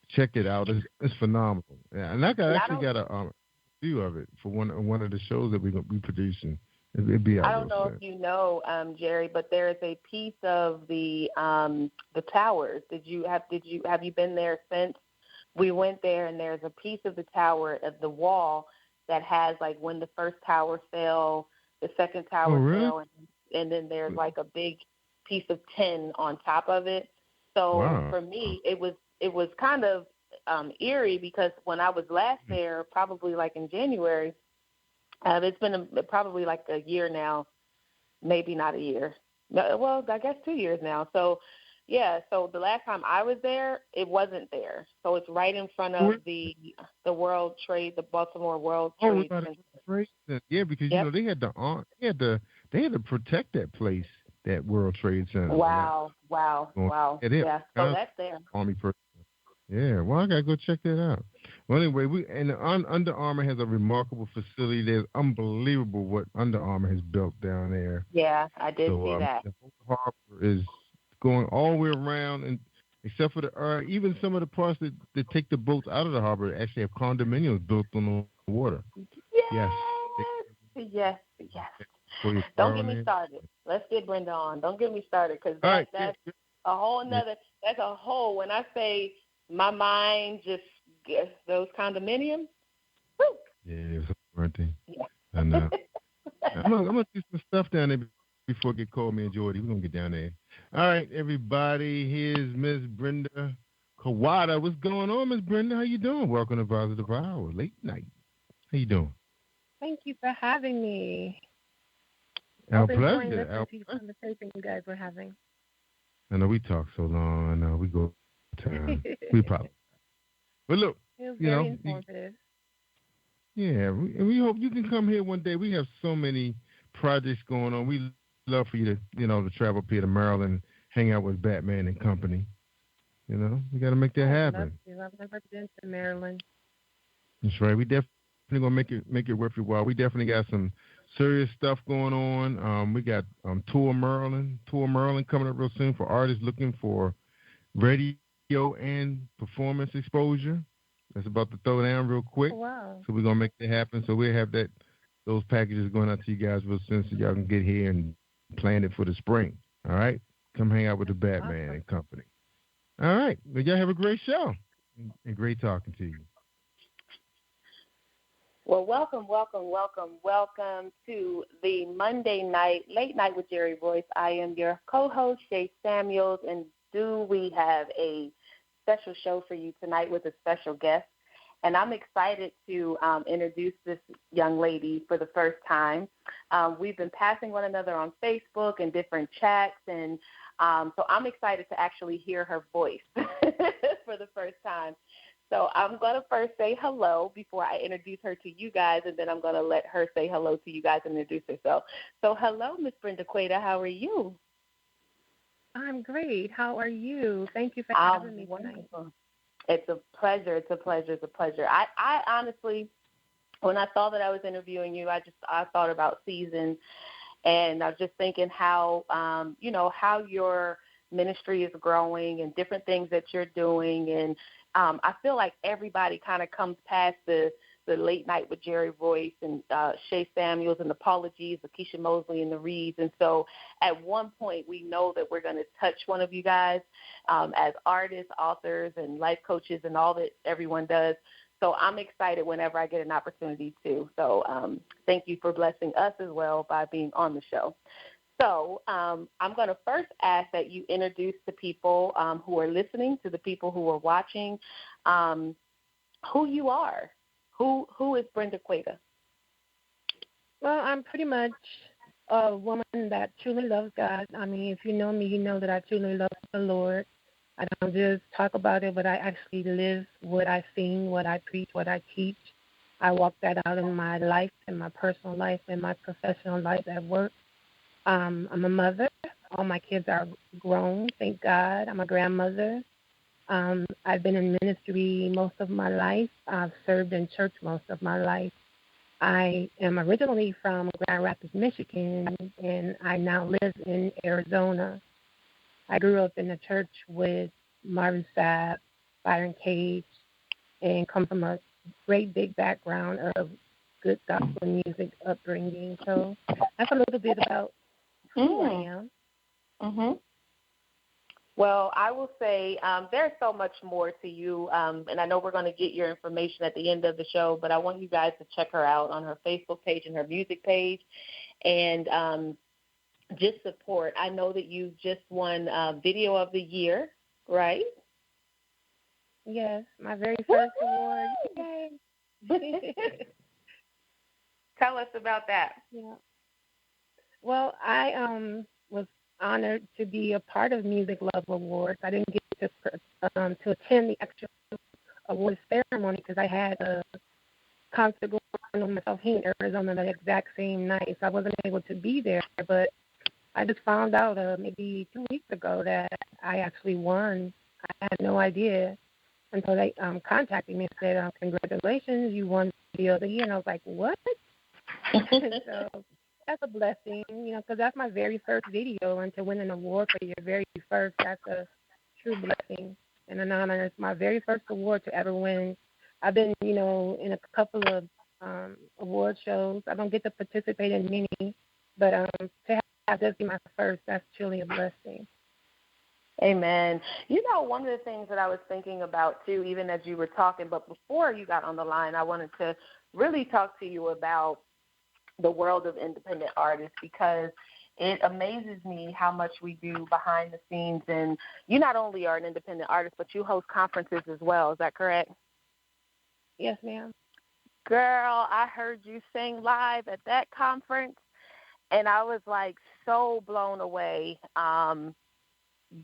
check it out. It's phenomenal. Yeah, and I actually got a view of it for one of the shows that we're gonna be producing. It'd be out. I don't know if you know, Jerry, but there is a piece of the towers. Have you been there since we went there? And there's a piece of the tower of the wall that has like when the first tower fell, the second tower fell, and then there's like a big piece of tin on top of it. So for me, it was kind of eerie because when I was last there, probably like in January, it's been probably like a year now maybe not a year. No, well, I guess 2 years now. So, yeah. So the last time I was there, it wasn't there. So it's right in front of the World Trade, the Baltimore World Trade Center. Yeah, because you know they had to protect that place, that World Trade Center. Wow. Yeah. So that's there. Army person. Yeah, well, I gotta go check that out. Well, anyway, Under Armour has a remarkable facility. There's unbelievable what Under Armour has built down there. Yeah, I did see that. The whole harbor is going all the way around, and except for even some of the parts that take the boats out of the harbor actually have condominiums built on the water. Yes. Don't get me started. Let's get Brenda on. Don't get me started, because that's a whole nother. That's a whole. When I say my mind just gets those condominiums. Woo. Yeah, aren't they? Yeah. I know. I'm gonna do some stuff down there before it get cold. Me and Jordy, we're gonna get down there. All right, everybody. Here's Miss Brenda Kawada. What's going on, Miss Brenda? How you doing? Welcome to Positive Hour, late night. How you doing? Thank you for having me. Our pleasure. To the conversation you guys were having. I know we talk so long. I know we go time. We probably. But look, it was very informative. We hope you can come here one day. We have so many projects going on. We love for you to, to travel up here to Maryland, hang out with Batman and company. We got to make that happen. I've never been to Maryland. That's right. We definitely gonna make it worth your while. We definitely got some serious stuff going on. We got Tour Maryland coming up real soon for artists looking for radio and performance exposure. That's about to throw down real quick. Wow. So we're gonna make that happen. So we'll have those packages going out to you guys real soon, so y'all can get here and plan it for the spring. All right, come hang out with the Batman and company. All right, well, y'all have a great show and great talking to you. Well, welcome to the Monday night, Late Night with Jerry Royce. I am your co-host, Shay Samuels, and we have a special show for you tonight with a special guest. And I'm excited to introduce this young lady for the first time. We've been passing one another on Facebook and different chats, and so I'm excited to actually hear her voice for the first time. So I'm going to first say hello before I introduce her to you guys, and then I'm going to let her say hello to you guys and introduce herself. So hello, Miss Brenda Quaida. How are you? I'm great. How are you? Thank you for having me tonight. It's a pleasure. I honestly, when I saw that I was interviewing you, I thought about seasons, and I was just thinking how, how your ministry is growing and different things that you're doing. And I feel like everybody kind of comes past the Late Night with Jerry Royce and Shay Samuels and the Paula G's, the Keisha Mosley and the Reeds. And so at one point we know that we're going to touch one of you guys as artists, authors, and life coaches and all that everyone does. So I'm excited whenever I get an opportunity to. So thank you for blessing us as well by being on the show. So I'm going to first ask that you introduce the people who are listening, to the people who are watching, who you are. Who is Brenda Quaida? Well, I'm pretty much a woman that truly loves God. I mean, if you know me, you know that I truly love the Lord. I don't just talk about it, but I actually live what I sing, what I preach, what I teach. I walk that out in my life, in my personal life, in my professional life at work. I'm a mother. All my kids are grown, thank God. I'm a grandmother. I've been in ministry most of my life. I've served in church most of my life. I am originally from Grand Rapids, Michigan, and I now live in Arizona. I grew up in the church with Marvin Sapp, Byron Cage, and come from a great big background of good gospel music upbringing. So that's a little bit about who I am. Mm-hmm. Well, I will say there's so much more to you, and I know we're going to get your information at the end of the show, but I want you guys to check her out on her Facebook page and her music page, and just support. I know that you just won Video of the Year, right? Yes, my very first award. Yay. Tell us about that. Yeah. Well, I was honored to be a part of Music Love Awards. I didn't get to attend the actual award ceremony because I had a concert going on myself here in Arizona the exact same night, so I wasn't able to be there. But I just found out maybe 2 weeks ago that I actually won. I had no idea until they contacted me and said, congratulations, you won Video of the Year. And I was like, what? So that's a blessing, because that's my very first video, and to win an award for your very first, that's a true blessing and an honor. It's my very first award to ever win. I've been, in a couple of award shows. I don't get to participate in many, but to have this be my first, that's truly a blessing. Amen. One of the things that I was thinking about, too, even as you were talking, but before you got on the line, I wanted to really talk to you about the world of independent artists, because it amazes me how much we do behind the scenes. And you not only are an independent artist, but you host conferences as well. Is that correct? Yes, ma'am. Girl, I heard you sing live at that conference, and I was like so blown away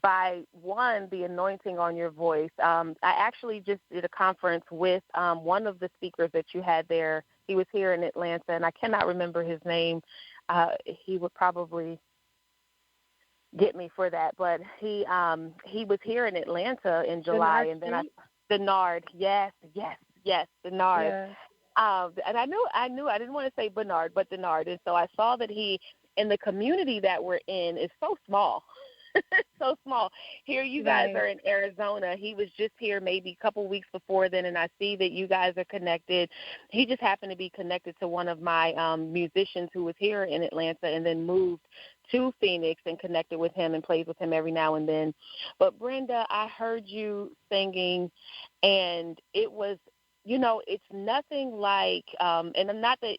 by, one, the anointing on your voice. I actually just did a conference with one of the speakers that you had there. He was here in Atlanta, and I cannot remember his name. He would probably get me for that, but he was here in Atlanta in July, and then Bernard, yes, Bernard. Yeah. And I knew I didn't want to say Bernard, but Bernard, and so I saw that he, in the community that we're in, is so small. So small. Here you guys are in Arizona. He was just here maybe a couple weeks before then, and I see that you guys are connected. He just happened to be connected to one of my musicians who was here in Atlanta and then moved to Phoenix and connected with him and plays with him every now and then. But, Brenda, I heard you singing, and it was, it's nothing like, and not that,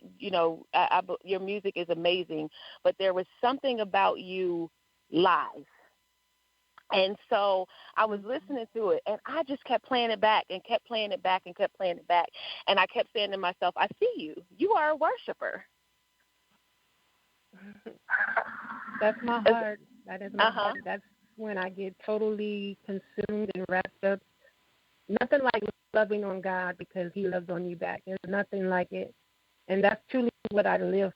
your music is amazing, but there was something about you live. And so I was listening to it, and I just kept playing it back and kept playing it back and kept playing it back. And I kept saying to myself, I see you. You are a worshiper. That's my heart. That is my heart. That's when I get totally consumed and wrapped up. Nothing like loving on God because he loves on you back. There's nothing like it. And that's truly what I live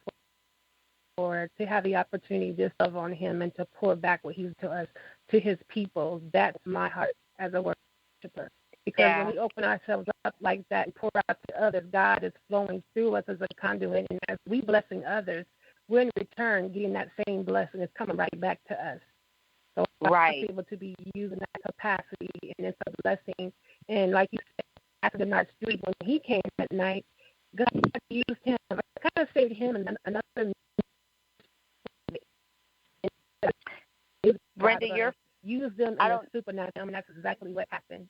for, to have the opportunity to love on him and to pour back what he's to us, to his people. That's my heart as a worshiper. Because when we open ourselves up like that and pour out to others, God is flowing through us as a conduit. And as we blessing others, we're in return getting that same blessing. It's coming right back to us. So I'm able to be used in that capacity, and it's a blessing. And like you said, after the night street, when he came that night, God used him. I kind of saved him and another. Brenda, you're use them in a supernatural, and that's exactly what happened.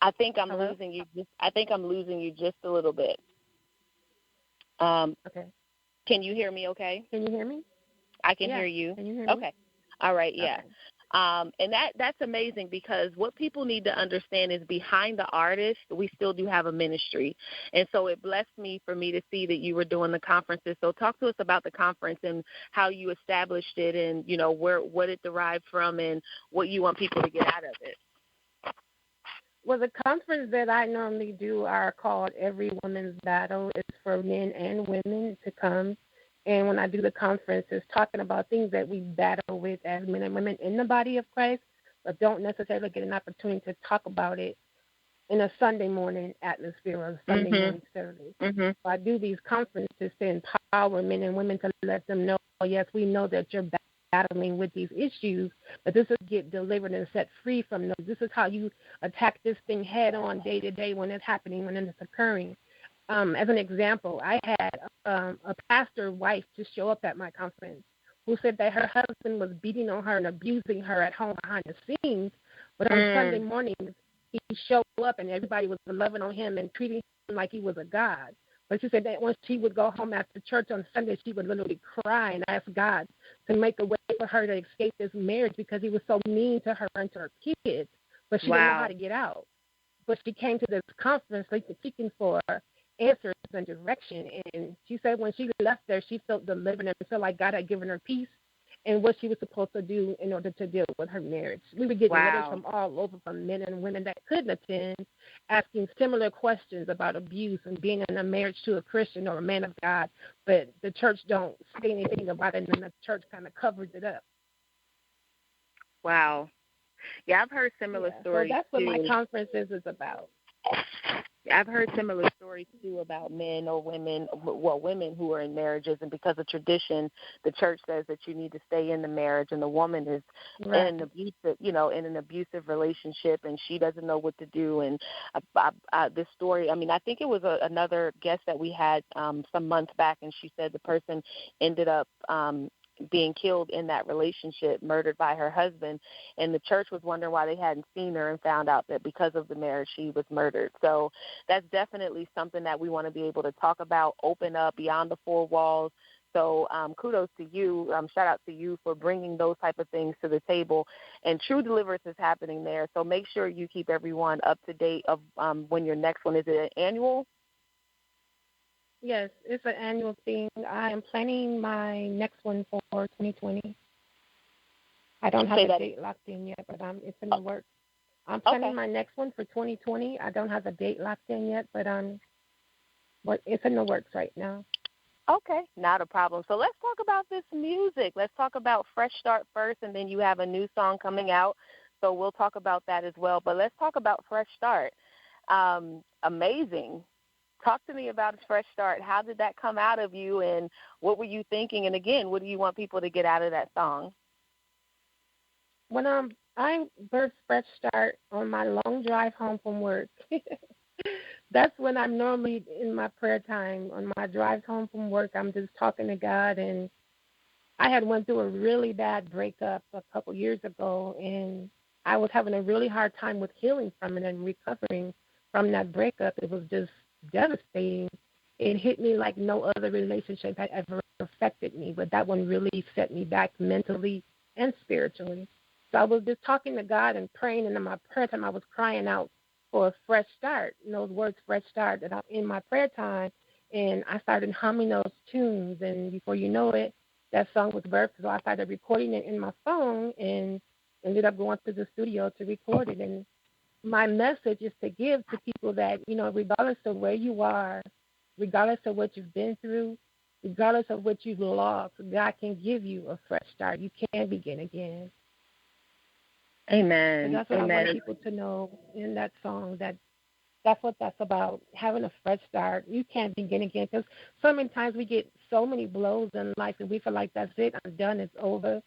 I think I'm losing you. I think I'm losing you just a little bit. Okay. Can you hear me? Okay. Can you hear me? I can hear you. Can you hear me? Okay. All right. Yeah. Okay. And that's amazing, because what people need to understand is behind the artist, we still do have a ministry. And so it blessed me for me to see that you were doing the conferences. So talk to us about the conference and how you established it, and, what it derived from and what you want people to get out of it. Well, the conference that I normally do are called Every Woman's Battle. It's for men and women to come. And when I do the conference, it's talking about things that we battle with as men and women in the body of Christ, but don't necessarily get an opportunity to talk about it in a Sunday morning atmosphere or a Sunday morning service. So I do these conferences to empower men and women to let them know, yes, we know that you're battling with these issues, but this is get delivered and set free from those. This is how you attack this thing head on day to day when it's happening, when it's occurring. As an example, I had a pastor wife just show up at my conference who said that her husband was beating on her and abusing her at home behind the scenes, but on Sunday mornings he showed up and everybody was loving on him and treating him like he was a god. But she said that when she would go home after church on Sunday, she would literally cry and ask God to make a way for her to escape this marriage because he was so mean to her and to her kids. But she didn't know how to get out. But she came to this conference like the seeking for her, answers and direction. And she said when she left there, she felt delivered and felt like God had given her peace and what she was supposed to do in order to deal with her marriage. We were getting letters from all over, from men and women that couldn't attend, asking similar questions about abuse and being in a marriage to a Christian or a man of God, but the church don't say anything about it, and the church kind of covers it up. Wow. Yeah, I've heard similar stories. So that's what too. my conference is about. I've heard similar stories, too, about men or women, women who are in marriages, and because of tradition, the church says that you need to stay in the marriage, and the woman is in an abusive relationship, and she doesn't know what to do. And this story, I think it was another guest that we had some months back, and she said the person ended up being killed in that relationship, murdered by her husband, and the church was wondering why they hadn't seen her and found out that because of the marriage she was murdered. So that's definitely something that we want to be able to talk about, open up beyond the four walls. So kudos to you, shout out to you for bringing those type of things to the table, and true deliverance is happening there. So make sure you keep everyone up to date of when your next one is. It an annual? Yes, it's an annual thing. I am planning my next one for 2020. I don't have a date locked in yet, but it's in the works. I'm planning my next one for 2020. I don't have a date locked in yet, but it's in the works right now. Okay, not a problem. So let's talk about this music. Let's talk about Fresh Start first, and then you have a new song coming out. So we'll talk about that as well. But let's talk about Fresh Start. Amazing. Talk to me about Fresh Start. How did that come out of you, and what were you thinking? And, again, what do you want people to get out of that song? When I birthed Fresh Start on my long drive home from work, that's when I'm normally in my prayer time. On my drive home from work, I'm just talking to God, and I had went through a really bad breakup a couple years ago, and I was having a really hard time with healing from it and recovering from that breakup. It was just devastating. It hit me like no other relationship had ever affected me, but that one really set me back mentally and spiritually. So I was just talking to God and praying, and in my prayer time I was crying out for a fresh start. And those words, fresh start, that I'm in my prayer time, and I started humming those tunes, and before you know it, that song was birthed. So I started recording it in my phone and ended up going to the studio to record it. And my message is to give to people that, regardless of where you are, regardless of what you've been through, regardless of what you've lost, God can give you a fresh start. You can begin again. Amen. And that's what I want people to know in that song, that's what that's about, having a fresh start. You can't begin again, because so many times we get so many blows in life and we feel like that's it, I'm done, it's over.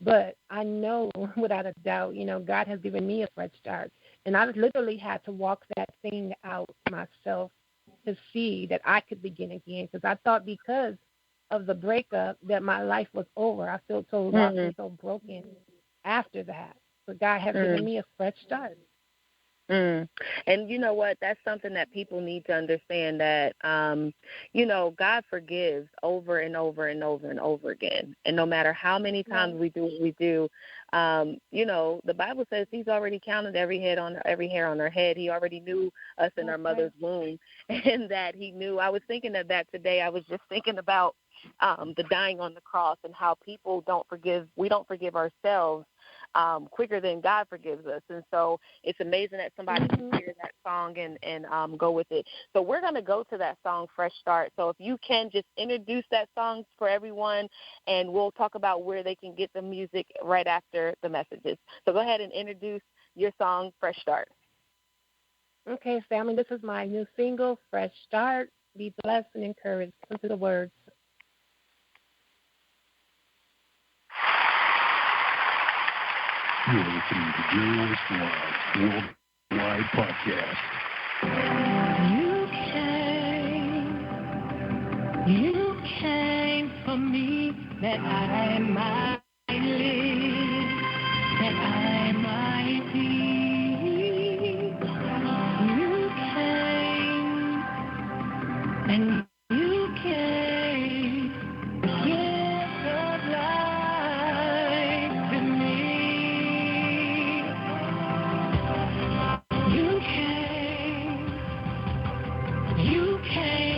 But I know without a doubt, God has given me a fresh start. And I literally had to walk that thing out myself to see that I could begin again, because I thought because of the breakup that my life was over. I felt so lost and so broken after that. But God has given me a fresh start. And you know what? That's something that people need to understand, that, God forgives over and over and over and over again. And no matter how many times we do what we do, the Bible says He's already counted every hair on our head. He already knew us in our mother's womb, and that He knew. I was thinking of that today. I was just thinking about the dying on the cross and how people don't forgive. We don't forgive ourselves quicker than God forgives us. And so it's amazing that somebody can hear that song and go with it. So we're going to go to that song, Fresh Start. So if you can just introduce that song for everyone, and we'll talk about where they can get the music right after the messages. So go ahead and introduce your song, Fresh Start. Okay, family, this is my new single, Fresh Start. Be blessed and encouraged. Listen to the words. You're listening to Jerry Royce Live Worldwide Podcast. You came for me that I might live, that I might be. You came and you gave the gift of life to me. You came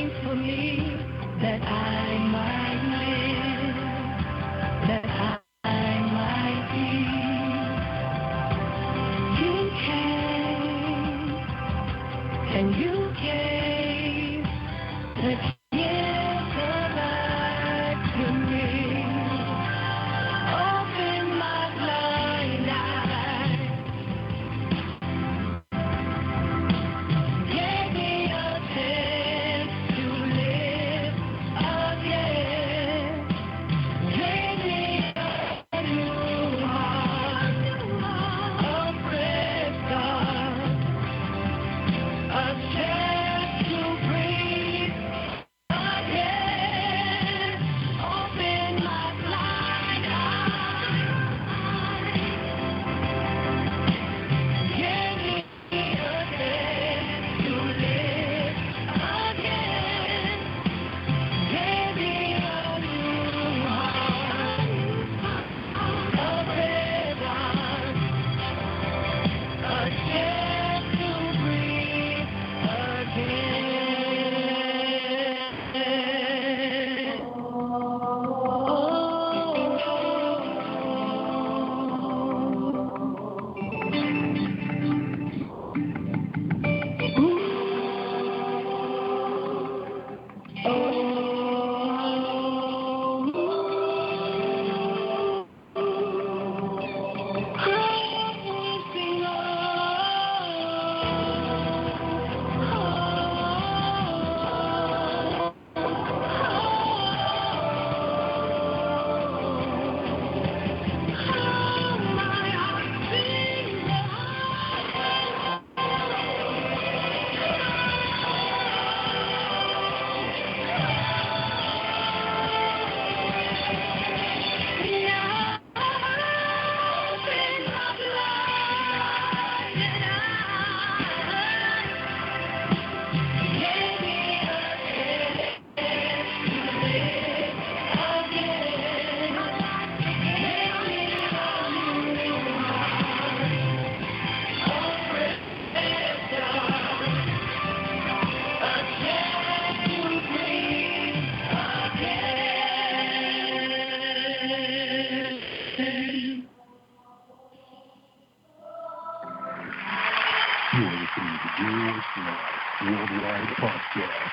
Your Voice Live Worldwide Podcast.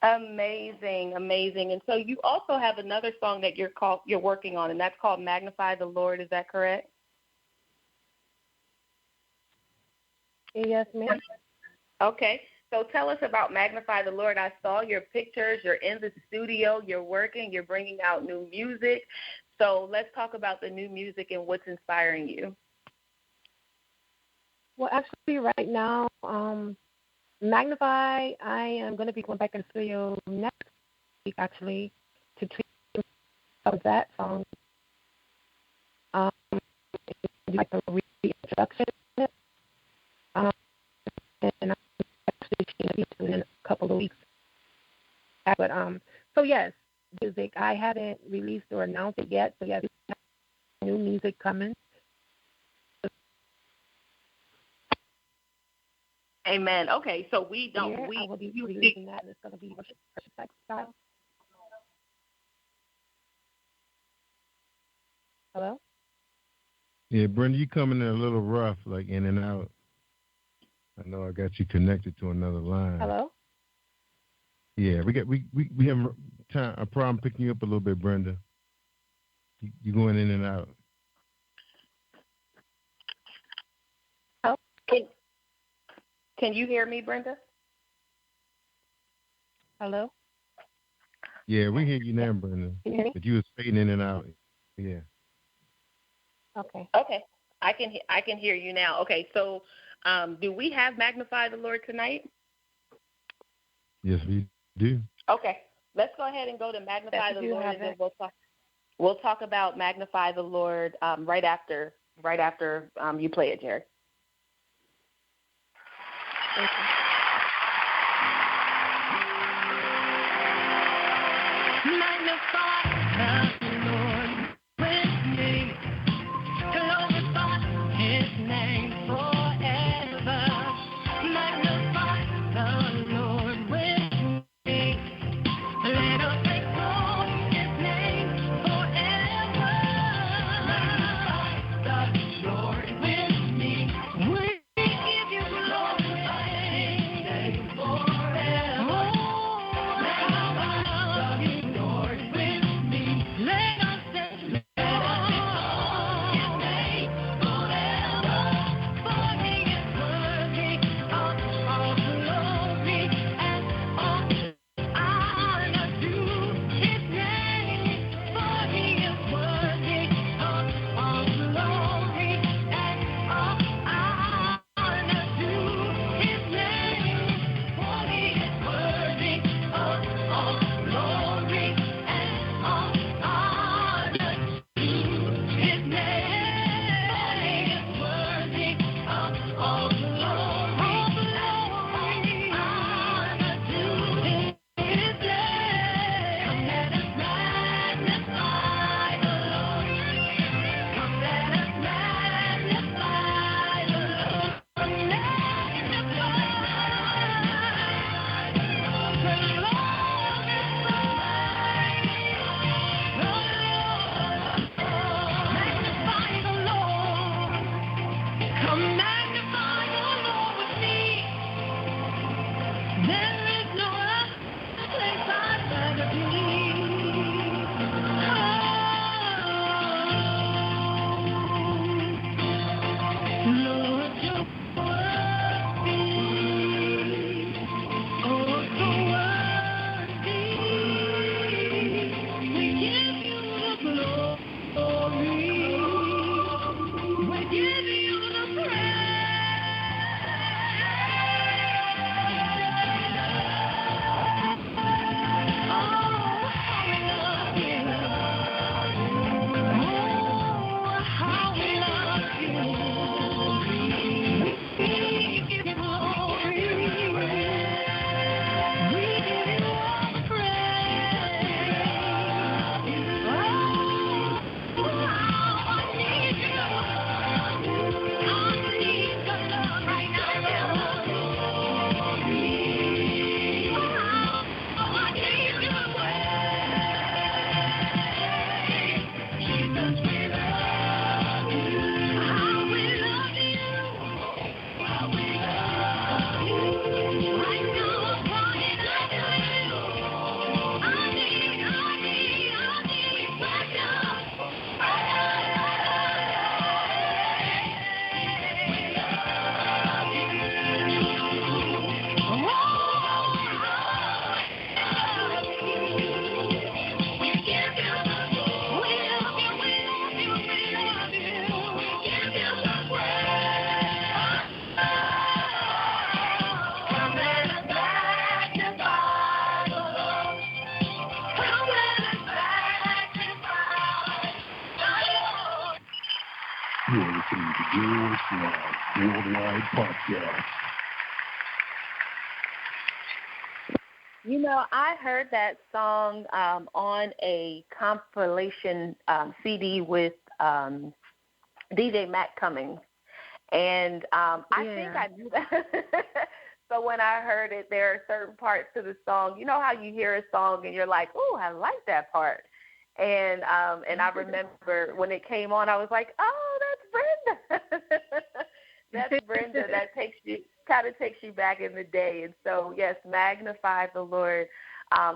Amazing, amazing. And so you also have another song that you're working on, and that's called Magnify the Lord. Is that correct? Yes, ma'am. Okay. So tell us about Magnify the Lord. I saw your pictures. You're in the studio. You're working. You're bringing out new music. So let's talk about the new music and what's inspiring you. Well, actually, right now, Magnify, I am going to be going back in the studio next week, actually, to tweak of that song. Like a reintroduction. And I'm actually going to be doing it in a couple of weeks. But, so yes, music. I haven't released or announced it yet, so yeah, we have new music coming. Amen. Okay, so I will be releasing that, and it's going to be worship style. Hello? Yeah, Brenda, you coming in a little rough, like in and out. I know I got you connected to another line. Hello? Yeah, we have a problem picking you up a little bit, Brenda. You going in and out. Can you hear me, Brenda? Hello? Yeah, we hear you now, Brenda. Can you hear me? But you was fading in and out. Yeah. Okay. Okay. I can hear you now. Okay, so do we have Magnify the Lord tonight? Yes, we do. Okay. Let's go ahead and go to Magnify the Lord, and then we'll talk about Magnify the Lord right after you play it, Jerry. Thank you. Magnify the Lord with me. Glorify His name forever. Magnify the Lord with me. Let us exalt His name forever. Magnify the Lord with me. We give you glory. to Jerry Royce Live Worldwide Podcast. You know, I heard that song on a compilation CD with DJ Matt Cummings, and I think I knew that. So when I heard it, there are certain parts to the song. You know how you hear a song and you're like, "Oh, I like that part," and I remember when it came on, I was like, "Oh, that's Brenda." That's Brenda. That kind of takes you back in the day. And so, yes, magnify the Lord.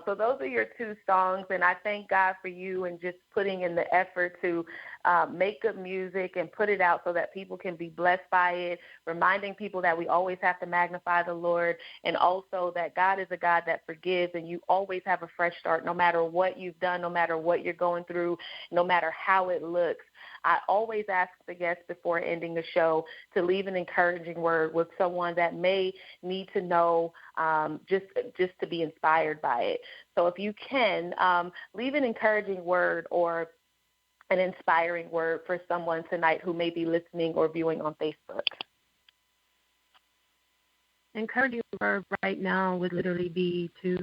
So those are your two songs, and I thank God for you and just putting in the effort to make good music and put it out so that people can be blessed by it, reminding people that we always have to magnify the Lord, and also that God is a God that forgives, and you always have a fresh start no matter what you've done, no matter what you're going through, no matter how it looks. I always ask the guests before ending the show to leave an encouraging word with someone that may need to know just to be inspired by it. So if you can, leave an encouraging word or an inspiring word for someone tonight who may be listening or viewing on Facebook. Encouraging word right now would literally be to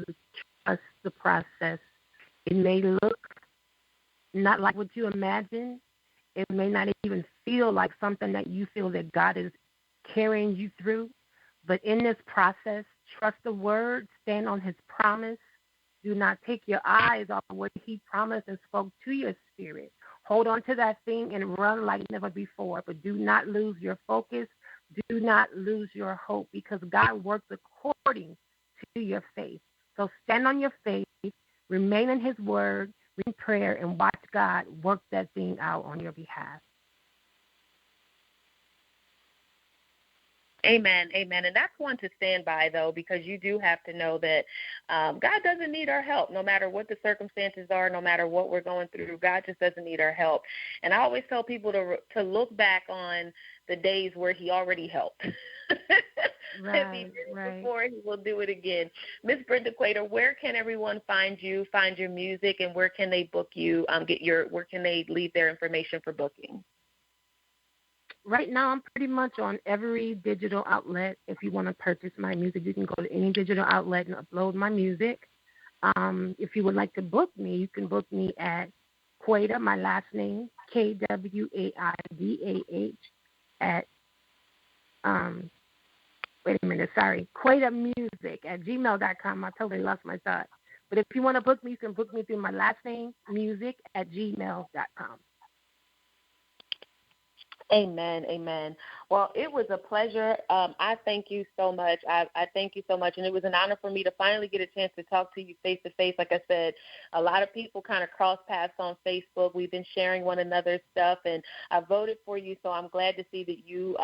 trust the process. It may look not like what you imagine. It may not even feel like something that you feel that God is carrying you through. But in this process, trust the word, stand on his promise. Do not take your eyes off of what he promised and spoke to your spirit. Hold on to that thing and run like never before. But do not lose your focus. Do not lose your hope, because God works according to your faith. So stand on your faith, remain in his word, read prayer, and watch God work that thing out on your behalf. Amen, amen. And that's one to stand by, though, because you do have to know that God doesn't need our help, no matter what the circumstances are, no matter what we're going through. God just doesn't need our help. And I always tell people to look back on the days where he already helped. If he did it before, he will do it again. Miss Brenda Quator, where can everyone find you, find your music, and where can they book you, where can they leave their information for booking? Right now, I'm pretty much on every digital outlet. If you want to purchase my music, you can go to any digital outlet and upload my music. If you would like to book me, you can book me at Quaida, my last name, Kwaidah, at, QuaidaMusic@gmail.com. I totally lost my thought. But if you want to book me, you can book me through my last name, music@gmail.com. Amen, amen. Well, it was a pleasure. I thank you so much. I thank you so much. And it was an honor for me to finally get a chance to talk to you face-to-face. Like I said, a lot of people kind of cross paths on Facebook. We've been sharing one another's stuff, and I voted for you, so I'm glad to see that you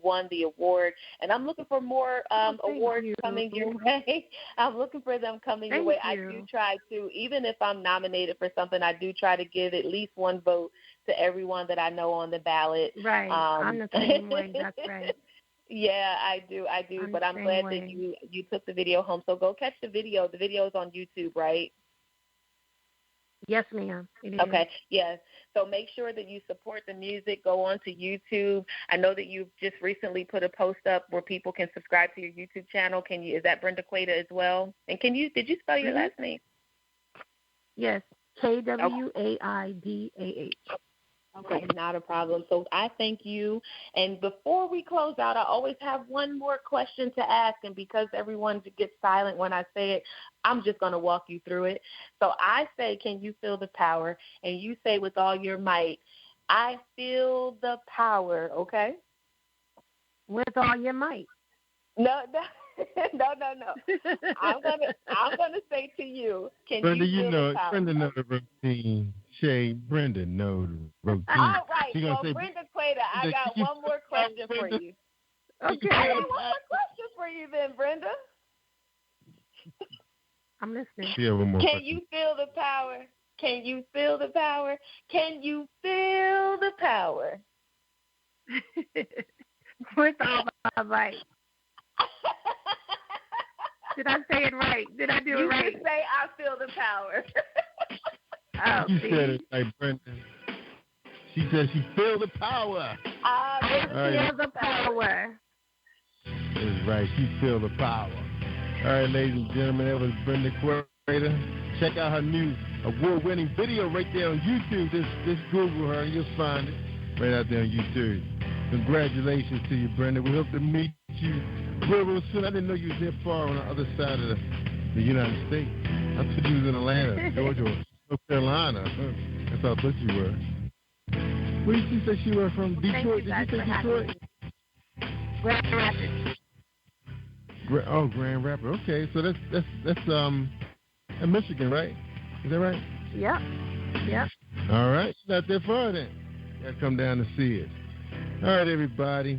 won the award. And I'm looking for more awards coming your way. I'm looking for them coming your way. I do try to, even if I'm nominated for something, I do try to give at least one vote to everyone that I know on the ballot. Right. I'm the same way. That's right. Yeah, I do. But I'm glad that you took the video home. So go catch the video. The video's on YouTube, right? Yes, ma'am. It is. Okay, yes. So make sure that you support the music. Go on to YouTube. I know that you've just recently put a post up where people can subscribe to your YouTube channel. Is that Brenda Quaida as well? And did you spell your last name? Yes, Kwaidah. Okay, not a problem. So I thank you. And before we close out, I always have one more question to ask. And because everyone gets silent when I say it, I'm just going to walk you through it. So I say, can you feel the power? And you say with all your might, I feel the power, okay? With all your might. No. I'm gonna say to you, can Brenda, you feel the power? Brenda knows the routine. Shay, Brenda knows the routine. All right, well, Brenda Quaida, I got one more question for you. Okay. I got one more question for you then, Brenda. I'm listening. Yeah, one more Can question. you feel the power? Can you feel the power? Can you feel the power? With all my might. Did I say it right? Did I do it right? You can say I feel the power. She said it like Brenda. She says she feel the power. Feel the power. That's right. She feel the power. All right, ladies and gentlemen, that was Brenda Quater. Check out her new award-winning video right there on YouTube. Just Google her, you'll find it right out there on YouTube. Congratulations to you, Brenda. We hope to meet you real soon. I didn't know you was that far on the other side of the United States. I thought you was in Atlanta, Georgia, or North Carolina. That's how I thought you were. Where did you say she was from? Detroit? Did you say Detroit? Grand Rapids. Grand Rapids. Okay, so that's in Michigan, right? Is that right? Yep. All right, not that far then. Gotta come down to see it. All right, everybody.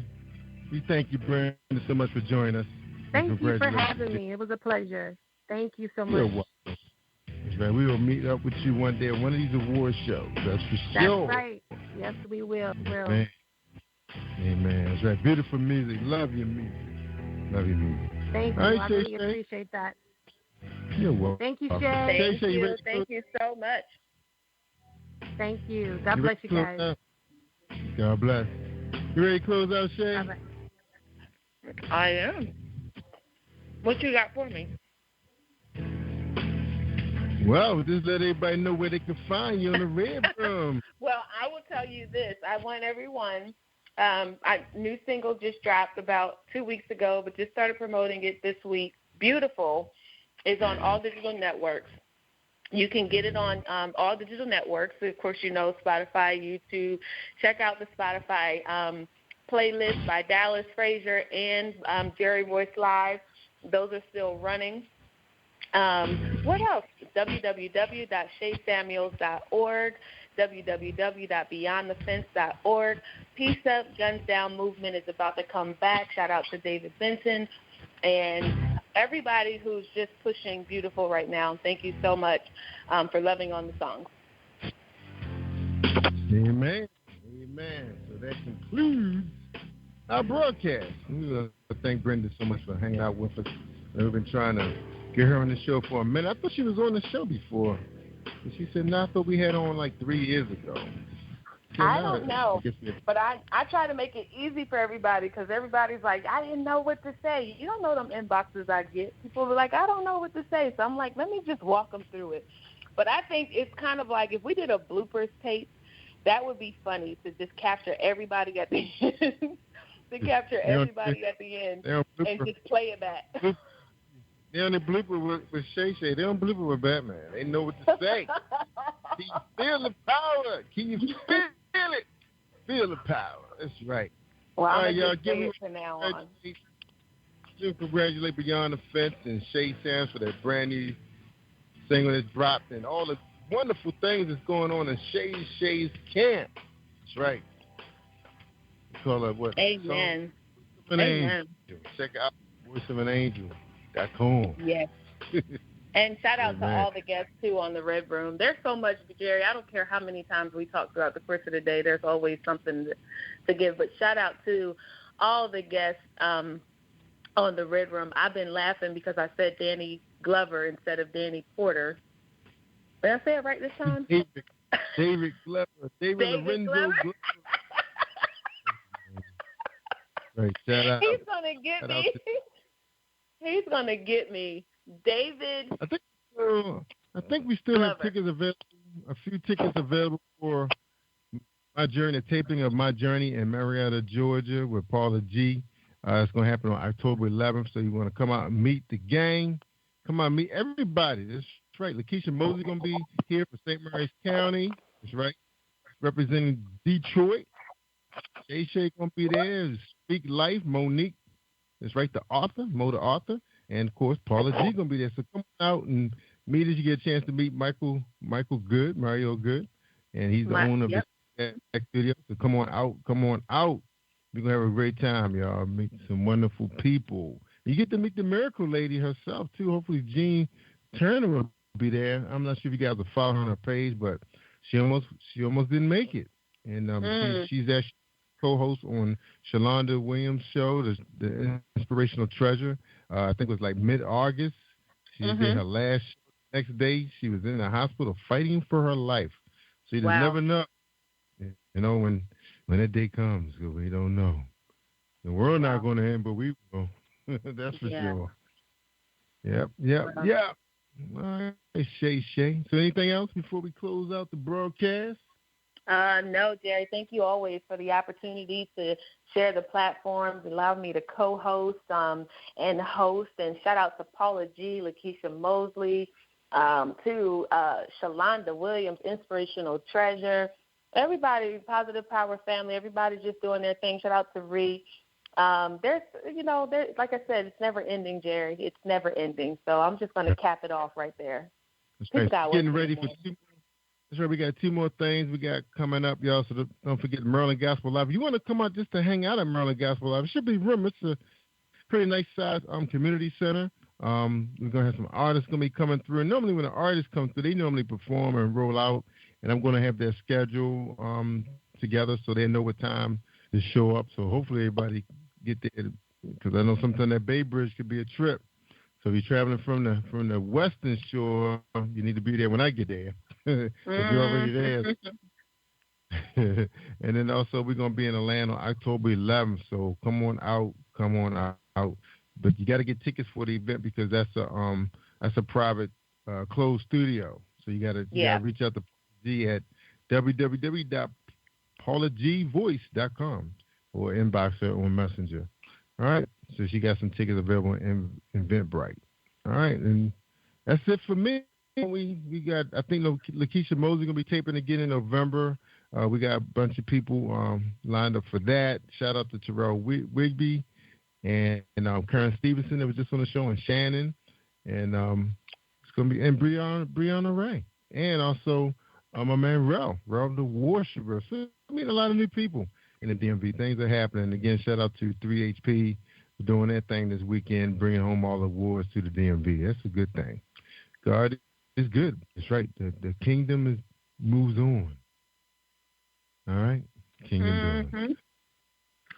We thank you, Brenda, so much for joining us. Thank you for having me. It was a pleasure. Thank you so much. You're welcome. That's right. We will meet up with you one day at one of these award shows. That's for sure. That's right. Yes, we will. Amen. That's right. Beautiful music. Love your music. Thank you. Right, I really appreciate that. You're welcome. Thank you, Shay. Thank you so much. Thank you. God bless you guys. God bless. You ready to close out, Shay? Bye-bye. I am. What you got for me? Well, just let everybody know where they can find you on the Red Room. Well, I will tell you this. I want everyone. New single just dropped about 2 weeks ago, but just started promoting it this week. Beautiful is on all digital networks. You can get it on all digital networks. Of course, you know, Spotify, YouTube. Check out the Spotify playlist by Dallas Frazier and Jerry Royce Live. Those are still running. What else? www.shaysamuels.org, www.beyondthefence.org. Peace Up, Guns Down movement is about to come back. Shout out to David Benson and everybody who's just pushing beautiful right now. Thank you so much for loving on the songs. Amen. So that concludes our broadcast. We want to thank Brenda so much for hanging out with us. We've been trying to get her on the show for a minute. I thought she was on the show before. And she said, no, I thought we had on like 3 years ago. I don't know, but I try to make it easy for everybody because everybody's like, I didn't know what to say. You don't know them inboxes I get. People are like, I don't know what to say. So I'm like, let me just walk them through it. But I think it's kind of like if we did a bloopers tape, that would be funny to just capture everybody at the end. And just play it back. They only blooper with Shay. They don't blooper with Batman. They know what to say. Can you feel the power? Can you feel it? Feel the power. That's right. Well, all I'm right, y'all. give it from now on. Congratulate Beyond the Fence and Shay Sams for that brand new single that's dropped and all the wonderful things that's going on in Shay's camp. That's right. We call it what? Amen. Amen. Check out voiceofanangel.com. Yes. And shout out to all the guests, too, on the Red Room. There's so much, Jerry. I don't care how many times we talk throughout the course of the day. There's always something to give. But shout out to all the guests on the Red Room. I've been laughing because I said Danny Glover instead of Danny Porter. Did I say it right this time? David Glover. David Glover. Right, shout out. He's going to get me. He's going to get me. David. I think we still have tickets available. A few tickets available for my journey, taping of My Journey in Marietta, Georgia, with Paula G. It's going to happen on October 11th. So you want to come out and meet the gang. Come out, meet everybody. That's right. Lakeisha Mosley going to be here for St. Mary's County. That's right. Representing Detroit. Shay going to be there. Speak Life. Monique. That's right. The author, Mo the author. And, of course, Paula G going to be there. So come out and meet us. You get a chance to meet Mario Good. And he's the owner of the studio. So come on out. We're going to have a great time, y'all. Meet some wonderful people. You get to meet the miracle lady herself, too. Hopefully Jean Turner will be there. I'm not sure if you guys will follow her on her page, but she almost didn't make it. And she's actually co-host on Shalonda Williams' show, the Inspirational Treasure. I think it was like mid-August. She did her last show. Next day, she was in the hospital fighting for her life. So you just never know. when that day comes, 'cause we don't know. The world not going to end, but we will. That's for sure. Yep. All right, Shay. So anything else before we close out the broadcast? No, Jerry. Thank you always for the opportunity to share the platforms, allow me to co-host and host. And shout out to Paula G, Lakeisha Mosley, to Shalonda Williams, Inspirational Treasure. Everybody, Positive Power family, everybody just doing their thing. Shout out to Ree. There's, like I said, it's never ending, Jerry. It's never ending. So I'm just going to cap it off right there. That's right. Getting ready for that's right. We got 2 more things we got coming up, y'all. So don't forget Maryland Gospel Live. If you want to come out just to hang out at Maryland Gospel Live, it should be room. It's a pretty nice size community center. We're gonna have some artists gonna be coming through. And normally when the artists come through, they normally perform and roll out. And I'm gonna have their schedule together so they know what time to show up. So hopefully everybody get there, because I know sometimes that Bay Bridge could be a trip. So if you're traveling from the Western Shore, you need to be there when I get there. If you're already there. And then also we're going to be in Atlanta on October 11th. So come on out. But you got to get tickets for the event, because that's a private closed studio. So you got to reach out to G at www.paulagvoice.com or inbox her on Messenger. All right. So she got some tickets available in Eventbrite. All right. And that's it for me. We got, I think Lakeisha Mosley going to be taping again in November. We got a bunch of people lined up for that. Shout out to Terrell Wigby and Karen Stevenson that was just on the show, and Shannon. And it's going to be, and Brianna Ray. And also my man Rel the Worshiper. So I meet a lot of new people in the DMV. Things are happening. Again, shout out to 3HP for doing their thing this weekend, bringing home all the awards to the DMV. That's a good thing. God is good. That's right. The kingdom moves on. All right? Kingdom doing.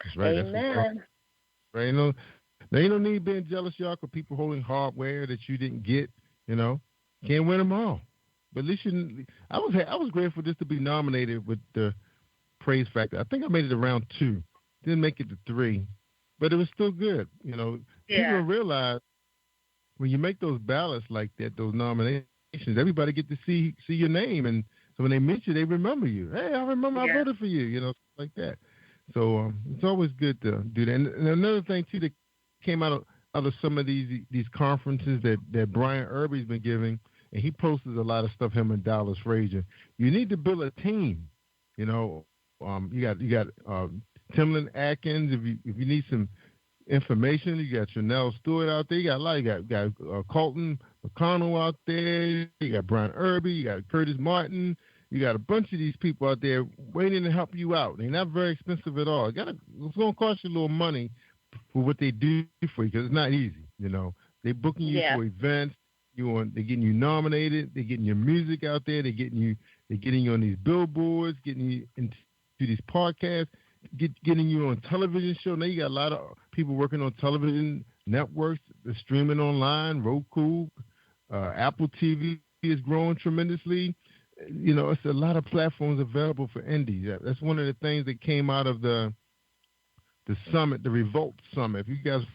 That's right. Amen. Right. Ain't no need being jealous, y'all, for people holding hardware that you didn't get. Can't win them all. But at least I was grateful just to be nominated with the Praise Factor. I think I made it around 2. Didn't make it to 3, but it was still good. People don't realize when you make those ballots like that, those nominations, everybody get to see your name, and so when they meet you, they remember you. Hey, I remember I voted for you. Like that. So it's always good to do that. And another thing too that came out of some of these conferences that Brian Irby's been giving, and he posts a lot of stuff, him and Dallas Frazier. You need to build a team. You got Timlin Atkins. If you need some information, you got Chanel Stewart out there. You got a lot. You got Colton McConnell out there. You got Brian Irby. You got Curtis Martin. You got a bunch of these people out there waiting to help you out. They're not very expensive at all. It's going to cost you a little money for what they do for you, because it's not easy. They're booking you for events. They're getting you nominated. They're getting your music out there. They're getting you on these billboards, getting you into these podcasts, getting you on television show. Now you got a lot of people working on television networks, they're streaming online. Roku, Apple TV is growing tremendously. It's a lot of platforms available for indies. That's one of the things that came out of the summit, the Revolt Summit. If you guys are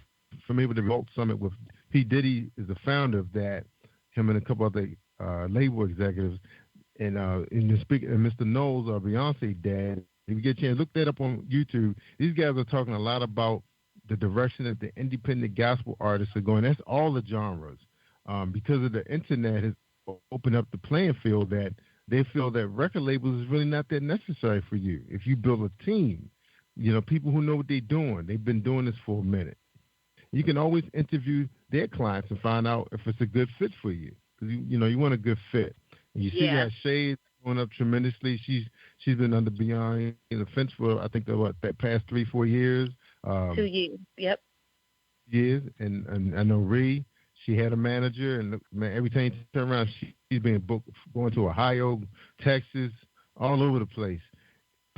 familiar with the Revolt Summit, with P. Diddy is the founder of that, him and a couple other label executives, and Mr. Knowles, Beyonce dad. If you get a chance, look that up on YouTube. These guys are talking a lot about the direction that the independent gospel artists are going. That's all the genres. Because of the internet has opened up the playing field, that they feel that record labels is really not that necessary for you. If you build a team, people who know what they're doing. They've been doing this for a minute. You can always interview their clients and find out if it's a good fit for you. Because you want a good fit. And you see that Shade going up tremendously. She's been under Beyond the Fence for, I think, that past 3-4 years. 2 years. Yep. Years, and I know Ree. She had a manager, and every time you turn around, she's being booked, going to Ohio, Texas, all over the place.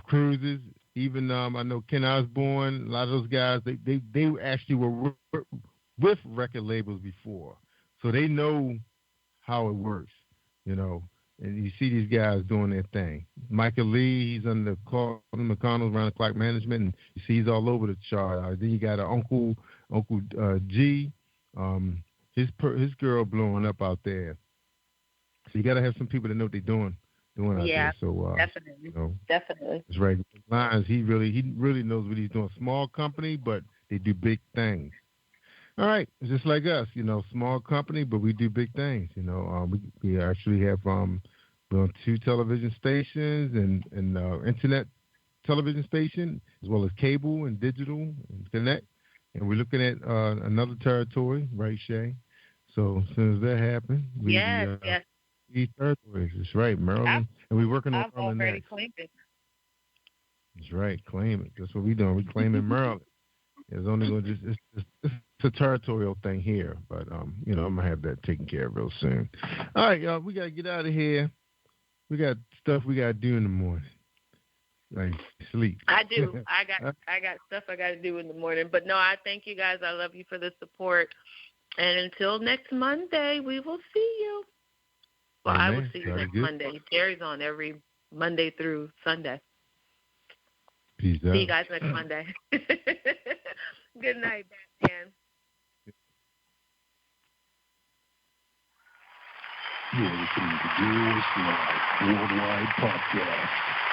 Cruises, even I know Ken Osborne, a lot of those guys, they actually were with record labels before, so they know how it works. and you see these guys doing their thing. Michael Lee, he's under Claude McConnell's Round the Clock Management, and you see he's all over the chart. Then you got Uncle G, his girl blowing up out there. So you got to have some people that know what they're doing out there. So definitely, definitely. That's right. Lions, he really knows what he's doing. Small company, but they do big things. All right, it's just like us, small company, but we do big things. We actually have we're on 2 television stations and internet television station, as well as cable and digital and connect. And we're looking at another territory, right, Shay? So as soon as that happens, yes. These territories. That's right, Maryland, and we're working on I've already claimed it. That's right, claim it. That's what we're doing. We're claiming Maryland. It's only going to it's a territorial thing here, but I'm gonna have that taken care of real soon. All right, y'all, we gotta get out of here. We got stuff we gotta do in the morning, like sleep. I do. I got stuff I got to do in the morning. But no, I thank you guys. I love you for the support. And until next Monday, we will see you. Well, Amen. I will see you next Monday. Jerry's on every Monday through Sunday. Peace out. See you guys next Monday. Good night, Batman. You're listening to Jerry Royce Live Worldwide Podcast.